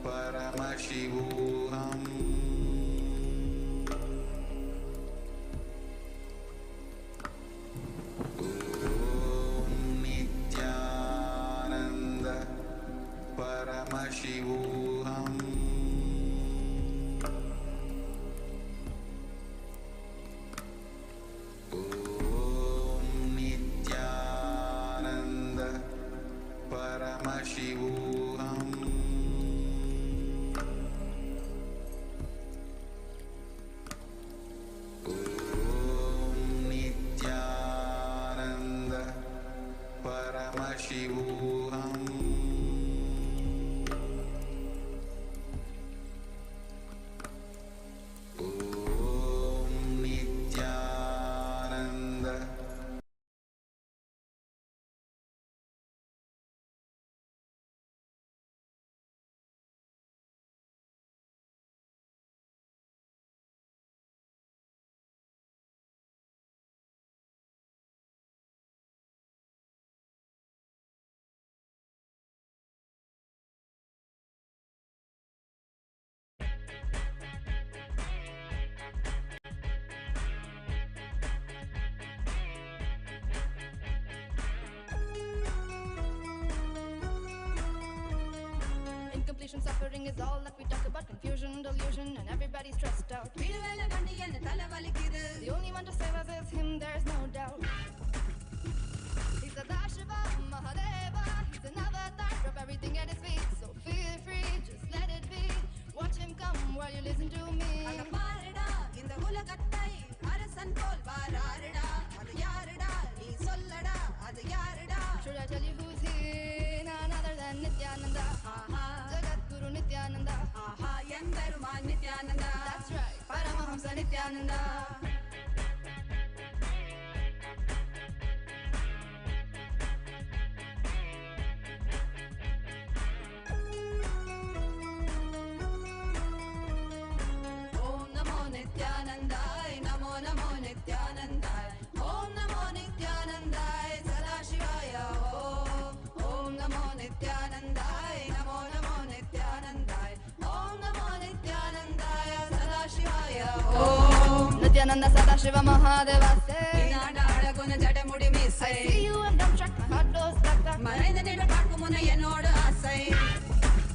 Paramashivoham. Om Nithyananda Paramashivoham. Om Nithyananda Paramashivoham. Om Nithyananda Paramashivoham. pollution, suffering is all that we talk about. Confusion, delusion, and everybody's stressed out. The only one to save us is him, there's no doubt. He's a Darshan, Mahadeva, he's an avatar, drop everything at his feet. So feel free, just let it be. Watch him come while you listen to me. Should I tell you who's here? None other than Nithyananda. Jagat Guru Nithyananda. That's right, Paramahamsa Nithyananda. Om Namo Nithyanandaya, Namo Namo Nithyanandaya. Om Namo Nithyanandaya, Sadashivaya. Om Namo Nithyanandaya, Namo Namo Nithyanandaya. Om Namo Nithyanandaya, Sadashivaya. Om Nithyananda Sadashiva Mahadeva say. I see you and don't track, my heart goes back, back.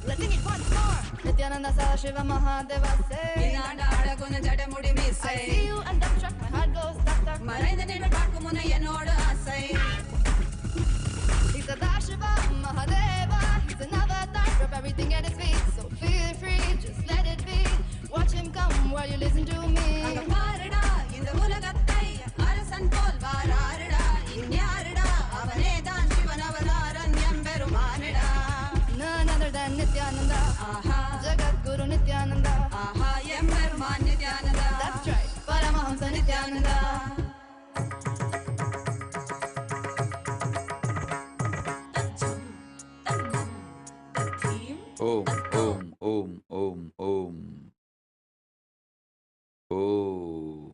Let's sing it once more. Nithyananda Sadashiva Mahadeva say. I see you and don't track, my heart goes back, back. He's a Darshan, Mahadeva, he's an avatar, drop everything at his feet. So feel free, just let it be. Watch him come while you listen to me. None other than Nithyananda. Jagat Guru Nithyananda. That's right, Paramahamsa Nithyananda. Om, Om, Om, Om, Om. Om.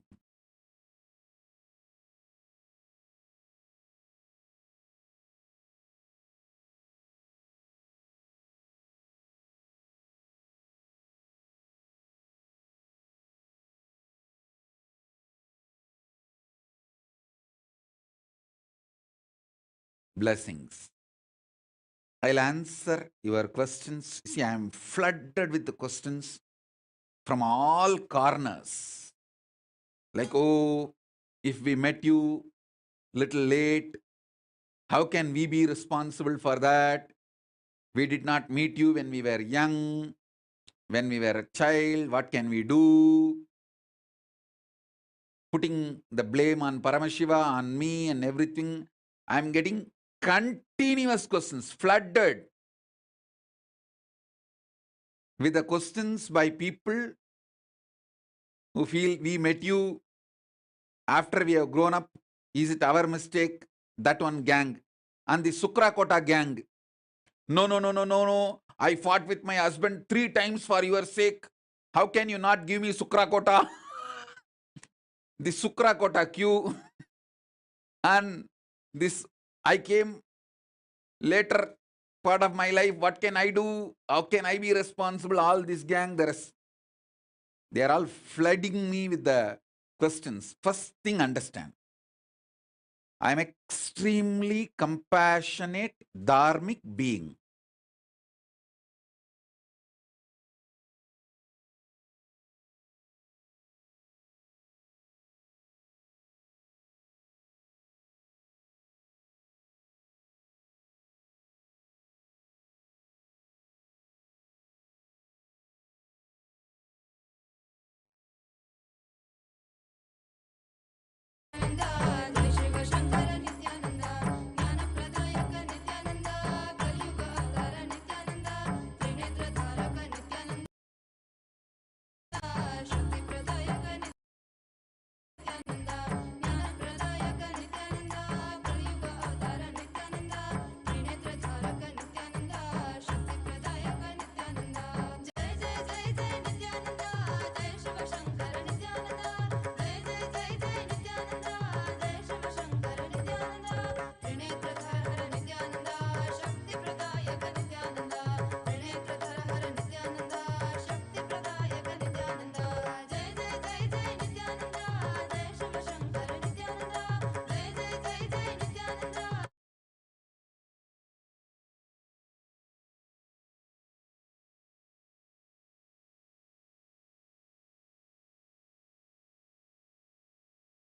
Blessings. I'll answer your questions. See, I am flooded with the questions from all corners. Like, oh, if we met you little late, how can we be responsible for that? We did not meet you when we were young, when we were a child. What can we do? Putting the blame on Paramashiva, on me and everything. I'm getting continuous questions, flooded with the questions by people who feel we met you after we have grown up. Is it our mistake? That one gang. And the Sukrakota gang. No, no, no, no, no, no. I fought with my husband 3 times for your sake. How can you not give me Sukrakota? The Sukrakota queue. And this, I came later part of my life. What can I do? How can I be responsible? All this gang, they are all flooding me with the questions. First thing, understand. I am extremely compassionate, dharmic being.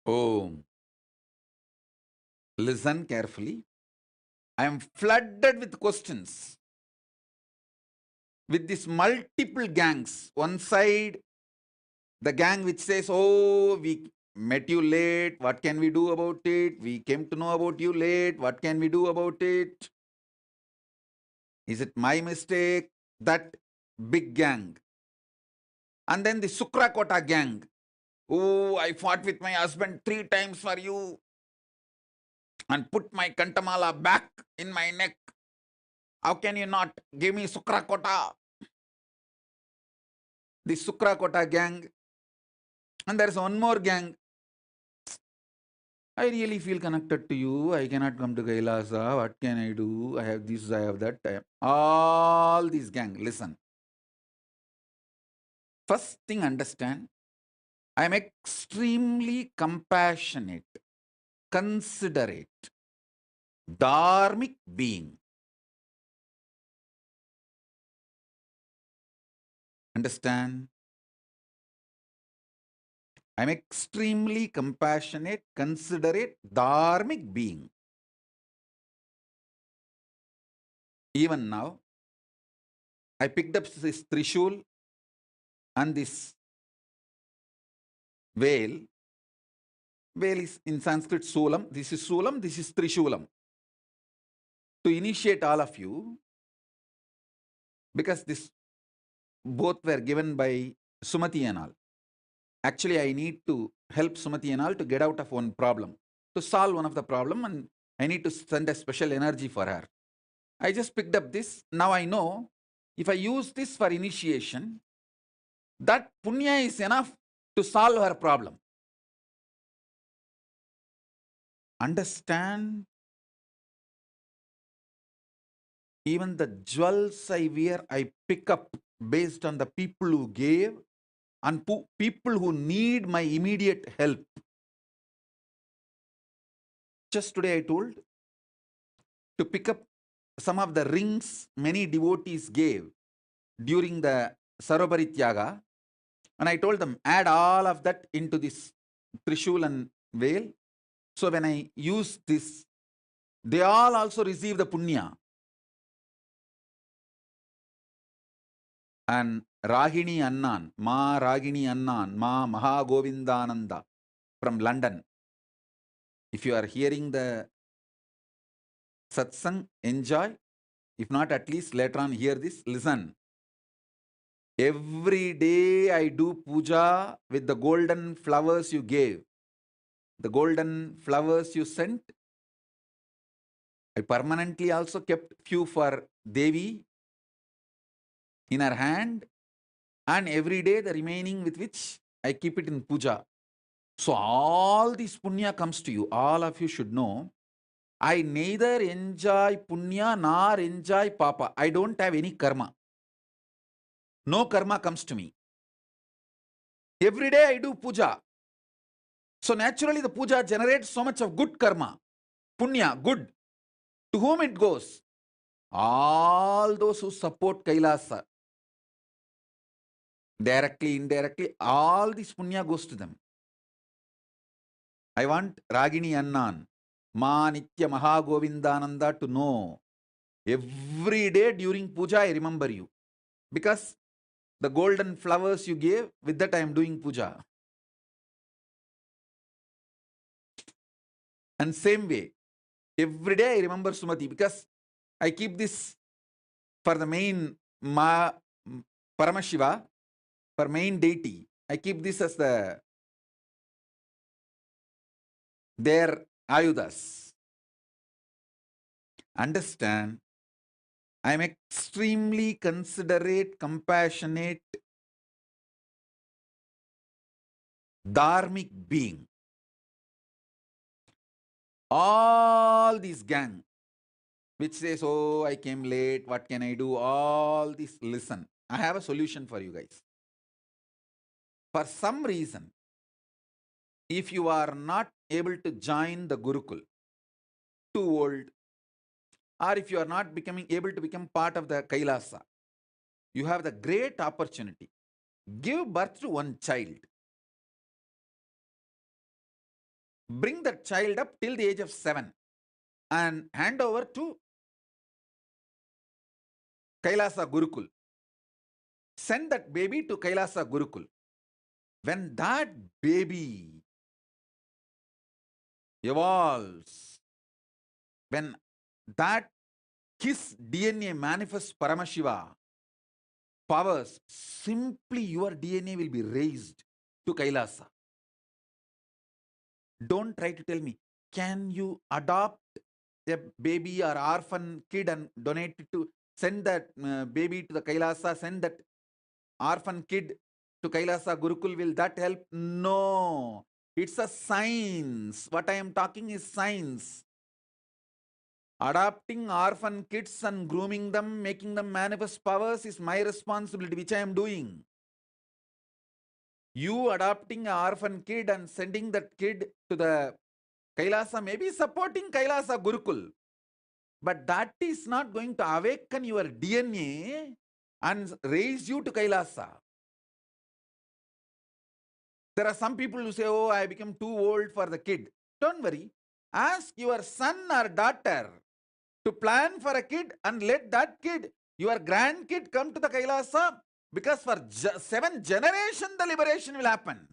Om. Listen carefully. I am flooded with questions. With these multiple gangs. One side, the gang which says, oh, we met you late. What can we do about it? We came to know about you late. What can we do about it? Is it my mistake? That big gang. And then the Sukrakota gang. Oh, I fought with my husband 3 times for you and put my kantamala back in my neck. How can you not give me Sukrakota? The Sukrakota gang. And there's one more gang. I really feel connected to you. I cannot come to Kailasa. What can I do? I have this, I have that. All these gang. Listen. First thing, understand. I am extremely compassionate, considerate, dharmic being. Understand? I'm extremely compassionate, considerate, dharmic being. Even now, I picked up this Trishul and this veil. Veil is in Sanskrit Sulam. This is Sulam, this is Trishulam. To initiate all of you, because this both were given by Sumati and all. Actually, I need to help Sumati and all to get out of one problem, to solve one of the problem, and I need to send a special energy for her. I just picked up this. Now I know if I use this for initiation, that punya is enough to solve her problem. Understand? Even the jewels I wear, I pick up based on the people who gave and people who need my immediate help. Just today I told to pick up some of the rings many devotees gave during the Sarovarityaga, and I told them, add all of that into this Trishul and veil. So when I use this, they all also receive the punya. And Ragini Annan, Ma Ragini Annan, Ma Maha Govindananda from London. If you are hearing the satsang, enjoy. If not, at least later on hear this, listen. Every day I do puja with the golden flowers you gave. The golden flowers you sent. I permanently also kept few for Devi in her hand, and every day the remaining with which I keep it in puja. So all this punya comes to you. All of you should know, I neither enjoy punya nor enjoy papa. I don't have any karma. No karma comes to me. Every day I do puja. So naturally the puja generates so much of good karma. Punya, good. To whom it goes? All those who support Kailasa. Directly, indirectly, all this punya goes to them. I want Ragini Annan, Ma Nitya Maha Govindananda to know. Every day during puja I remember you. Because the golden flowers you gave, with that I am doing puja. And same way, every day I remember Sumati, because I keep this for the main Paramashiva, for main deity. I keep this as their ayudas. Understand, I am extremely considerate, compassionate, dharmic being. All these gang, which says, oh, I came late, what can I do? All this, listen. I have a solution for you guys. For some reason, if you are not able to join the Gurukul, too old, or if you are not able to become part of the Kailasa, you have the great opportunity. Give birth to one child. bring that child up till the age of 7 and hand over to Kailasa Gurukul. Send that baby to Kailasa Gurukul. When that baby evolves, when that his DNA manifests Paramashiva powers, simply your DNA will be raised to Kailasa. Don't try to tell me, can you adopt a baby or orphan kid and donate it to, send that baby to the Kailasa, send that orphan kid to Kailasa Gurukul, will that help? No. It's a science. What I am talking is science. Adopting orphan kids and grooming them, making them manifest powers is my responsibility, which I am doing. You adopting an orphan kid and sending that kid to the Kailasa, maybe supporting Kailasa Gurukul, but that is not going to awaken your DNA and raise you to Kailasa. There are some people who say, oh, I become too old for the kid. Don't worry. Ask your son or daughter to plan for a kid and let that kid, your grandkid, come to the Kailasa, because for 7 generations the liberation will happen.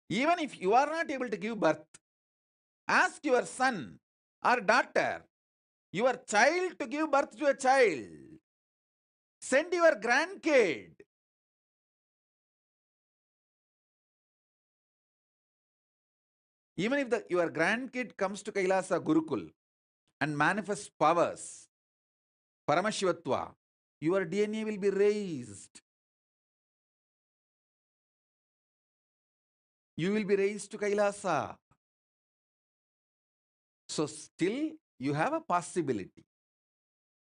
Even if you are not able to give birth, ask your son or daughter, your child, to give birth to a child. Send your grandkid. Even if your grandkid comes to Kailasa Gurukul and manifests powers, Paramashivatva, your DNA will be raised. You will be raised to Kailasa. So still you have a possibility.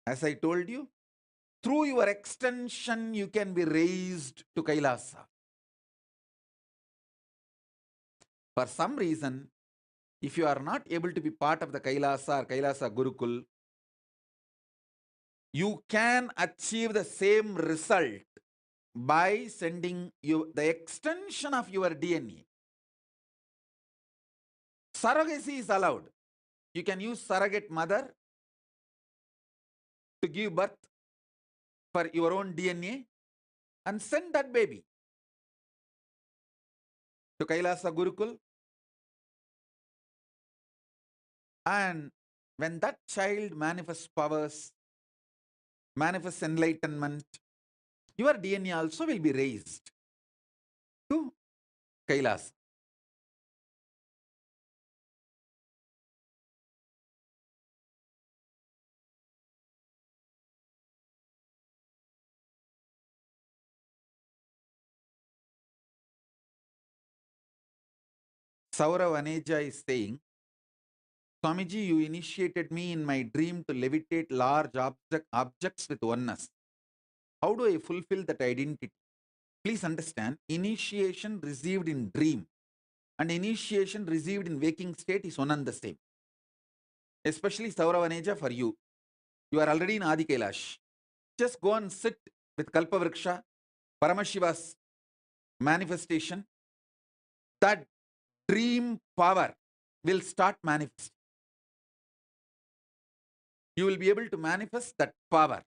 As I told you, through your extension you can be raised to Kailasa. For some reason, if you are not able to be part of the Kailasa or Kailasa Gurukul, you can achieve the same result by sending you the extension of your DNA. Surrogacy is allowed. You can use surrogate mother to give birth for your own DNA and send that baby to Kailasa Gurukul. And when that child manifests powers, manifests enlightenment, your DNA also will be raised to Kailasa. Saurav Aneja is saying, Swamiji, you initiated me in my dream to levitate large objects with oneness. How do I fulfill that identity? Please understand, initiation received in dream and initiation received in waking state is one and the same. Especially Saurav Aneja, for you. You are already in Adi Kailash. Just go and sit with Kalpavriksha, Paramashiva's manifestation. That dream power will start manifesting. You will be able to manifest that power.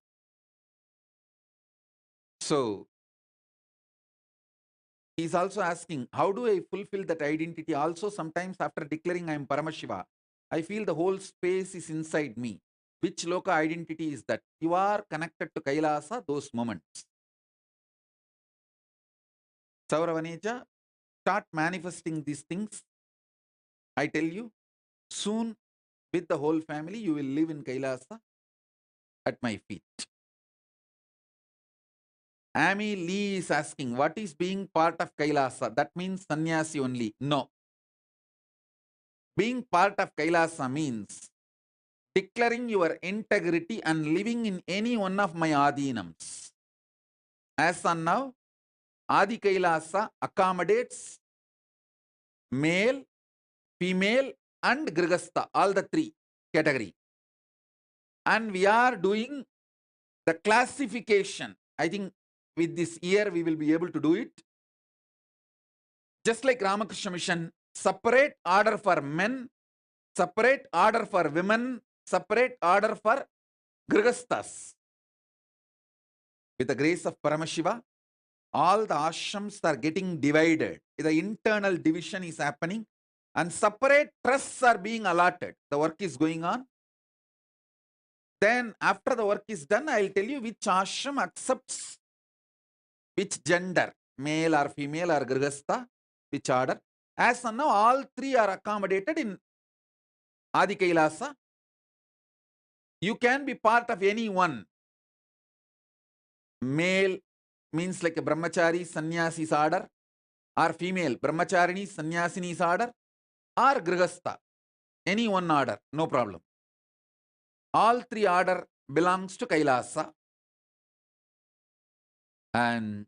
So, he's also asking, how do I fulfill that identity? Also, sometimes after declaring I am Paramashiva, I feel the whole space is inside me. Which loka identity is that? You are connected to Kailasa, those moments. Sauravaneja, start manifesting these things. I tell you, soon with the whole family, you will live in Kailasa at my feet. Amy Lee is asking, what is being part of Kailasa? That means sannyasi only. No. Being part of Kailasa means declaring your integrity and living in any one of my adhinams. As on now, Adi Kailasa accommodates male, female, and Grihastha, all the 3 category. And we are doing the classification. I think with this year we will be able to do it. Just like Ramakrishna Mission separate order for men, separate order for women, separate order for grihasthas. With the grace of Paramashiva, all the ashrams are getting divided. The internal division is happening and separate trusts are being allotted. The work is going on. Then after the work is done, I'll tell you which ashram accepts which gender, male or female or grihastha, which order. As of now, all three are accommodated in Adi Kailasa. You can be part of any one. Male means like a brahmachari, sannyasi's order, or female, brahmacharini, sannyasini's order, or grihastha, any one order, no problem. All three order belongs to Kailasa. And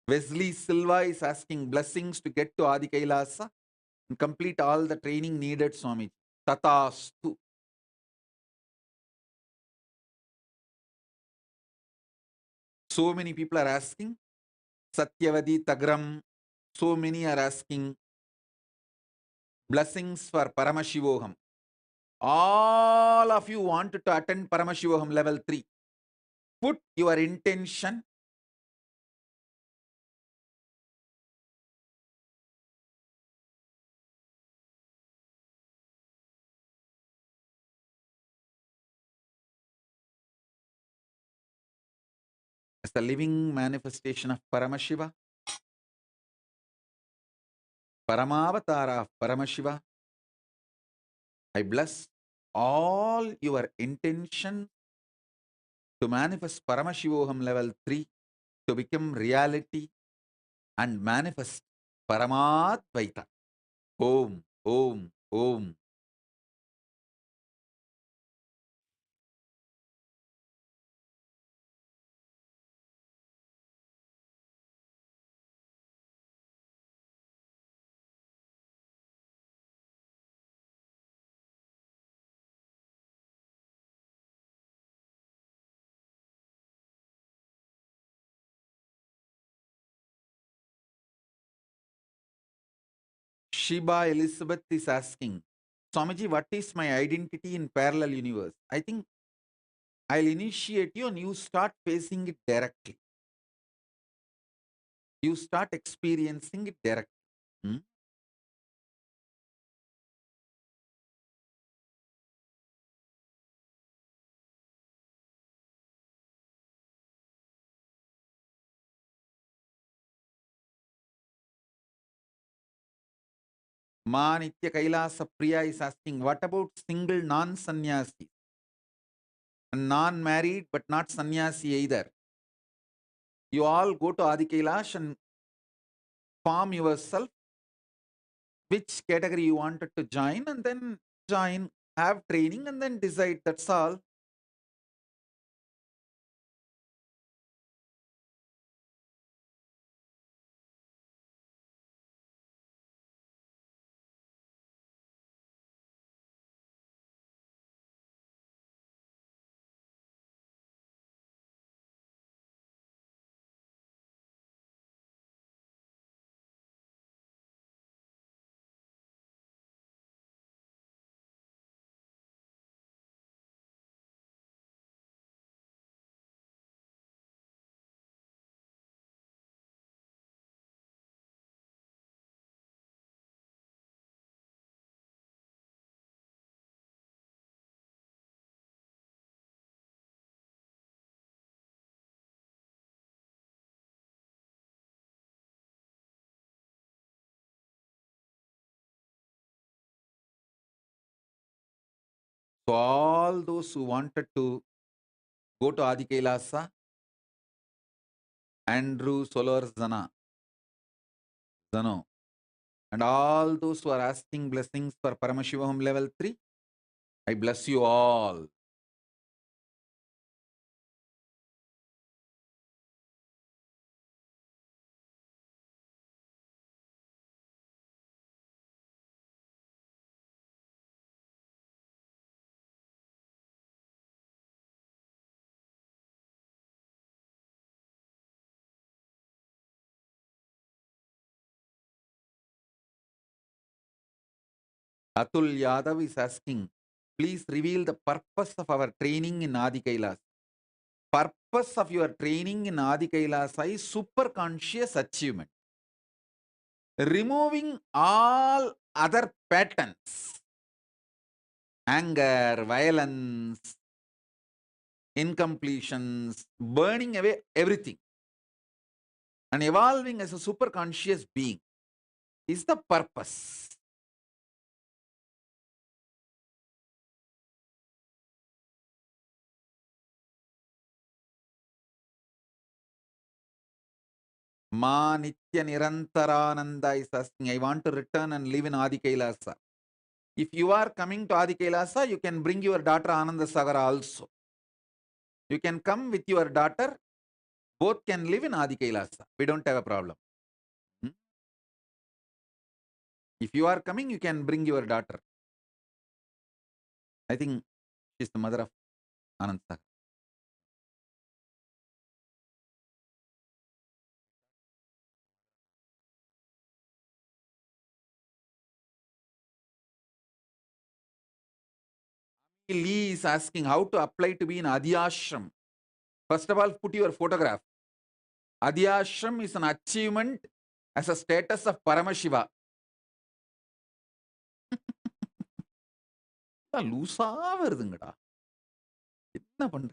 Wesley Silva is asking blessings to get to Adi Kailasa and complete all the training needed, Swami. Tatastu. So many people are asking. Satyavadi Tagram. So many are asking blessings for Paramashivoham. All of you want to attend Paramashivoham level 3. Put your intention. As the living manifestation of Paramashiva, Paramavatara of Paramashiva, I bless all your intention to manifest Paramashivoham level 3 to become reality and manifest Paramadvaita. Om, Om, Om. Shiba Elizabeth is asking, Swamiji, what is my identity in parallel universe? I think I'll initiate you and you start facing it directly. You start experiencing it directly. Hmm? Ma Nitya Kailasa Priya is asking, what about single non-sannyasi? Non-married but not sannyasi either. You all go to Adi Kailash and form yourself which category you wanted to join and then join, have training and then decide. That's all. So all those who wanted to go to Adi Kailasa, Andrew Solar Zano, and all those who are asking blessings for Paramashivoham level 3, I bless you all. Atul Yadav is asking, please reveal the purpose of our training in Adi Kailasa. Purpose of your training in Adi Kailasa is super conscious achievement. Removing all other patterns, anger, violence, incompletions, burning away everything, and evolving as a super conscious being is the purpose. Ma Nitya Nirantarananda is asking, I want to return and live in Adi Kailasa. If you are coming to Adi Kailasa, you can bring your daughter Ananda Sagara also. You can come with your daughter, both can live in Adi Kailasa. We don't have a problem. If you are coming, you can bring your daughter. I think she's the mother of Anand Sagar. Lee is asking how to apply to be in Adhyashram. First of all, put your photograph. Adhyashram is an achievement as a status of Paramashiva. லூசா வருதுங்கடா, என்ன பண்ற?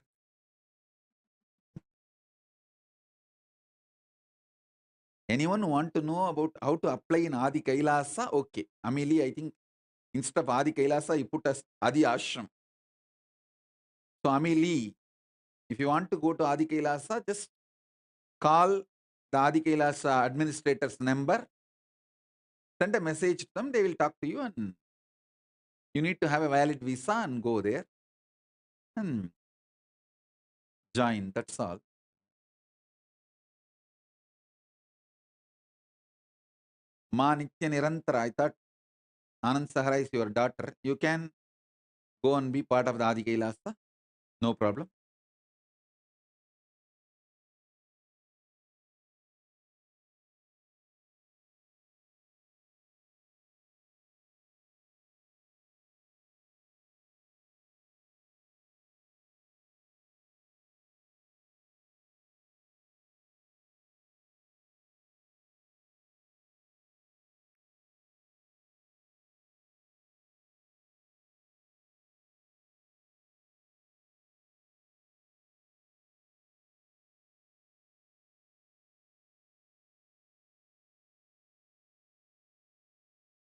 Anyone want to know about how to apply in Adi Kailasa? Okay. Amili, I think instead of Adi Kailasa, you put as Adi Ashram. So Amili, if you want to go to Adi Kailasa, just call the Adi Kailasa administrator's number, send a message to them, they will talk to you, and you need to have a valid visa and go there and join. That's all. Ma Nitya Nirantara, I thought Anand Sahara is your daughter. You can go and be part of the Adi Kailasa. No problem.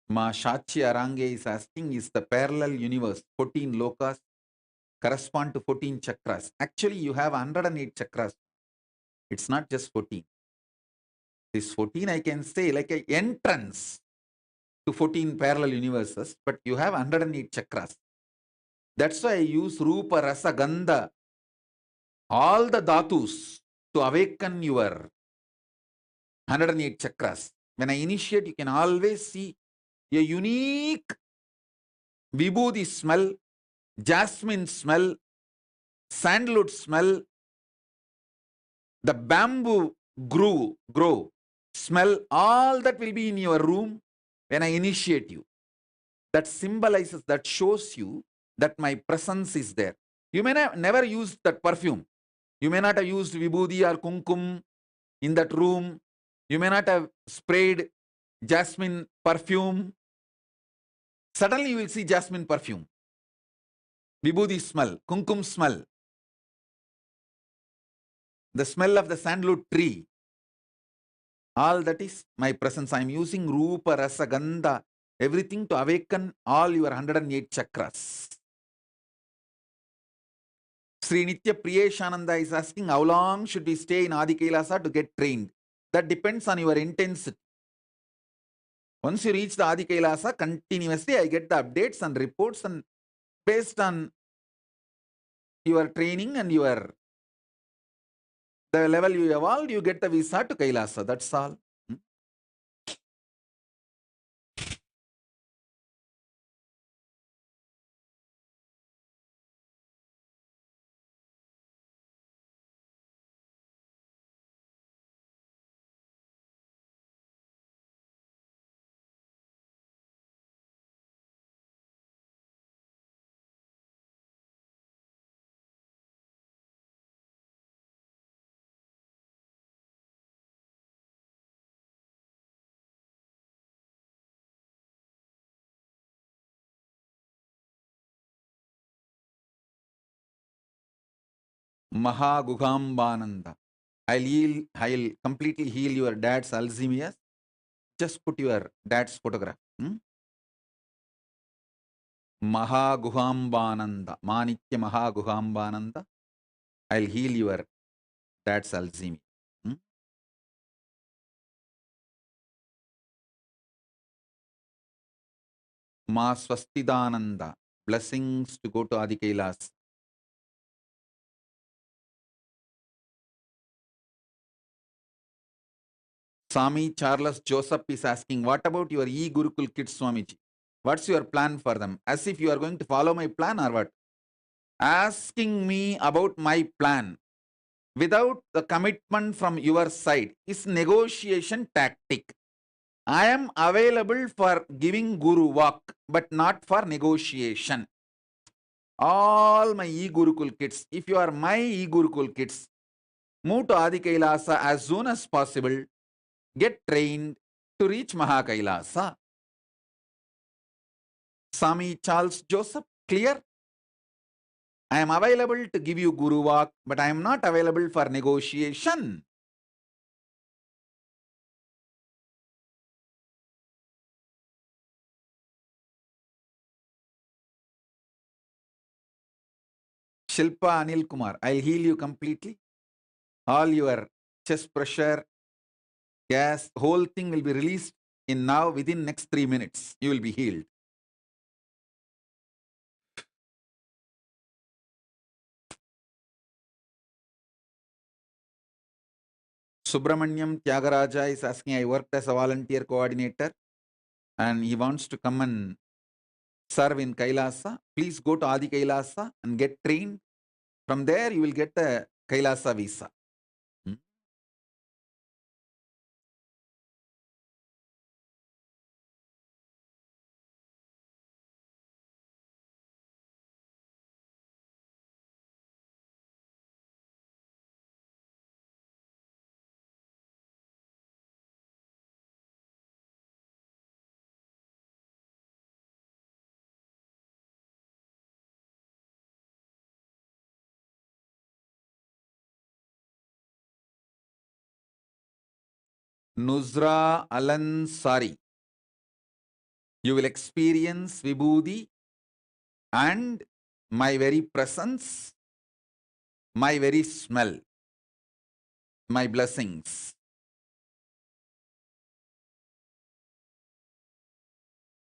Ma Shachi Arange is asking, is the parallel universe 14 lokas correspond to 14 chakras? Actually, you have 108 chakras. It's not just 14. This 14, I can say, like an entrance to 14 parallel universes, but you have 108 chakras. That's why I use Rupa, Rasa, Gandha, all the dhatus to awaken your 108 chakras. When I initiate, you can always see a unique vibhuti smell, jasmine smell, sandalwood smell, the bamboo grow smell, all that will be in your room when I initiate you. That symbolizes, that shows you that my presence is there. You may have never used that perfume. You may not have used vibhuti or kumkum in that room. You may not have sprayed jasmine perfume. Suddenly you will see jasmine perfume, vibhuti smell, kumkum smell, the smell of the sandalwood tree. All that is my presence. I am using Rupa, Rasa, Gandha, everything to awaken all your 108 chakras. Sri Nitya Priyeshananda is asking, how long should we stay in Adi Kailasa to get trained? That depends on your intensity. Once you reach the Adi Kailasa, continuously I get the updates and reports, and based on your training and the level you evolved, you get the visa to Kailasa. That's all. Mahaguhambananda. I'll completely heal your dad's Alzheimer's. Just put your dad's photograph. Mahaguhambananda. Manikya Mahaguhambananda. I'll heal your dad's Alzheimer's. Ma Swastidananda. Blessings to go to Adi Kailas. Swami Charles Joseph is asking, what about your e-Gurukul kids, Swamiji? What's your plan for them? As if you are going to follow my plan or what? Asking me about my plan without the commitment from your side is negotiation tactic. I am available for giving Guru walk, but not for negotiation. All my e-Gurukul kids, if you are my e-Gurukul kids, move to Adi Kailasa as soon as possible. Get trained to reach Mahakailasa. Swami Charles Joseph, clear? I am available to give you Guru walk, but I am not available for negotiation. Shilpa Anil Kumar, I'll heal you completely. All your chest pressure, gas, whole thing will be released in now within next 3 minutes. You will be healed. Subramanyam Tyagaraja is asking, I worked as a volunteer coordinator and he wants to come and serve in Kailasa. Please go to Adi Kailasa and get trained. From there, you will get the Kailasa visa. Nuzra Alansari. You will experience Vibhuti and my very presence, my very smell, my blessings.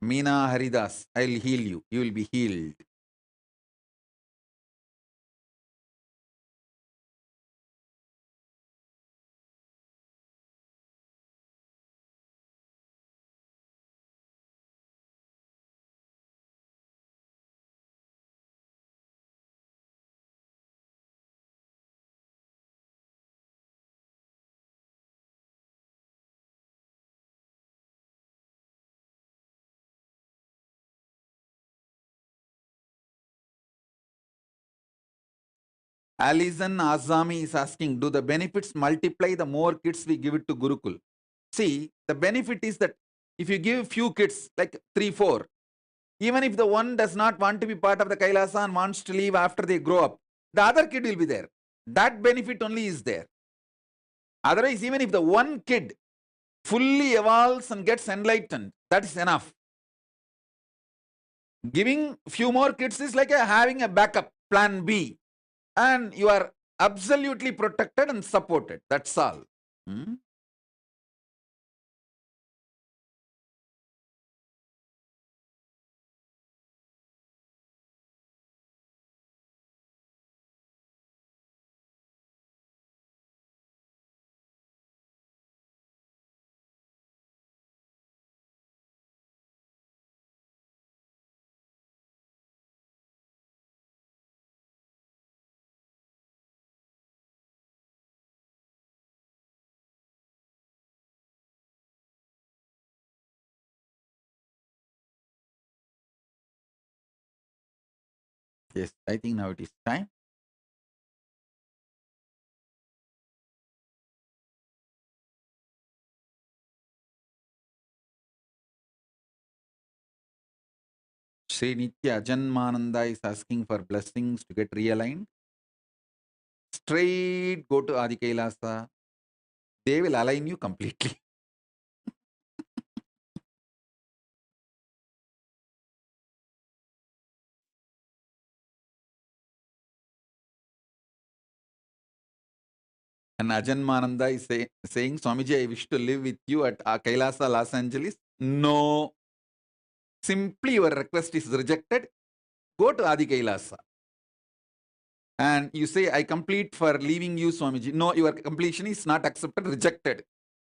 Meena Haridas, I'll heal you. You will be healed. Alison Azami is asking, do the benefits multiply the more kids we give it to Gurukul? See, the benefit is that if you give few kids, like 3, 4, even if the one does not want to be part of the Kailasa and wants to leave after they grow up, the other kid will be there. That benefit only is there. Otherwise, even if the one kid fully evolves and gets enlightened, that is enough. Giving few more kids is like having a backup, plan B. And you are absolutely protected and supported. That's all. Yes, I think now it is time. Sri Nitya Janmananda is asking for blessings to get realigned. straight go to Adi Kailasa. They will align you completely. And Ajanmananda is saying, Swamiji, I wish to live with you at Kailasa, Los Angeles. No. Simply your request is rejected. Go to Adi Kailasa. And you say, I complete for leaving you, Swamiji. No, your completion is not accepted, rejected.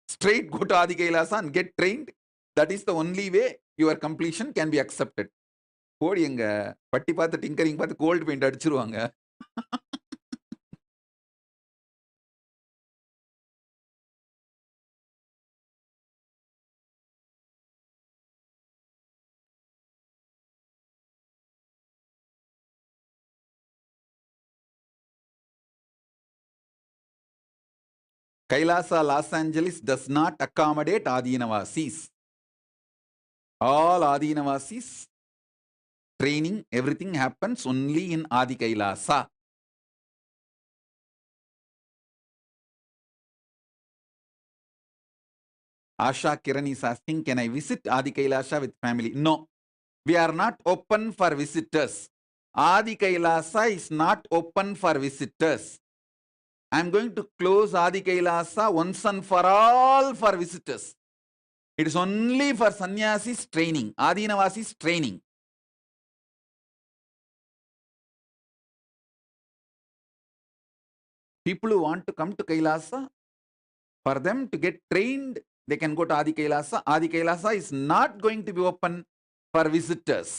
Straight go to Adi Kailasa and get trained. That is the only way your completion can be accepted. கோடி எங்க பட்டி பார்த்து tinkering பார்த்து gold paint அடிச்சிருவாங்க. Kailasa, Los Angeles does not accommodate Adinavasis. All Adinavasis training, everything happens only in Adi Kailasa. Asha Kiran is asking, can I visit Adi Kailasa with family? No, we are not open for visitors. Adi Kailasa is not open for visitors. I am going to close Adi Kailasa once and for all for visitors. It is only for sannyasis training, Adinavasis training. People who want to come to Kailasa, for them to get trained, they can go to Adi Kailasa. Adi Kailasa is not going to be open for visitors.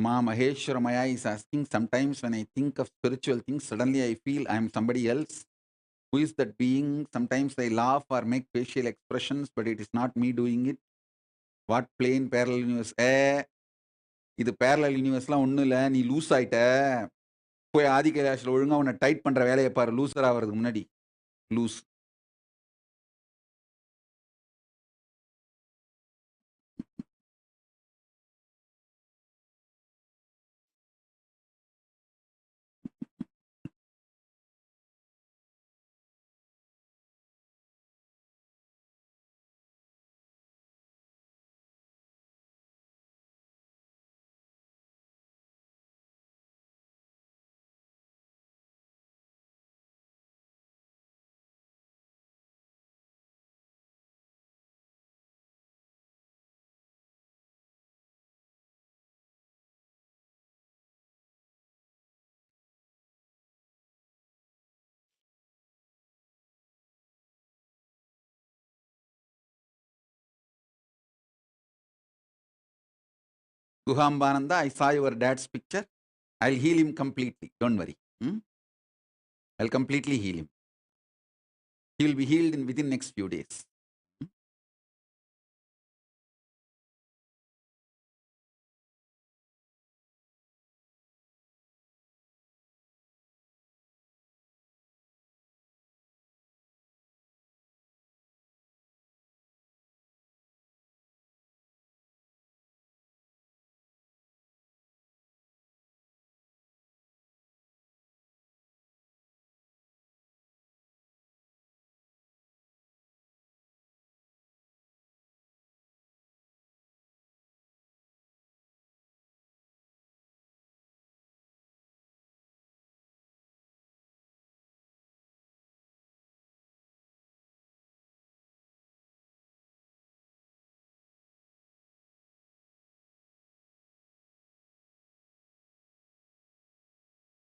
Ma Maheshwara Maya is asking, sometimes when I think of spiritual things, suddenly I feel I am somebody else. Who is that being? Sometimes I laugh or make facial expressions, but it is not me doing it. What plane parallel universe? இது parallel universeலாம் ஒன்றும் இல்லை, நீ loose ஆயிட்ட. போய் ஆதி கைலாஷில் ஒழுங்கா உன்னை tight பண்ற வேலையை பாரு, லூசர் ஆகிறதுக்கு முன்னாடி. Loose. Guhambananda, I saw your dad's picture. I'll heal him completely. Don't worry. I'll completely heal him. He will be healed within next few days.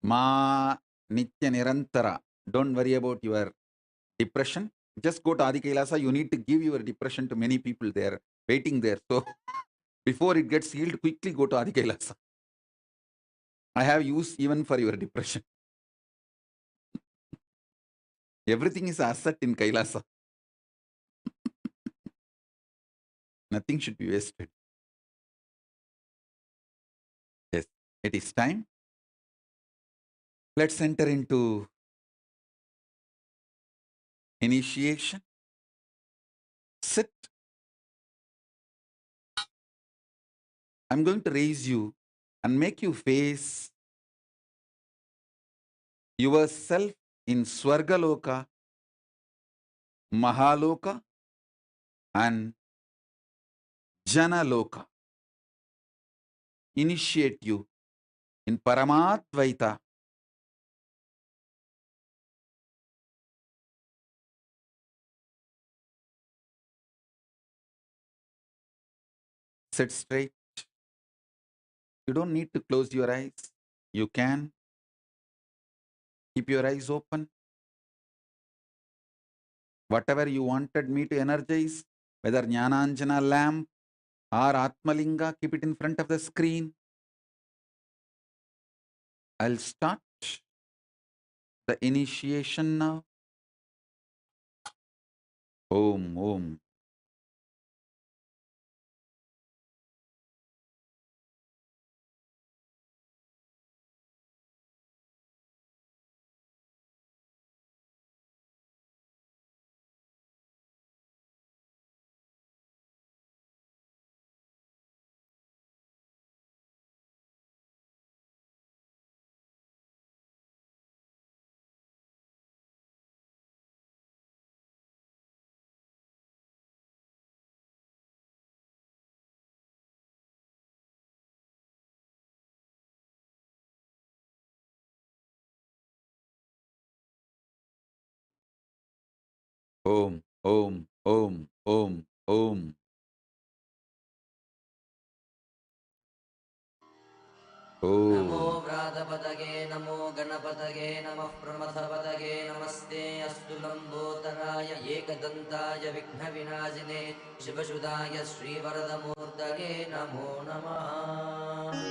Ma Nitya Nirantara. Don't worry about your depression. Just go to Adi Kailasa. You need to give your depression to many people there, waiting there. So before it gets healed, quickly go to Adi Kailasa. I have use even for your depression. Everything is asset in Kailasa. Nothing should be wasted. Yes, it is time. Let's enter into initiation. Sit. I'm going to raise you and make you face yourself in Swargaloka, Mahaloka, and Janaloka. Initiate you in Paramadvaita. Sit straight. You don't need to close your eyes. You can keep your eyes open. Whatever you wanted me to energize, whether Jnananjana lamp or Atmalinga, keep it in front of the screen. I'll start the initiation now. Om, Om. Om, Om, Om, Om, Om. NaMo Om. व्रातपदगे नमो गणपतगे नमः प्रमथपदगे नमस्ते अस्तु लम्बोदराय एकदन्ताय विघ्नविनाशिने शिवसुधाय श्रीवरदमूर्तये नमो नमः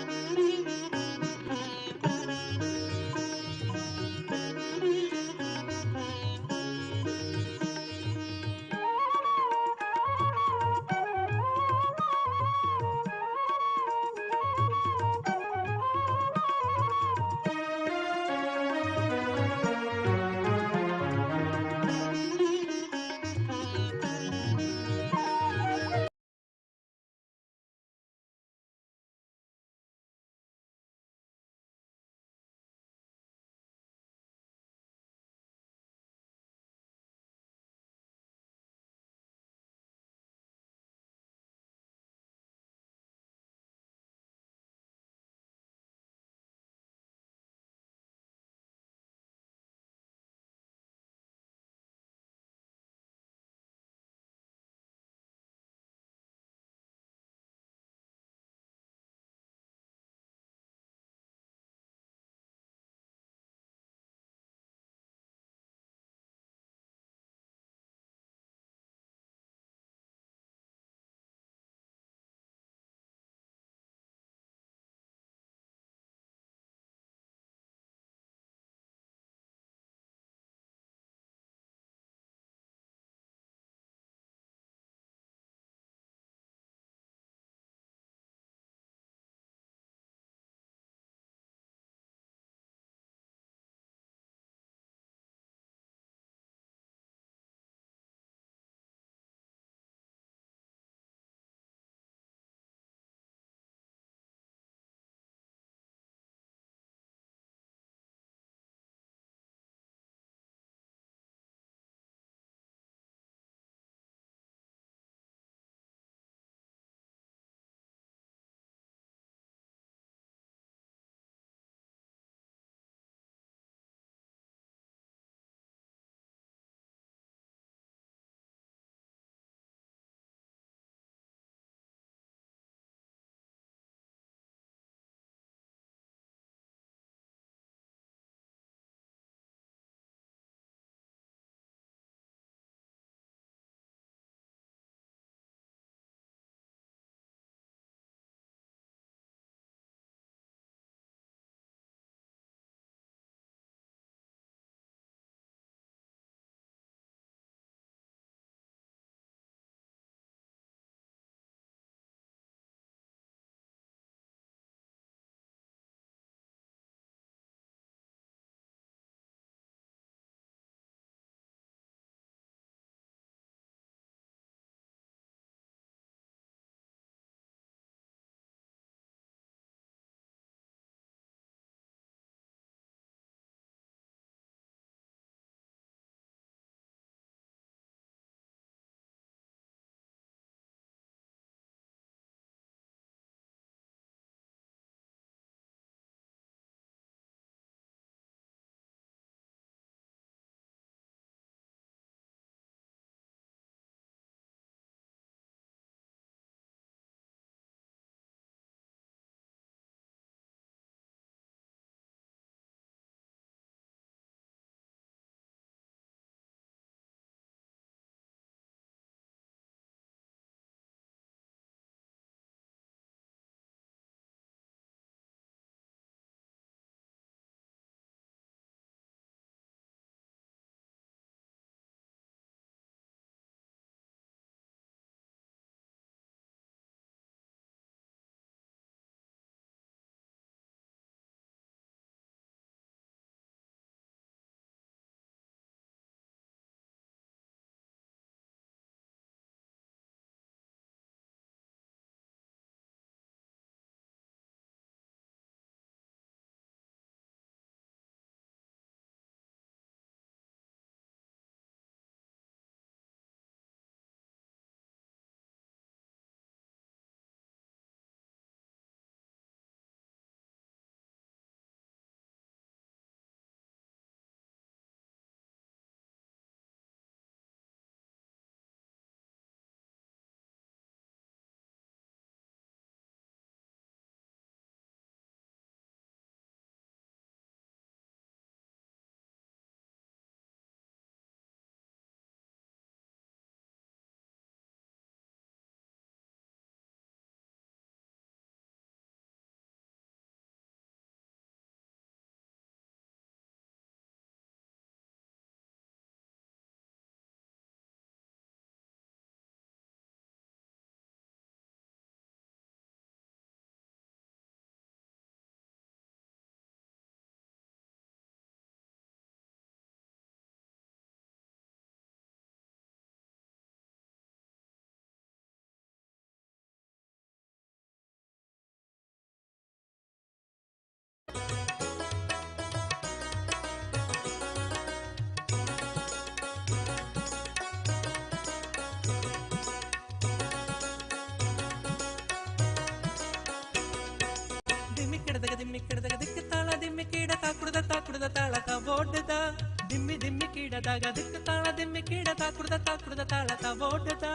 ಓಡುದ ದಿಮ್ಮಿ ದಿಮ್ಮಿ ಕೀಡದಾಗ ದಿಕ್ಕ ತಾಳ ದಿಮ್ಮಿ ಕೀಡದ ಕುಡ್ದ ತಾಳತ ಓಡುದ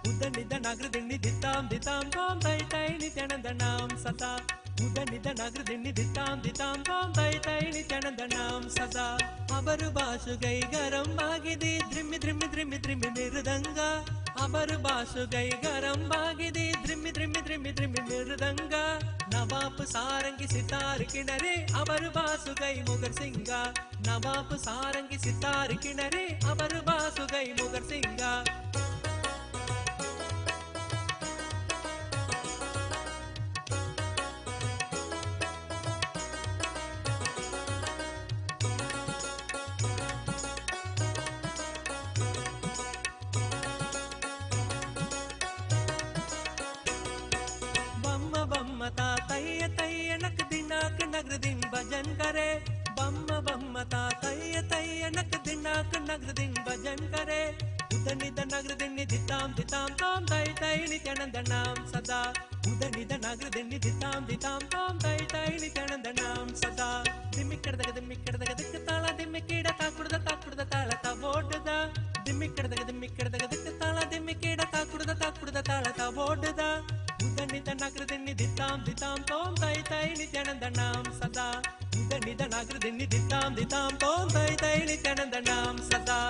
ಉದನಿದ ನಗರ ದಿಣ್ಣಿ ದಿತ್ತಾಂ ದಿತಾಂ ತೋಂ ತೈ ತೈ ನಿತ್ಯಾನಂದನಾಂ ಸದಾ ಉದನಿದ ನಗರ ದಿಣ್ಣಿ ದಿತ್ತಾಂ ತೋಂ ತೈ ತೈ ನಿತ್ಯಾನಂದನಾಂ ಸದಾ ಅವರು ಭಾಷುಗೈ ಗರಂ ಆಗಿದೆ ದ್ರಿಮ್ಮಿ ದ್ರಿಮ್ಮಿ ದ್ರಿಮ್ಮಿ ದ್ರಿಮ್ಮಿ ಮಿರುದಂಗ ಅವರು ಭಾಷುಗೈ ಗರಂ ಆಗಿದೆ ದ್ರಿಮ್ಮಿ ದ್ರಿಮ್ಮಿ ದ್ರಿಮ್ಮಿ ದ್ರಿಮ್ಮಿ ಮಿರುದಂಗ ನವಾಬ್ ಸಾರಂಗಿ ಸಿತಾರ್ ಕಿಣರೆ ಅವರು ಬಾಸುಗೈ ಮುಗರ್ ಸಿಂಗ ನವಾಬ್ ಸಾರಂಗಿ ಸಿತಾರ್ ಕಿಣರೆ ಅವರು ಬಾಸುಗೈ ಮುಗರ್ ಸಿಂಗ नगर दिन भजन करे बम्म बम्म ता तैय नक दिनाक नगर दिन भजन करे उदनिद नगर दिन दिताम दिताम तोम तै तै नित्यानंदनाम सदा उदनिद नगर दिन दिताम तोम तै तै नित्यानंदनाम सदा दिम्मिक्कडदग दिक्क ताಳ दिम्मिक्कीड ताकुडद ताಳ ता ಓಡುದ ದಿಮ್ಮಿಕ್कडदग ದಿಕ್क ತಾಳ ದಿಮ್ಮಿಕ್कीड ತಾकुडद ತಾಳ ತಾ ಓಡುದ ಉದನಿದ ನಗರ ದಿನ್ನಿ ದಿತ್ತಾಂ ತೋಂ ತೈ ತೈ ನಿತ್ಯಾನಂದನಾಂ ಸದಾ ಉದನಿದ ನಗರ ದಿನ್ನಿ ದಿತ್ತಾಂ ತೋಂ ತೈ ತೈ ನಿತ್ಯಾನಂದನಾಂ ಸದಾ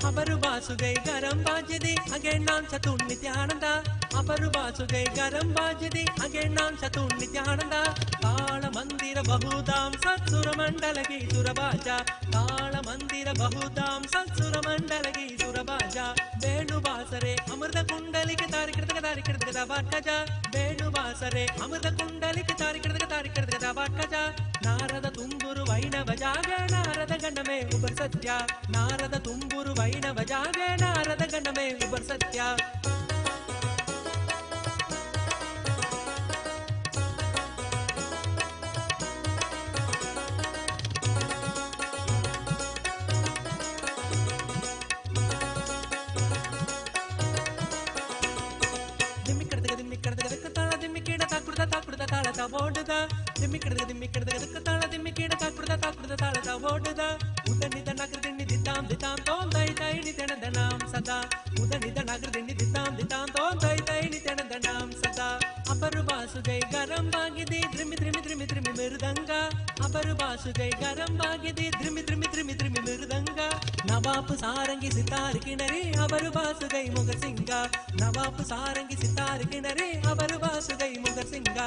ಅವರು ಬಾಸುಗೈ ಗರಂ ಬಾಜಿದಿ ಅಗೆಣ್ಣಾನ್ ಸತುನ್ ನಿತ್ಯಾನಂದ ಅವರು ಬಾಸುಗೈ ಗರಂ ಬಾಜಿದಿ ಅಗೆಣ್ಣಾನ್ ಸತುನ್ ನಿತ್ಯಾನಂದ ತಾಳ ಮಂದಿರ ಬಹುದಾಂ ಸತ್ಸುರ ಮಂಡಲಗಿ ಸುರಬಾಜ ತಾಳ ಮಂದಿರ ಬಹುದಾಂ ಸತ್ಸುರ ಮಂಡಲಗಿ ಸುರಬಾಜ ಬೇಣು ಬಾಸರೆ ಅಮೃತ ಕುಂಡಲಿಗೆ ತಾರಿಕೃತಕ ಬಾಟ್ಕಜ ಬೇಣು ಬಾಸರೆ ಅಮೃತ ಕುಂಡಲಿಗೆ ತಾರಿಕೃತಕ ಬಾಟ್ಕಜ ನಾರದ ತುಂಬುರು ವೈಣವ ಜಾಗ ನಾರದ ಗಣಮೇ ಉಪರ್ ಸತ್ಯ ನಾರದ ತುಂಬುರು ವೈಣವ ಜಾಗ ನಾರದ ಗಣಮೇ ಉಪರ್ ಸತ್ಯ ತಾಕುಡದ ತಾಳದ ಓಡುದ ದಿಮ್ಮಿಕ್कडदग ತಾಳ ದಿಮ್ಮಿಕ್कीड ತಾಕುಡದ ತಾಳದ ಓಡುದ ಉದನಿದ ನಗರ ದಿಣ್ಣಿ ದಿತ್ತಾಂ ತೋಂ ತೈ ತೈ ನಿತ್ಯಾನಂದನಾಂ ಸದಾ ಉದನಿದ ನಗರ ದಿಣ್ಣಿ ದಿತ್ತಾಂ ತೋಂ ತೈ ತೈ ನಿತ್ಯಾನಂದನಾಂ ಸದಾ ಅಪರು ಬಾಸುಗೈ ಗರಂ ಬಾಗಿದೆ ದ್ರಿಮ್ಮಿ ದ್ರಿಮ್ಮಿ ದ್ರಿಮ್ಮಿ ದ್ರಿಮ್ಮಿ ಮಿರುದಂಗ ಅಪರು ಬಾಸುಗೈ ಗರಂ ಬಾಗಿದೆ ದ್ರಿಮ್ಮಿ ದ್ರಿಮ್ಮಿ ದ್ರಿಮ್ಮಿ ದ್ರಿಮ್ಮಿ ಮಿರುದಂಗ ನವಾಬ್ ಸಾರಂಗಿ ಸಿತಾರ್ ಕಿಣರೆ ಅವರು ಬಾಸುಗೈ ಮುಗರ್ ಸಿಂಗ ನವಾಬ್ ಸಾರಂಗಿ ಸಿತಾರ್ ಕಿಣರೆ ಅವರು ಬಾಸುಗೈ ಮುಗರ್ ಸಿಂಗ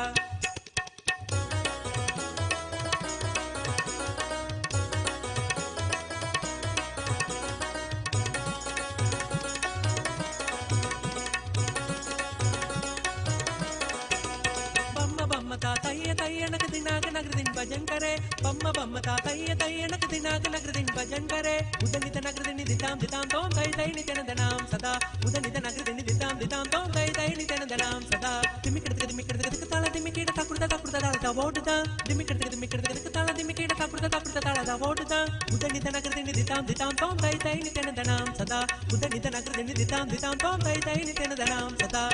तैय नक दिनाक नगर दिन भजन करे बम्म बम्म ता तैय नक दिनाक नगर दिन भजन करे उदनित नगर दिन दिताम तोम तै तै नित्यानंदनाम सदा उदनित नगर दिन दिताम तोम तै तै नित्यानंदनाम सदा दिम्मिक्कडदग ताಳ दिम्मिक्कीड ताकुडद ताಳ ता ಓಡುದ ದಿಮ್ಮಿಕ್कडदग ताಳ दिम्मिक्कीड ताकुडद ताಳ ता ಓಡುದ उदनित नगर दिन दिताम तोम तै तै नित्यानंदनाम सदा उदनित नगर दिन दिताम तोम तै तै नित्यानंदनाम सदा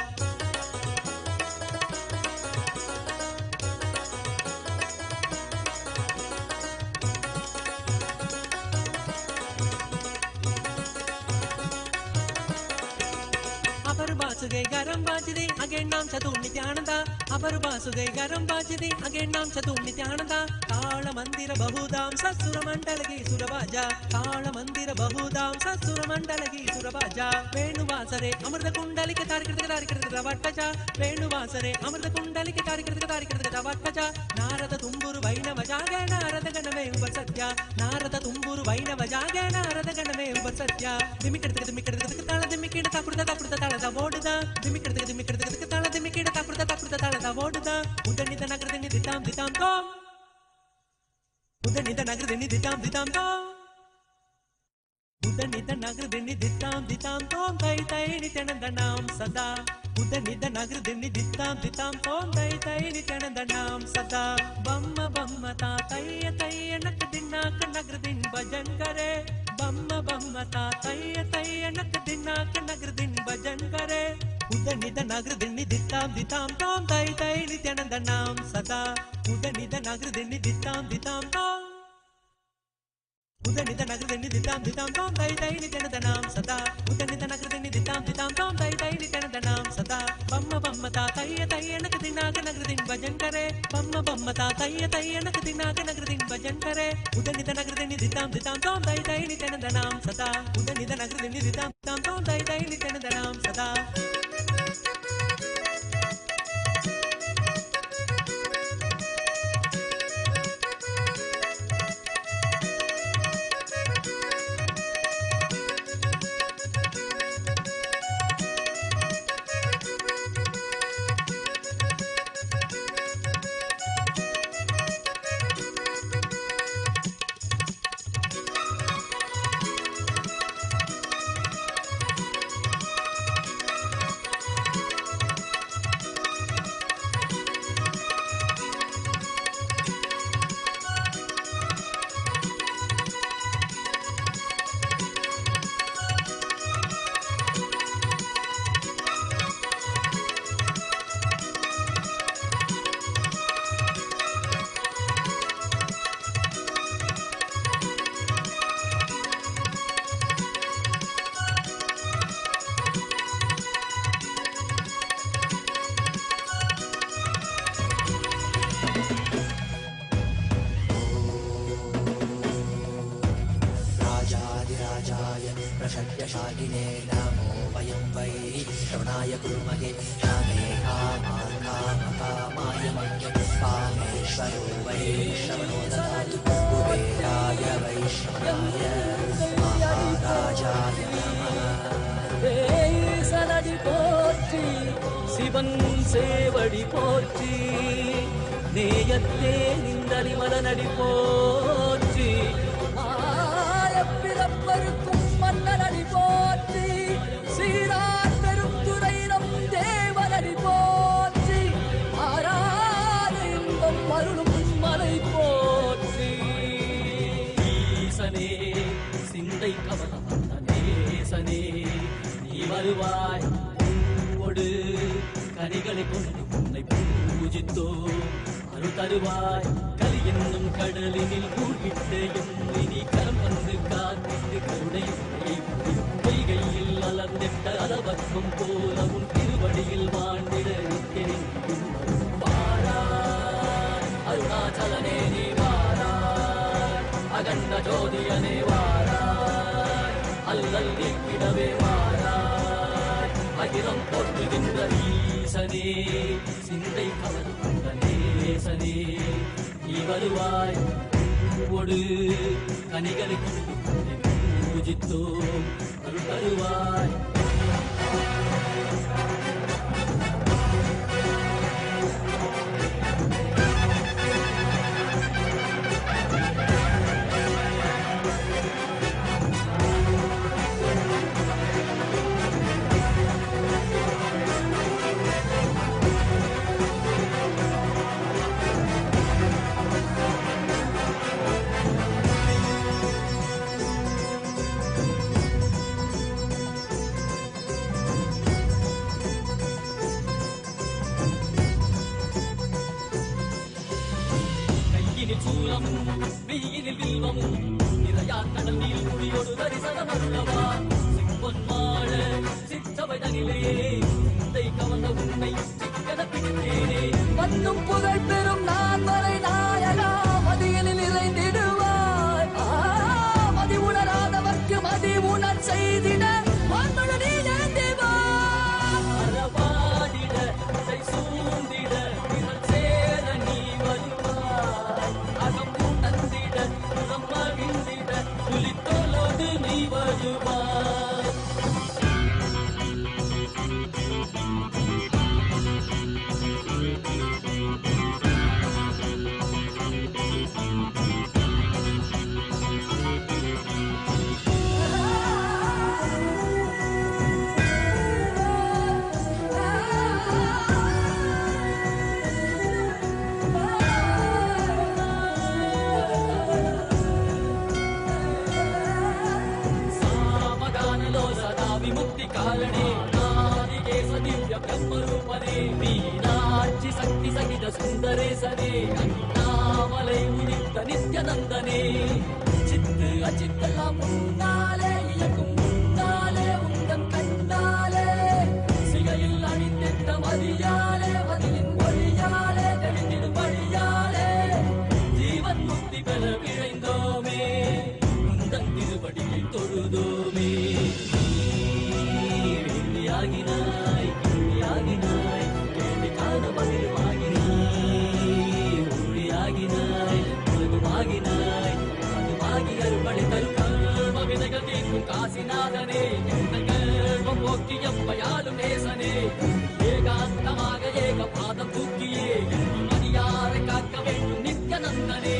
ಅವರು ಬಾಸುಗೈ ಗರಂ ಬಾಜಿದಿ ಅಗೆಣ್ಣಾಂ ಸತುನ್ ನಿತ್ಯಾನಂದ ಅವರು ಬಾಸುಗೈ ಗರಂ ಬಾಜಿದಿ ಅಗೆಣ್ಣಾಂ ಸತುನ್ ನಿತ್ಯಾನಂದ ತಾಳ ಮಂದಿರ ಬಹುದಾಂ ಸತ್ಸುರ ಮಂಡಲಗಿ ಸುರಬಾಜ ತಾಳ ಮಂದಿರ ಬಹುದಾಂ ಸತ್ಸುರ ಮಂಡಲಗಿ ಸುರಬಾಜ ವೇಣುವಾಸರೆ ಅಮೃತ ಕುಂಡಲಿಕೆ ತಾರಿಕೃತಕ ವಾಟ್ಕಜ ವೇಣುವಾಸರೆ ಅಮೃತ ಕುಂಡಲಿಕೆ ತಾರಿಕೃತಕ ವಾಟ್ಕಜ ನಾರದ ತುಂಬುರು ವೈಣವ ಜಾಗ ನಾರದ ಗಣಮೇ ಉಪರ್ ಸತ್ಯ ನಾರದ ತುಂಬುರು ವೈಣವ ಜಾಗ ನಾರದ ಗಣಮೇ ಉಪರ್ ಸತ್ಯ ದಿಮ್ಮಿಕ್कडदग ತಾಳ ದಿಮ್ಮಿಕ್कीड ತಾಕುಡದ ತಾಳದ ಓಡುದ ದಿಮ್ಮಿಕ್कडदग ತಾಳ ದಿಮ್ಮಿಕ್कीड ತಾಕುಡದ ತಾಳದ ಓಡುದ ಉದನಿದ ನಗರ ದಿಣ್ಣಿ ದಿತ್ತಾಂ ತೋಂ ಉದನಿದ ನಗರ ದಿಣ್ಣಿ ದಿತ್ತಾಂ ತೋಂ ಉದನಿದ ನಗರ ದಿಣ್ಣಿ ದಿತ್ತಾಂ ತೋಂ ತೈ ತೈ ನಿತ್ಯಾನಂದನಾಂ ಸದಾ ಉದನಿದ ನಗರದಿನಿ ದಿತ್ತಾಂ ದಿತ್ತಾಂ ತೋಂ ತೈ ತೈ ನಿತ್ಯಾನಂದನಾಂ ಸದಾ ಬಮ್ಮ ಬಮ್ಮ ತಾ ತಯ್ಯ ತಯ್ಯ ನಕ್ ದಿನಾಕ ನಗರದಿನ್ ಭಜನ್ ಕರೆ ಬಮ್ಮ ಬಮ್ಮ ತಾ ತಯ್ಯ ತಯ್ಯ ನಕ್ ದಿನಾಕ ನಗರದಿನ್ ಭಜನ್ ಕರೆ ಉದನಿದ ನಗರದಿನಿ ದಿತ್ತಾಂ ದಿತ್ತಾಂ ತೋಂ ತೈ ತೈ ನಿತ್ಯಾನಂದನಾಂ ಸದಾ ಉದನಿದ ನಗರದಿನಿ ದಿತ್ತಾಂ ದಿತ್ತಾಂ ತೋಂ ಉದನಿದ ನಗರದಿನಿ ದಿತ್ತಾಂ ದಿತ್ತಾಂ ತೋಂ ತೈ ತೈ ನಿತ್ಯಾನಂದನಾಂ ಸದಾ ಉದನಿದ ನಗರದಿನಿ ದಿತ್ತಾಂ ದಿತ್ತಾಂ ತೋಂ ತೈ ತೈ ನಿತ್ಯಾನಂದನಾಂ ಸದಾ ಬಮ್ಮ ಬಮ್ಮ ತಾ ತಯ್ಯ ತಯ್ಯ ನಕ್ ದಿನಾಕ ನಗರದಿನ್ ಭಜನ್ ಕರೆ ಬಮ್ಮ ಬಮ್ಮ ತಾ ತಯ್ಯ ತಯ್ಯ ನಕ್ ದಿನಾಕ ನಗರದಿನ್ ಭಜನ್ ಕರೆ ಉದನಿದ ನಗರದಿನಿ ದಿತ್ತಾಂ ದಿತ್ತಾಂ ತೋಂ ತೈ ತೈ ನಿತ್ಯಾನಂದನಾಂ ಸದಾ ಉದನಿದ ನಗರದಿನಿ ದಿತ್ತಾಂ ದಿತ್ತಾಂ ತೋಂ ತೈ ತೈ ನಿತ್ಯಾನಂದನಾಂ ಸದಾ शागिने नमो वयं वै श्रवणाय कुर्महे श्यामे कामान् कामकामाय मह्यं कामेश्वरो वै श्रवणो ददातु कुबेराय वै श्रवणाय महाराजाय नमः சனடி போற்றி சிவன் சேவடி போற்றி நேயத்தே நிந்தடி மலனடி போற்றி பிறப்பருக்கும் மன்னனடி போற்றி சீரார் பெரும் துறையிடம் தேவனடி போற்றி ஆராத இன்பம் அருளும் மலை போற்றி ஈசனே சிந்தை கவனம் நேசனே நீ வருவாய் பூவோடு கனிகளை கொண்டு உன்னை பூஜித்தோ அருள் தருவாய் கலி என்னும் கடலினில் மூழ்கிட்டு நீ கரம் வந்து காத்திட்டு கருணை பொய்கையில் அலர்ந்திட்ட அளவற்கும் போல உன் திருவடியில் வாழ்ந்திட நிற்கிறேன் வாராய் அருணாச்சலனே நீ வாராய் அகண்ட ஜோதியனே வாராய் அல்லல் நீக்கிடவே வாராய் அகிலம் போற்றுகின்ற ஈசனே சிந்தை கவனம் கொண்ட நேசனே நீ வருவாய் பூவோடு கனிகளை கொண்டு பூஜித்தோம் அருள் தருவாய் வெயிலில் வில்வமும் நிறையா கடல் நீர் குடியோடு தரிசனம் அருளவா சிப்பொன்மாட சிற்றவை தனிலே சிந்தை கவர்ந்த உன்னை சிக்கன பிடித்தேனே வந்தும் புகழ் பெறும் நான் வரை நாயகா மதியில் நிறைந்திடுவாய் மதி உணராதவர்க்கு மதி உணர் செய்திட மண்மழு நீ அறவாடிட சூழ்ந்திட சேர நீ வருவாய் அகம் உணர்ந்திட புறம் மகிழ்ந்திட புலித்தோலோடு நீ வருவாய் பிரம்மரூபனே மீனாட்சி சக்தி சகித சுந்தரேசனே அண்ணாமலை உதித்த நித்யநந்தனே சித்து அச்சித்தெல்லாம் முன்னாலே இயக்கும் முன்னாலே உந்தன் கண்ணாலே சிகையில் அணிந்திட்ட மதியாலே மதியின் மொழியாலே தெளிந்திடும் வழியாலே ஜீவன் முக்தி பெற விழைந்தோமே உந்தன் திருவடியை தொழுதோமே ஆகினாய் ஆகினாய் கேள்வி காண பதிலுமாகினாய் ஊழியாகினாய் உலகமாகினாய் அதுமாகி அருள்படை தரும் கர்ம விதைகள் தீர்க்கும் காசிநாதனே எங்கள் கர்மம் போக்கி எப்பயாலும் நேசனே ஏகாந்தமாக ஏக பாதம் தூக்கியே மதியாரை காக்க வேண்டும் நித்யநந்தனே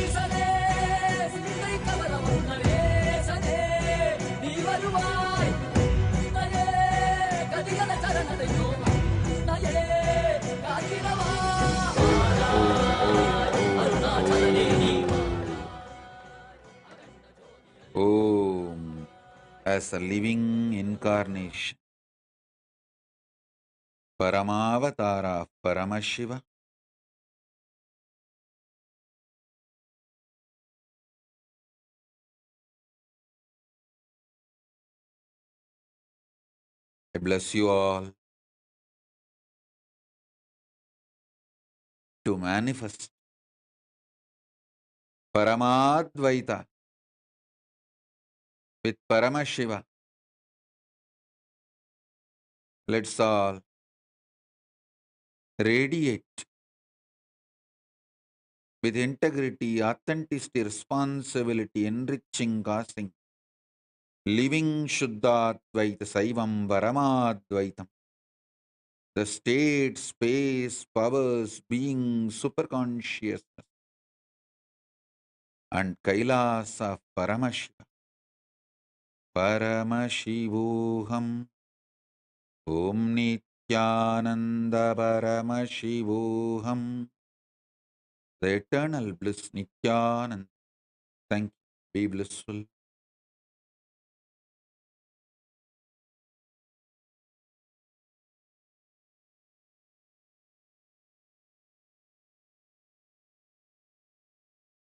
ஈசனே, சிந்தை கவர வந்தனேசனே, நீ வருவாய் கதிகல சரணடையோ நயே காத்திரவா அருணாச்சலனே நீ Om, as a living incarnation, Paramavatara of Paramashiva, I bless you all to manifest Paramadvaita with Paramashiva. Let's all radiate with integrity, authenticity, responsibility, enriching, causing, living Shuddhadvaita Saivam Paramadvaitam. The state, space, powers, being, superconsciousness, and KAILASA of Paramashiva. Paramashivoham. Om Nithyananda Paramashivoham. The eternal bliss Nithyananda. Thank you. Be blissful.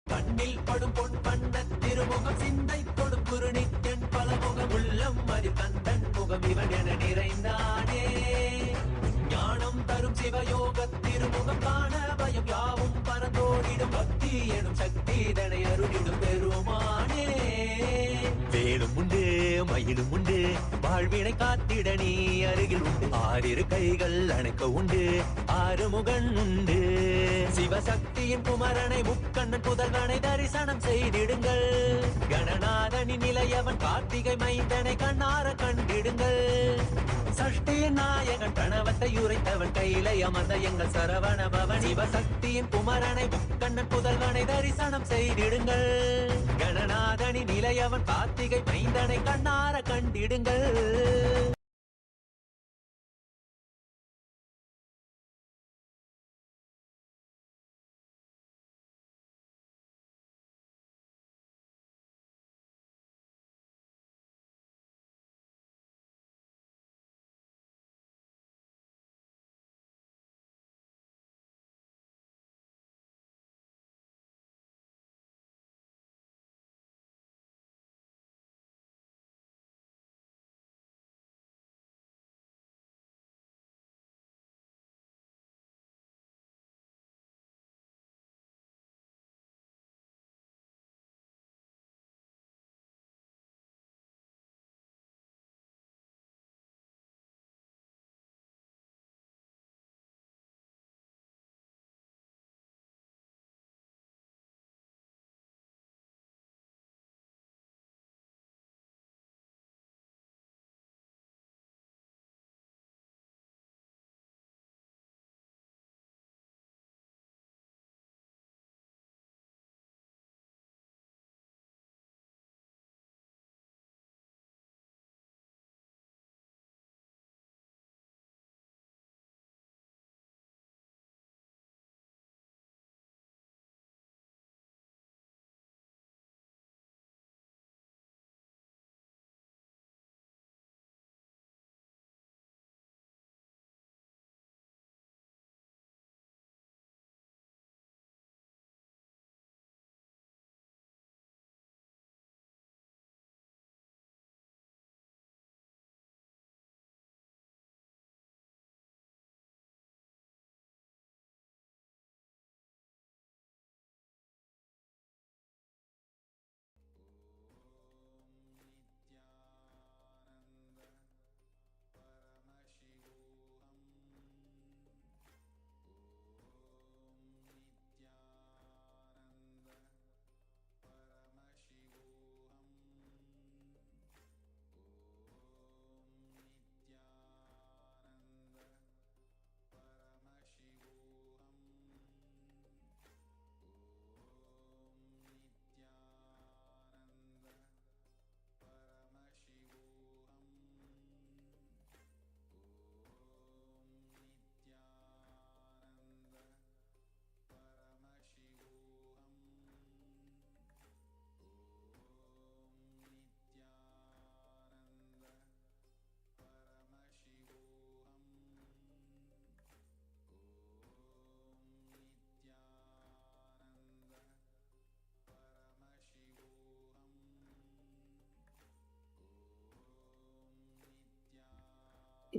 கண்ணில் படும் பொன் வண்ண திருமுகம் சிந்தை கொடும் குரு நித்யன் பலமுகம் உள்ளம் அதில் கந்தன் முகம் இவன் என நிறைந்தானே ஞானம் தரும் சிவயோக திருமுகம் காண பயம் யாவும் பரந்தோடிடும் பக்தி எனும் சக்தி இதனை அருளிடும் பெருமானே வேலும் உண்டு மயிலும் உண்டு வாழ்வினை காத்திட நீ அருகில் உண்டு ஆறிரு கைகள் அணைக்க உண்டு ஆறுமுகன் உண்டு சிவசக்தியின் குமரனை முக்கண்ணன் புதல்வனை தரிசனம் செய்திடுங்கள் கணநாதனின் நிலையவன் கார்த்திகை மைந்தனை கண்ணார கண்டிடுங்கள் சஷ்டியின் நாயகன் கணவத்தை உரைத்தவன் கையிலை அமர்ந்த எங்கள் சரவண பவன் சிவசக்தியின் குமரனை முக்கண்ணன் புதல்வனை தரிசனம் செய்திடுங்கள் கணநாதனின் நிலையவன் கார்த்திகை மைந்தனை கண்ணார கண்டிடுங்கள்.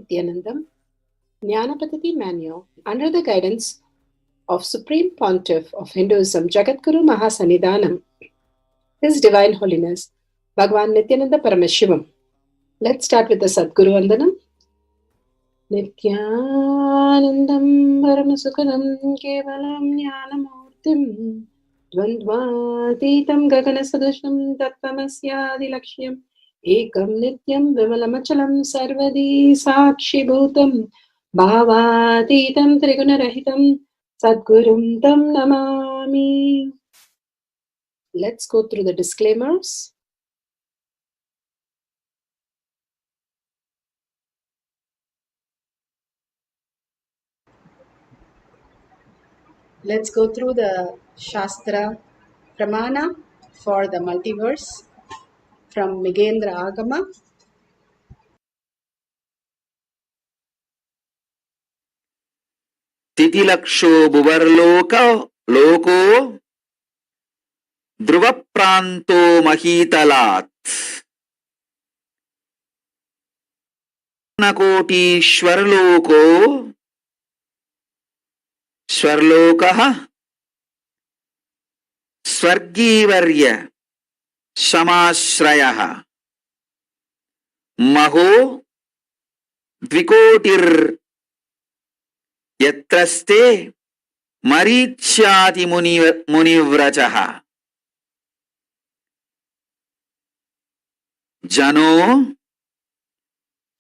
Nithyanandam Jnanapatati Manual under the guidance of Supreme Pontiff of Hinduism Jagadguru Mahasannidhanam, His Divine Holiness Bhagwan Nithyananda Paramashivam. Let's start with the Sadguru Vandanam. Nithyanandam Paramasukadam Kevalam Jnanamurtim Dvandvatitam Gaganasadusham Tattvamasyaadilakshya Ekam Nityam Vimalamachalam Sarvadi Sakshi Bhutam Bhavatitam Trigunarahitam Sadgurum Tam Namami. Let's go through the disclaimers. Let's go through the Shastra Pramana for the multiverse from Migendra Agama. तिथिलक्षो बुवर्लोक लोको ध्रुव प्रांतो महीतलात् नकोटीश्वरलोको स्वर्लोकः स्वर्गीवर्य समाश्रयः महो द्विकोटिर् यत्रस्ते मरीच्याति मुनिव्रजः जनो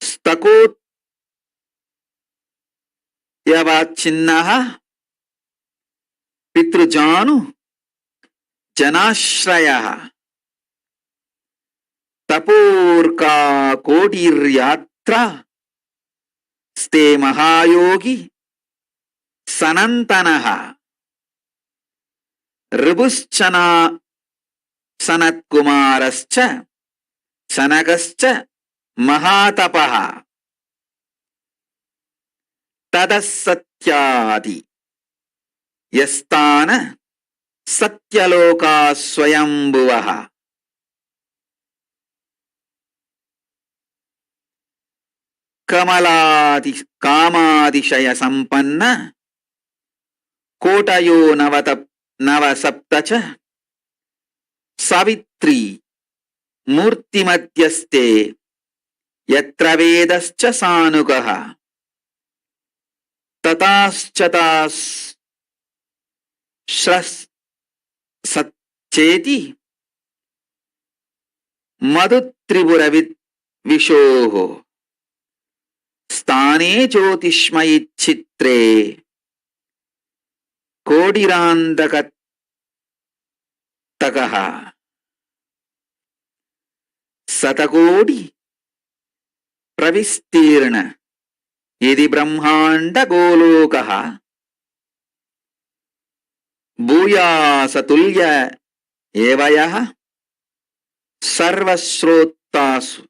स्तकोत्यवाच्छिन्नः पितृजानु जनाश्रयः तपोर्का कोटिर्यात्रा स्ते महायोगी सनन्तनः ऋभुश्चना सनत्कुमारश्च सनकश्च महातपः ततः सत्यादि यस्तान सत्यलोका स्वयंभुवः कमलादि कामादिशय संपन्न कोटयो नवसप्त च सावित्री मूर्तिमध्यस्ते यत्र वेदश्च सानुगः तताश्चेति मधुत्रिपुरविशोः स्थाने ज्योतिष्मयि चित्रे कोडिरांधकतकः शतकोटि प्रविस्तीर्ण यदि ब्रह्मांड गोलोकः भूयासतुल्य एवयः सर्वश्रोतासु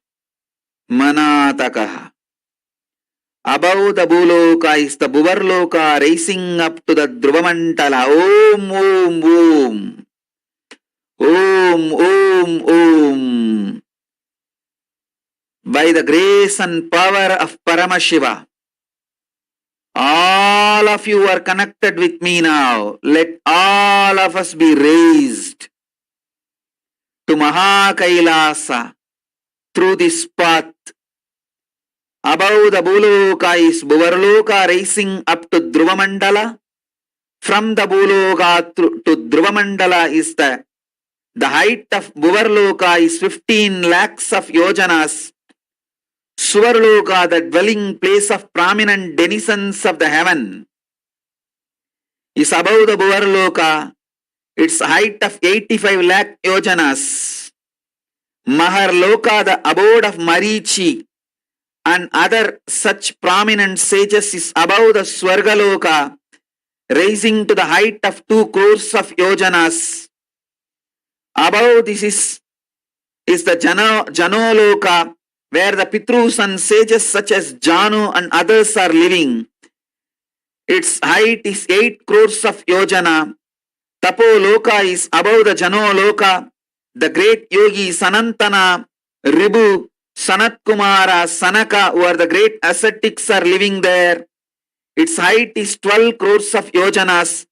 मनातकः. Above the Bhuloka is the Bhuvarloka rising up to the Dhruvamantala. Om, Om, Om. Om, Om, Om. By the grace and power of Paramashiva, all of you are connected with me now. Let all of us be raised to KAILASA through this path. Above the Bhuloka is Bhuvarloka rising up to Dhruvamandala. From the Bhuloka to Dhruvamandala is the height of Bhuvarloka is 15 lakhs of yojanas. Suvarloka, the dwelling place of prominent denizens of the heaven, is above the Bhuvarloka. Its height of 85 lakh yojanas. Maharloka, the abode of Marichi and other such prominent sages, is above the Swargaloka, rising to the height of 2 crores of yojanas. Above this is the Janoloka, where the Pitrus and sages such as Janu and others are living. Its height is 8 crores of yojana. Tapoloka is above the Janoloka. The great yogi Sanantana, Ribhu, Sanat Kumara, Sanaka, who are the great ascetics, are living there. Its height is 12 crores of yojanas.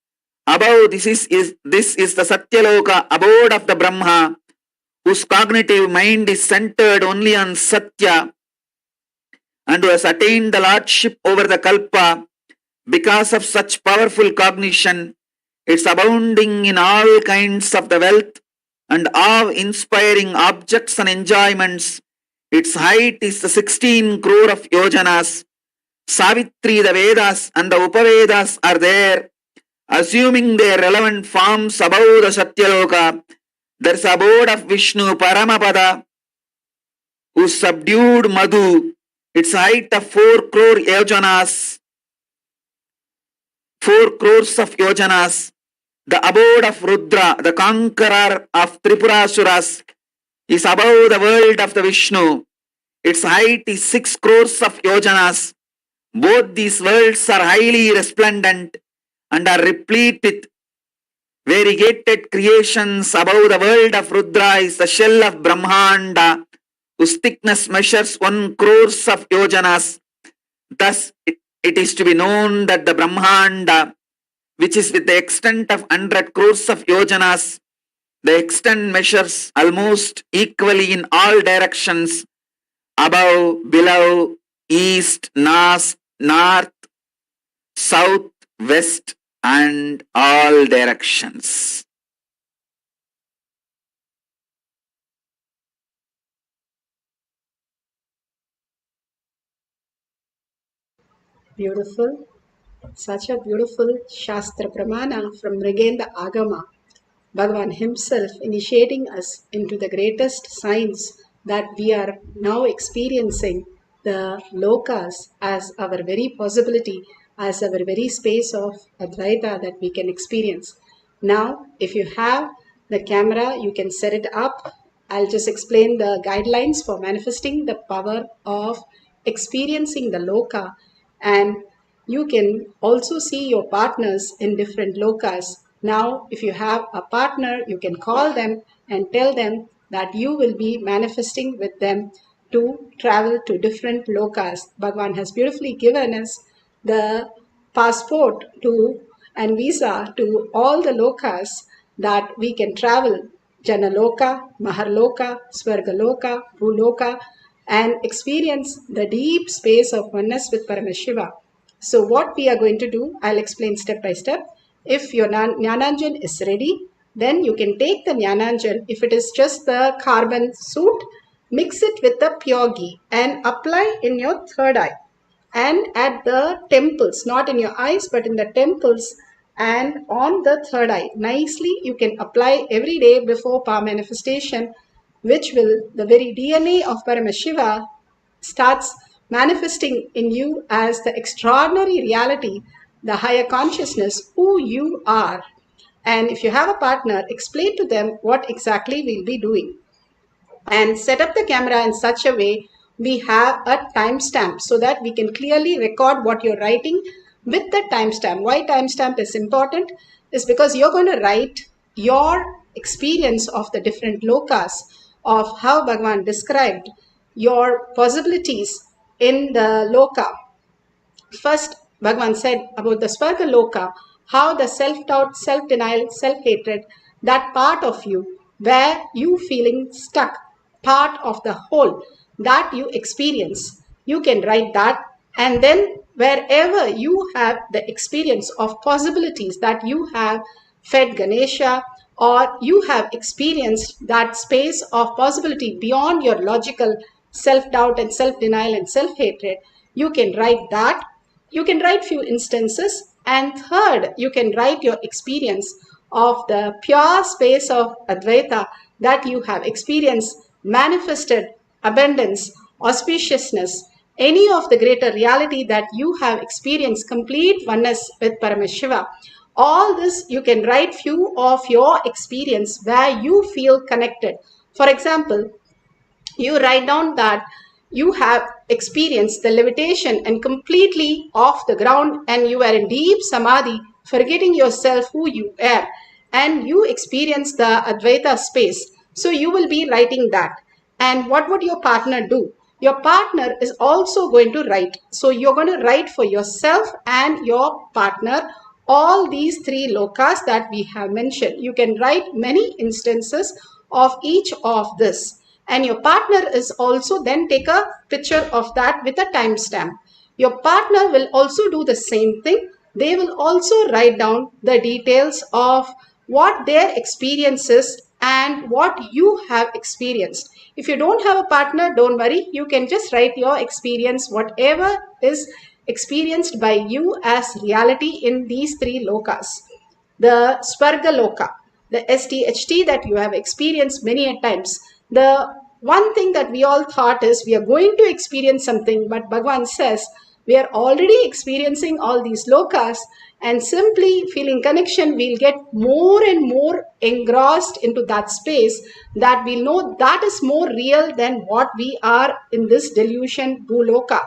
Above this is the Satyaloka, abode of the Brahma, whose cognitive mind is centered only on Satya and who has attained the lordship over the Kalpa. Because of such powerful cognition, it's abounding in all kinds of the wealth and awe-inspiring objects and enjoyments. Its height is the 16 crore of yojanas. Savitri, the Vedas and the Upavedas are there, assuming their relevant forms above the Satyaloka. There's abode of Vishnu, Paramapada, who subdued Madhu. Its height of 4 crore yojanas. 4 crores of yojanas. The abode of Rudra, the conqueror of Tripurasuras, is above the world of the Vishnu. Its height is 6 crores of yojanas. Both these worlds are highly resplendent and are replete with variegated creations. Above the world of Rudra is the shell of Brahmanda, whose thickness measures 1 crores of yojanas. Thus, it is to be known that the Brahmanda, which is with the extent of 100 crores of yojanas, the extent measures almost equally in all directions, above, below, east, north, south, west, and all directions. Beautiful. Such a beautiful Shastra Pramana from Mrigenda Agama. Bhagavan himself initiating us into the greatest science that we are now experiencing, the lokas, as our very possibility, as our very space of Advaita that we can experience. Now, if you have the camera, you can set it up. I'll just explain the guidelines for manifesting the power of experiencing the loka, and you can also see your partners in different lokas. Now, if you have a partner, you can call them and tell them that you will be manifesting with them to travel to different lokas. Bhagavan has beautifully given us the passport to and visa to all the lokas that we can travel. Janaloka, Maharloka, Swargaloka, Bhuloka, and experience the deep space of oneness with Paramashiva. So what we are going to do, I'll explain step by step. If your Jnananjan is ready, then you can take the Jnananjan. If it is just the carbon suit, mix it with the pure ghee and apply in your third eye and at the temples, not in your eyes, but in the temples and on the third eye. Nicely, you can apply every day before power manifestation, which will, the very DNA of Paramashiva starts manifesting in you as the extraordinary reality, the higher consciousness, who you are. And if you have a partner, explain to them what exactly we'll be doing. And set up the camera in such a way we have a timestamp so that we can clearly record what you're writing with the timestamp. Why timestamp is important is because you're going to write your experience of the different lokas, of how Bhagavan described your possibilities in the loka. First, Bhagavan said about the Swarga Loka, how the self-doubt, self-denial, self-hatred, that part of you where you feeling stuck, part of the whole that you experience, you can write that. And then wherever you have the experience of possibilities that you have fed Ganesha, or you have experienced that space of possibility beyond your logical self-doubt and self-denial and self-hatred, you can write that. You can write few instances. And third, you can write your experience of the pure space of Advaita that you have experienced, manifested abundance, auspiciousness, any of the greater reality that you have experienced complete oneness with Paramashiva. All this you can write few of your experience where you feel connected. For example, you write down that you have experienced the levitation and completely off the ground, and you are in deep samadhi, forgetting yourself who you are, and you experience the Advaita space. So you will be writing that. And what would your partner do? Your partner is also going to write. So you're going to write for yourself and your partner all these three lokas that we have mentioned. You can write many instances of each of this. And your partner is also then take a picture of that with a timestamp. Your partner will also do the same thing. They will also write down the details of what their experience is and what you have experienced. If you don't have a partner, don't worry. You can just write your experience, whatever is experienced by you as reality in these three lokas. The Swarga Loka, the STHT that you have experienced many a times. The one thing that we all thought is we are going to experience something, but Bhagavan says we are already experiencing all these lokas, and simply feeling connection, we'll get more and more engrossed into that space that we'll know that is more real than what we are in this delusion Bhuloka.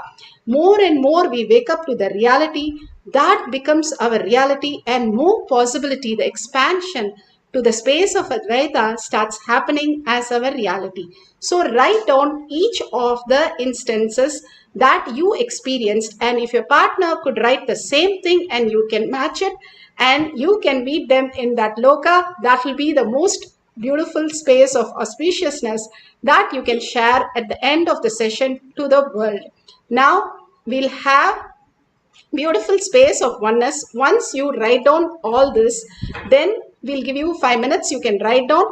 More and more we wake up to the reality that becomes our reality, and more possibility, the expansion to the space of Advaita starts happening as our reality. So write down each of the instances that you experienced, and if your partner could write the same thing and you can match it and you can meet them in that loka, that will be the most beautiful space of auspiciousness that you can share at the end of the session to the world. Now we'll have beautiful space of oneness. Once you write down all this, then we'll give you 5 minutes. You can write down,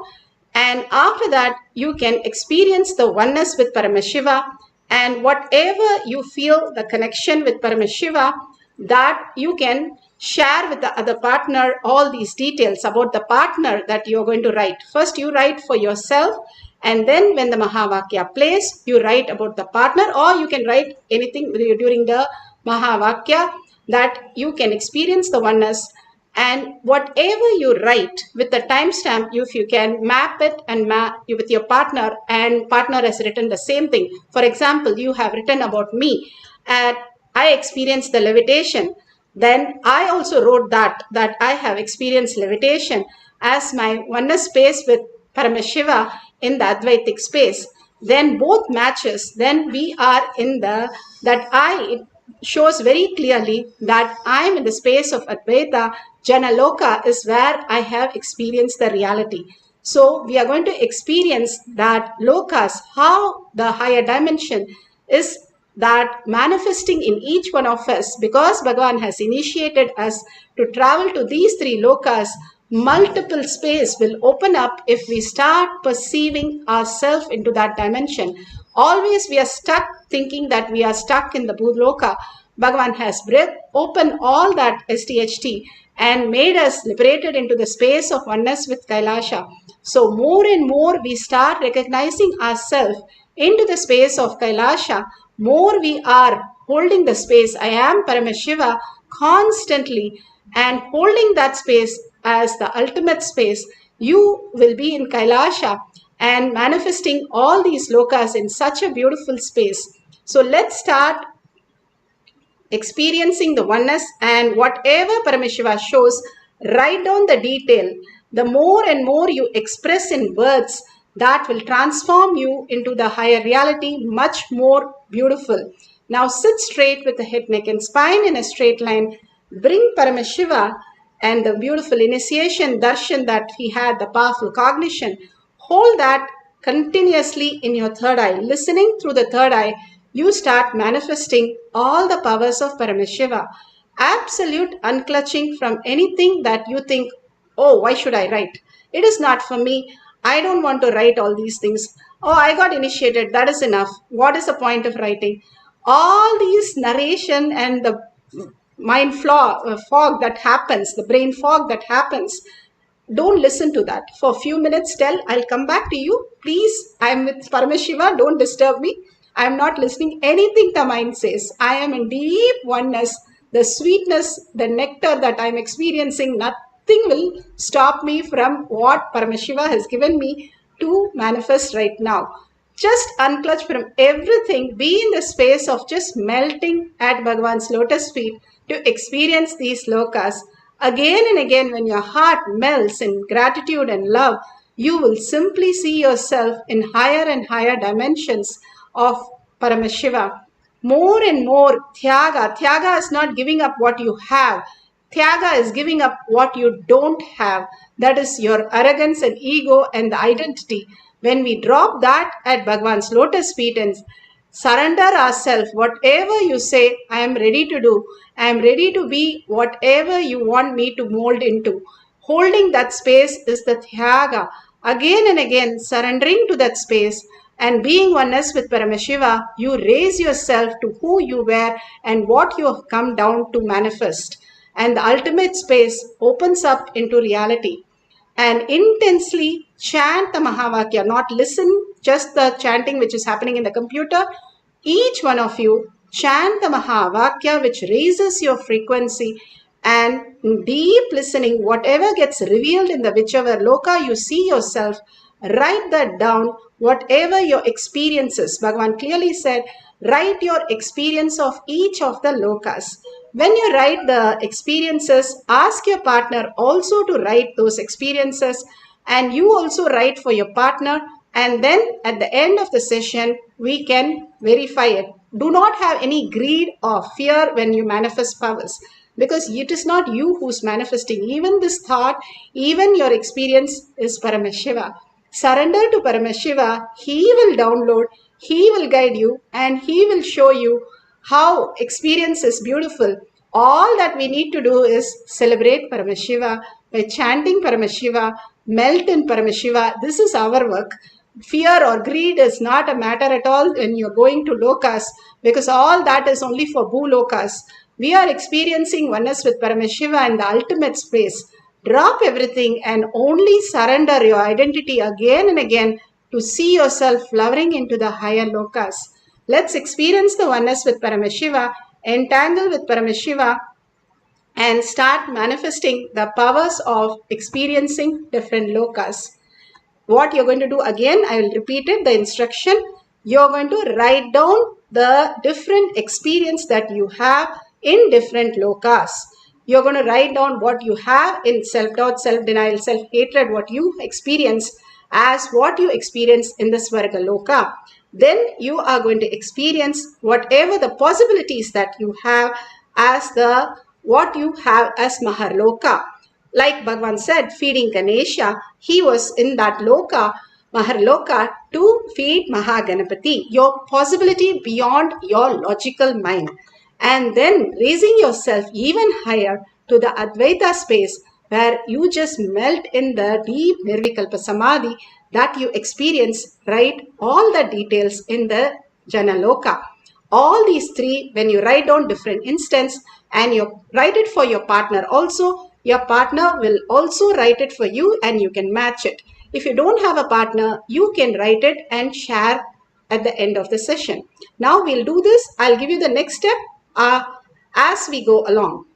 and after that you can experience the oneness with Paramashiva, and whatever you feel the connection with Paramashiva, that you can share with the other partner all these details about the partner that you're going to write. First you write for yourself, and then when the Mahavakya plays, you write about the partner, or you can write anything during the Mahavakya, that you can experience the oneness. And whatever you write with the timestamp, if you can map it and map with your partner, and partner has written the same thing. For example, you have written about me, and I experienced the levitation. Then I also wrote that I have experienced levitation as my oneness space with Paramashiva in the Advaitic space. Then both matches, then we are in the, that I, it shows very clearly that I am in the space of Advaita. Janaloka is where I have experienced the reality. So we are going to experience that lokas, how the higher dimension is that manifesting in each one of us, because Bhagavan has initiated us to travel to these three lokas. Multiple space will open up if we start perceiving ourselves into that dimension. Always we are stuck thinking that we are stuck in the Bhutloka. Bhagavan has opened all that STHT and made us liberated into the space of oneness with Kailasa. So more and more we start recognizing ourselves into the space of Kailasa, more we are holding the space, I am Paramashiva, constantly, and holding that space as the ultimate space, you will be in Kailasa and manifesting all these lokas in such a beautiful space. So let's start experiencing the oneness, and whatever Paramashiva shows, write down the detail. The more and more you express in words, that will transform you into the higher reality, much more beautiful. Now sit straight with the head, neck and spine in a straight line. Bring Paramashiva and the beautiful initiation darshan that he had, the powerful cognition. Hold that continuously in your third eye. Listening through the third eye, you start manifesting all the powers of Paramashiva. Absolute unclutching from anything that you think, oh, why should I write? It is not for me. I don't want to write all these things. Oh, I got initiated. That is enough. What is the point of writing? All these narration and the mind fog that happens, the brain fog that happens, don't listen to that. For a few minutes, tell, I'll come back to you. Please, I'm with Paramashiva. Don't disturb me. I'm not listening anything the mind says. I am in deep oneness. The sweetness, the nectar that I'm experiencing, nothing will stop me from what Paramashiva has given me to manifest right now. Just unclutch from everything. Be in the space of just melting at Bhagavan's lotus feet to experience these lokas. Again and again, when your heart melts in gratitude and love, you will simply see yourself in higher and higher dimensions of Paramashiva. More and more Tyaga. Tyaga is not giving up what you have. Tyaga is giving up what you don't have. That is your arrogance and ego and the identity. When we drop that at Bhagwan's lotus feet and surrender ourselves, whatever you say, I am ready to do. I am ready to be whatever you want me to mold into. Holding that space is the Tyaga. Again and again, surrendering to that space and being oneness with Paramashiva, you raise yourself to who you were and what you have come down to manifest. And the ultimate space opens up into reality. And intensely chant the Mahavakya, not listen just the chanting which is happening in the computer. Each one of you chant the Mahavakya which raises your frequency, and deep listening, whatever gets revealed in the whichever loka you see yourself, write that down, whatever your experiences. Bhagavan clearly said, write your experience of each of the lokas. When you write the experiences, ask your partner also to write those experiences, and you also write for your partner, and then at the end of the session, we can verify it. Do not have any greed or fear when you manifest powers, because it is not you who's manifesting. Even this thought, even your experience is Paramashiva. Surrender to Paramashiva. He will download, he will guide you, and he will show you how experience is beautiful. All that we need to do is celebrate Paramashiva by chanting Paramashiva, melt in Paramashiva. This is our work. Fear or greed is not a matter at all when you're going to lokas, because all that is only for bhu-lokas. We are experiencing oneness with Paramashiva in the ultimate space. Drop everything and only surrender your identity again and again to see yourself flowering into the higher lokas. Let's experience the oneness with Paramashiva, entangle with Paramashiva, and start manifesting the powers of experiencing different lokas. What you're going to do again, I will repeat it, the instruction. You're going to write down the different experience that you have in different lokas. You're going to write down what you have in self-doubt, self-denial, self-hatred, what you experience as what you experience in the Swarga Loka. Then you are going to experience whatever the possibilities that you have as the what you have as Maharloka. Like Bhagavan said, feeding Ganesha, he was in that loka, Maharloka, to feed Mahaganapati, your possibility beyond your logical mind. And then raising yourself even higher to the Advaita space, where you just melt in the deep Nirvikalpa Samadhi that you experience, write all the details in the Janaloka. All these three, when you write down different instance and you write it for your partner also, your partner will also write it for you and you can match it. If you don't have a partner, you can write it and share at the end of the session. Now we'll do this. I'll give you the next step as we go along.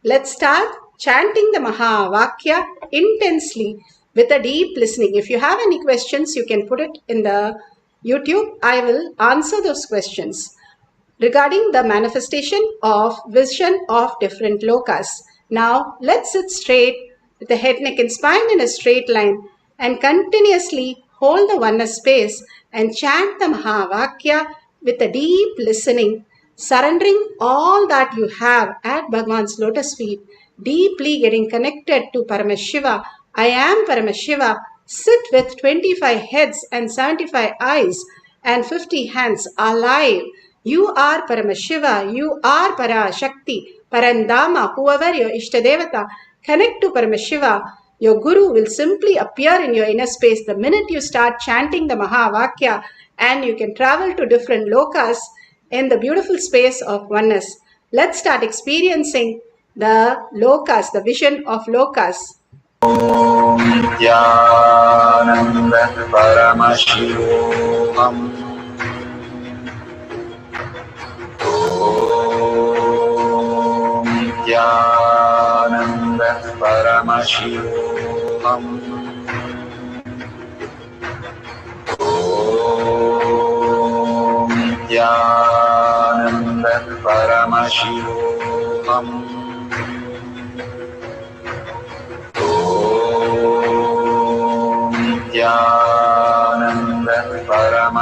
Let's start chanting the Mahavakya intensely with a deep listening. If you have any questions, you can put it in the YouTube. I will answer those questions regarding the manifestation of vision of different lokas. Now, let's sit straight with the head, neck and spine in a straight line and continuously hold the oneness space and chant the Mahavakya with a deep listening, surrendering all that you have at Bhagwan's lotus feet, deeply getting connected to Paramashiva. I am Paramashiva. Sit with 25 heads and 75 eyes and 50 hands alive. You are Paramashiva, you are Parashakti, Parandama, whoever your Ishtadevata. Connect to Paramashiva. Your Guru will simply appear in your inner space the minute you start chanting the Mahavakya, and you can travel to different lokas in the beautiful space of oneness. Let's start experiencing the lokas, the vision of lokas. Nithyananda Paramashivoham. Nithyananda Paramashivoham. Nithyananda Paramashivoham.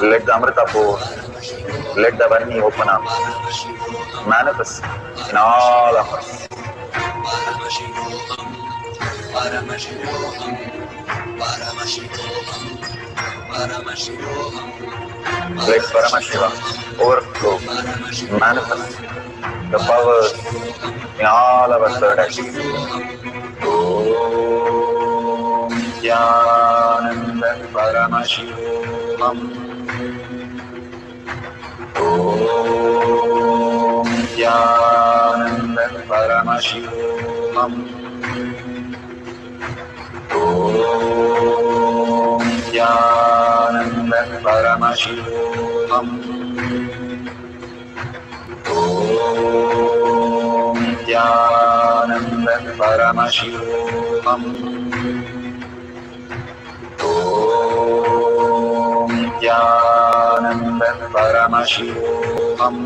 Let the Amrita pour. Let the Vani open up. Manifest in all of us. Paramashivoham, Paramashivoham, Paramashivoham, Paramashivoham. Let Paramashiva overflow, manifest the powers in all our third eye. Om Nithyananda Paramashivoham. Om Nithyananda Paramashivoham. Om Nithyananda Paramashivoham. Om Nithyananda Paramashivoham. Om Nithyananda Paramashivoham.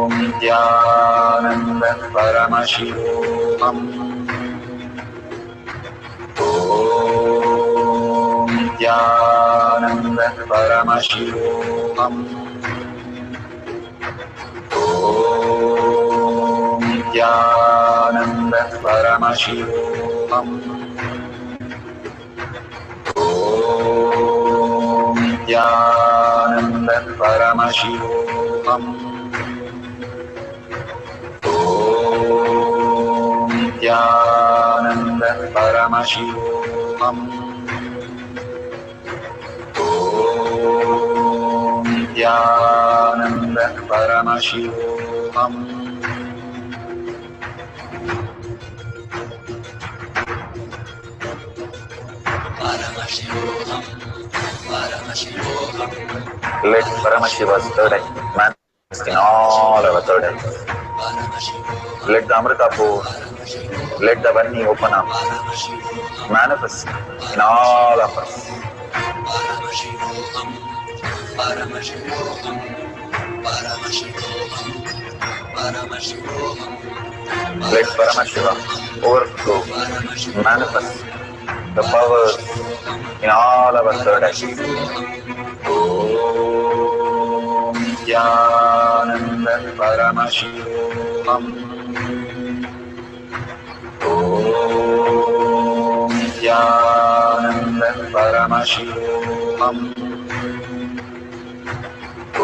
Om Nithyananda Paramashivoham. Om Nithyananda Paramashivoham. Om Nithyananda Paramashivoham. Om Nithyananda Paramashivoham. Om Nithyananda Paramashivoham. Om Nithyananda Paramashivoham. Paramashivoham, Paramashivoham, Let Paramashiva's third eye manifest in all our third eyes. Paramashivoham, Let the Amrita pour. Let the Vani open up. Paramashivoham, Manifest in all of us. Paramashivoham, Paramashivoham, Paramashivoham, Paramashivoham. Let Paramashiva overflow, manifest the powers in all our third eye. Om Nithyananda Paramashivoham. Om Nithyananda Paramashivoham. Om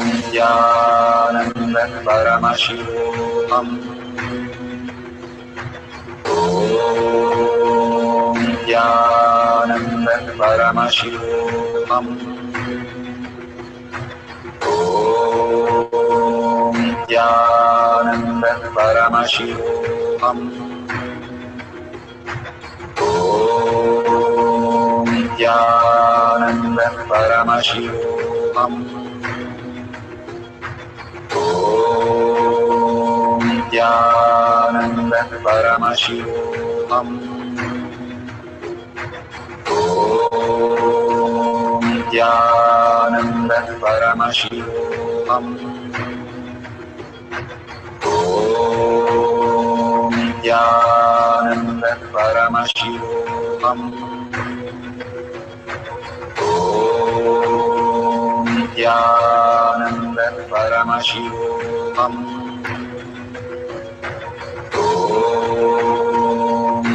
Nithyananda Paramashivoham. Om Nithyananda Paramashivoham. Om Nithyananda Paramashivoham. Om Nithyananda Paramashivoham. Om Nithyananda Paramashivoham. Om Nithyananda Paramashivoham. Om Nithyananda Paramashivoham. Om Nithyananda Paramashivoham. Om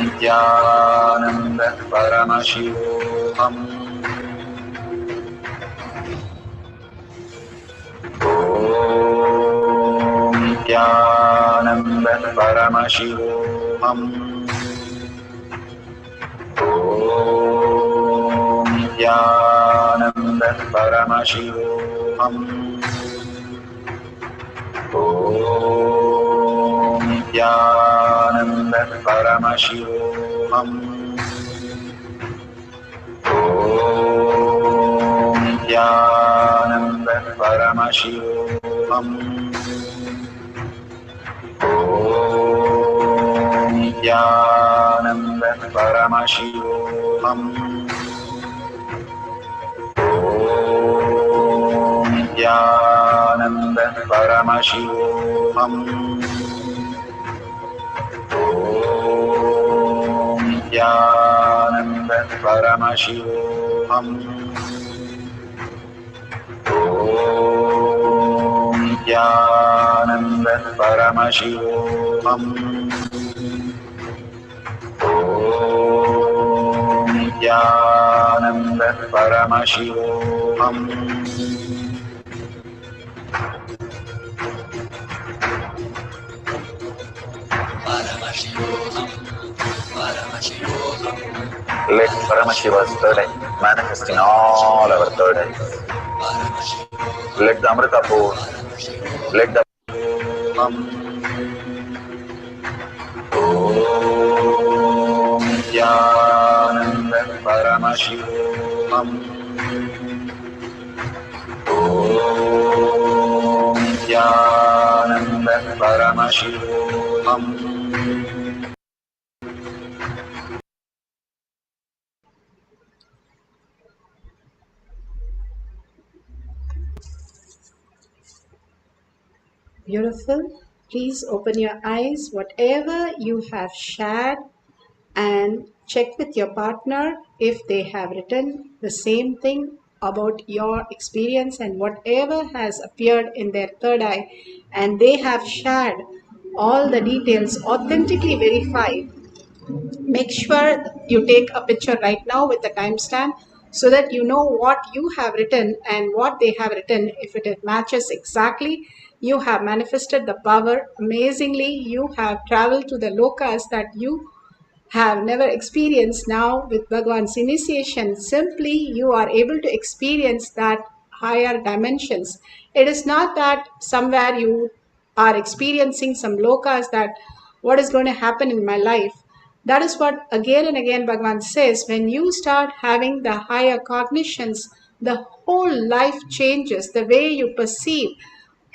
Nithyananda Paramashivoham. Om Nithyananda Paramashivoham. Om Nithyananda Paramashivoham. Om Nithyananda Paramashivoham. Om Nithyananda Paramashivoham. Om Nithyananda Paramashivoham. Om Nithyananda Paramashivoham. Om Nithyananda Paramashivoham. Om Nithyananda Paramashivoham. Om Nithyananda Paramashivoham. Paramashivoham. Paramashivoham. Let Paramashiva's third eye manifest in all our third eyes. Let the Amrita pour. Let the Om Nithyananda Paramashivoham. Om Nithyananda Paramashivoham. Beautiful. Please open your eyes, whatever you have shared, and check with your partner if they have written the same thing about your experience and whatever has appeared in their third eye, and they have shared all the details authentically verified. Make sure you take a picture right now with the timestamp so that you know what you have written and what they have written. If it matches exactly, you have manifested the power amazingly. You have traveled to the lokas that you have never experienced. Now with Bhagwan's initiation, simply you are able to experience that higher dimensions. It is not that somewhere you are experiencing some lokas that what is going to happen in my life. That is what again and again Bhagwan says, when you start having the higher cognitions, the whole life changes, the way you perceive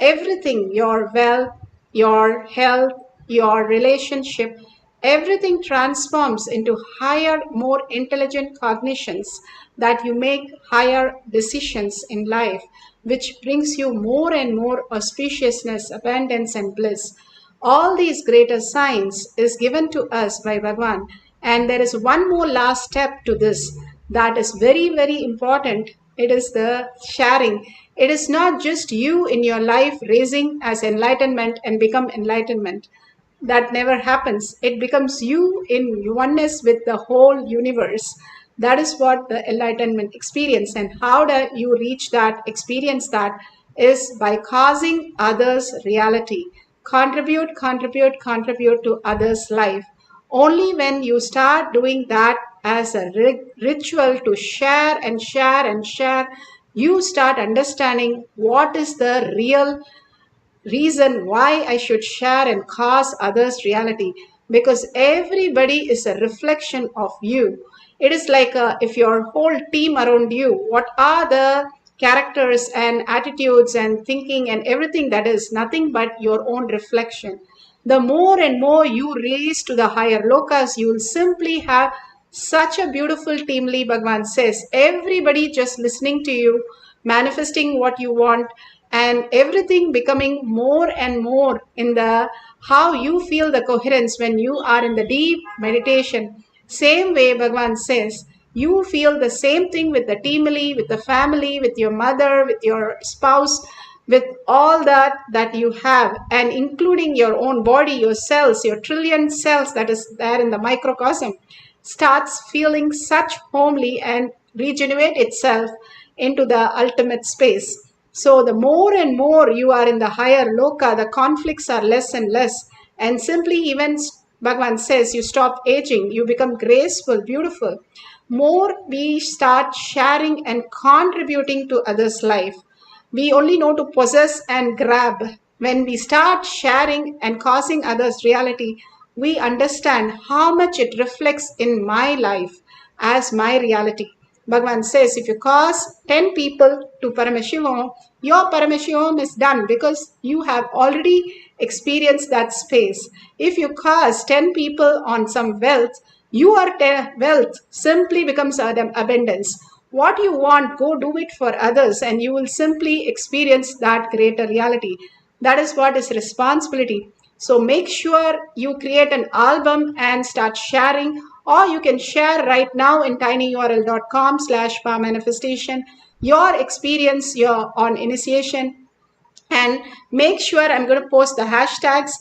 everything, your wealth, your health, your relationship, everything transforms into higher, more intelligent cognitions that you make higher decisions in life, which brings you more and more auspiciousness, abundance, and bliss. All these greater signs is given to us by Bhagwan. And there is one more last step to this that is very, very important. It is the sharing. It is not just you in your life raising as enlightenment and become enlightenment. That never happens. It becomes you in oneness with the whole universe. That is what the enlightenment experience. And how do you reach that, experience that, is by causing others reality. Contribute, contribute, contribute to others' life. Only when you start doing that as a ritual to share and share and share, you start understanding what is the real reason why I should share and cause others reality, because everybody is a reflection of you. It is like if your whole team around you, what are the characters and attitudes and thinking and everything that is nothing but your own reflection. The more and more you raise to the higher lokas, you will simply have such a beautiful teamly. Bhagwan says, everybody just listening to you, manifesting what you want, and everything becoming more and more in the how you feel the coherence when you are in the deep meditation. Same way Bhagwan says, you feel the same thing with the teamily, with the family, with your mother, with your spouse, with all that you have, and including your own body, your cells, your trillion cells that is there in the microcosm, starts feeling such homely and regenerate itself into the ultimate space. So the more and more you are in the higher loka, the conflicts are less and less. And simply even Bhagavan says, you stop aging, you become graceful, beautiful. More we start sharing and contributing to others' life. We only know to possess and grab. When we start sharing and causing others reality, we understand how much it reflects in my life as my reality. Bhagavan says, if you cause 10 people to Paramashivoham, your Paramashivoham is done because you have already experienced that space. If you cause 10 people on some wealth, your wealth simply becomes abundance. What you want, go do it for others, and you will simply experience that greater reality. That is what is responsibility. So make sure you create an album and start sharing or you can share right now in tinyurl.com/powermanifestation your experience on initiation, and make sure I'm going to post the hashtags.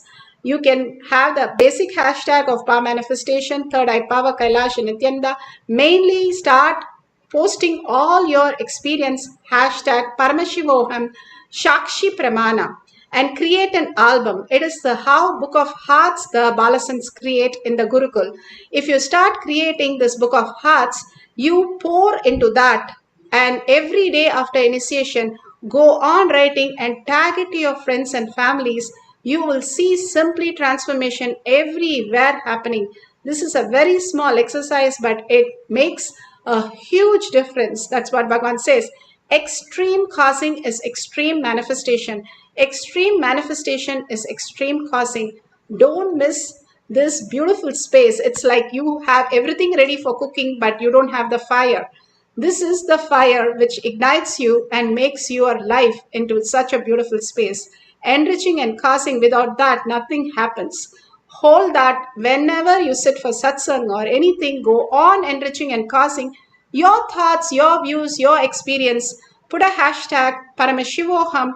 You can have the basic hashtag of power manifestation, third eye power, Kailash and Nityananda. Mainly start posting all your experience, hashtag Paramashivoham, Shakshi Pramana, and create an album. It is the how book of hearts the Balasans create in the Gurukul. If you start creating this book of hearts, you pour into that, and every day after initiation, go on writing and tag it to your friends and families. You will see simply transformation everywhere happening. This is a very small exercise, but it makes a huge difference. That's what Bhagavan says. Extreme causing is extreme manifestation. Extreme manifestation is extreme causing. Don't miss this beautiful space. It's like you have everything ready for cooking, but you don't have the fire. This is the fire which ignites you and makes your life into such a beautiful space. Enriching and causing, without that, nothing happens. Hold that whenever you sit for satsang or anything, go on enriching and causing your thoughts, your views, your experience. Put a hashtag Paramashivoham,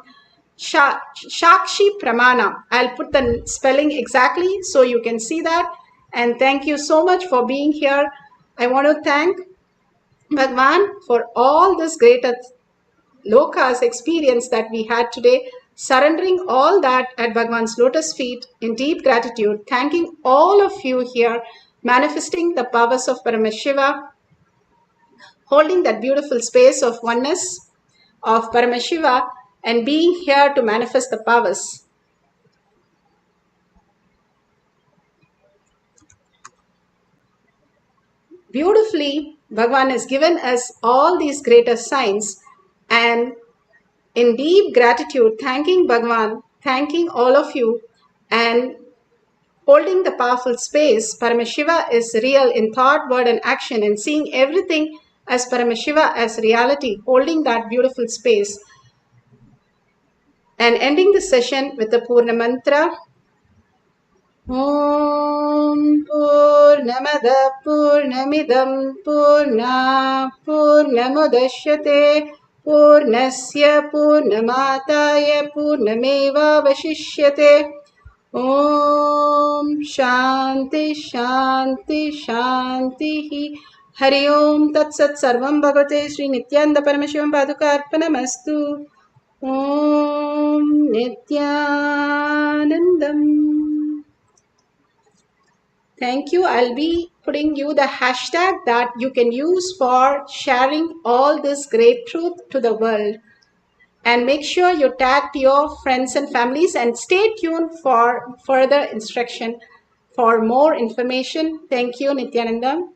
Shakshi Pramana. I'll put the spelling exactly so you can see that. And thank you so much for being here. I want to thank Bhagwan for all this great Loka's experience that we had today, surrendering all that at Bhagwan's lotus feet in deep gratitude, thanking all of you here, manifesting the powers of Paramashiva, holding that beautiful space of oneness of Paramashiva, and being here to manifest the powers. Beautifully, Bhagwan has given us all these greater signs, and in deep gratitude, thanking Bhagwan, thanking all of you, and holding the powerful space. Paramashiva is real in thought, word, and action, and seeing everything as Paramashiva as reality, holding that beautiful space. And ending the session with the Purna Mantra. Om Purnamada Purnamidam Purna Purnamudashyate Purnasya Purnamataya Purnameva Vashishyate. Om Shanti Shanti Shanti. Hari Om Tat Sat Sarvam Bhagavate Sri Nithyananda Paramashivam Paduka Arpanamastu. Om Nithyanandam. Thank you. I'll be putting you the hashtag that you can use for sharing all this great truth to the world. And make sure you tag your friends and families, and stay tuned for further instruction for more information. Thank you, Nithyananda.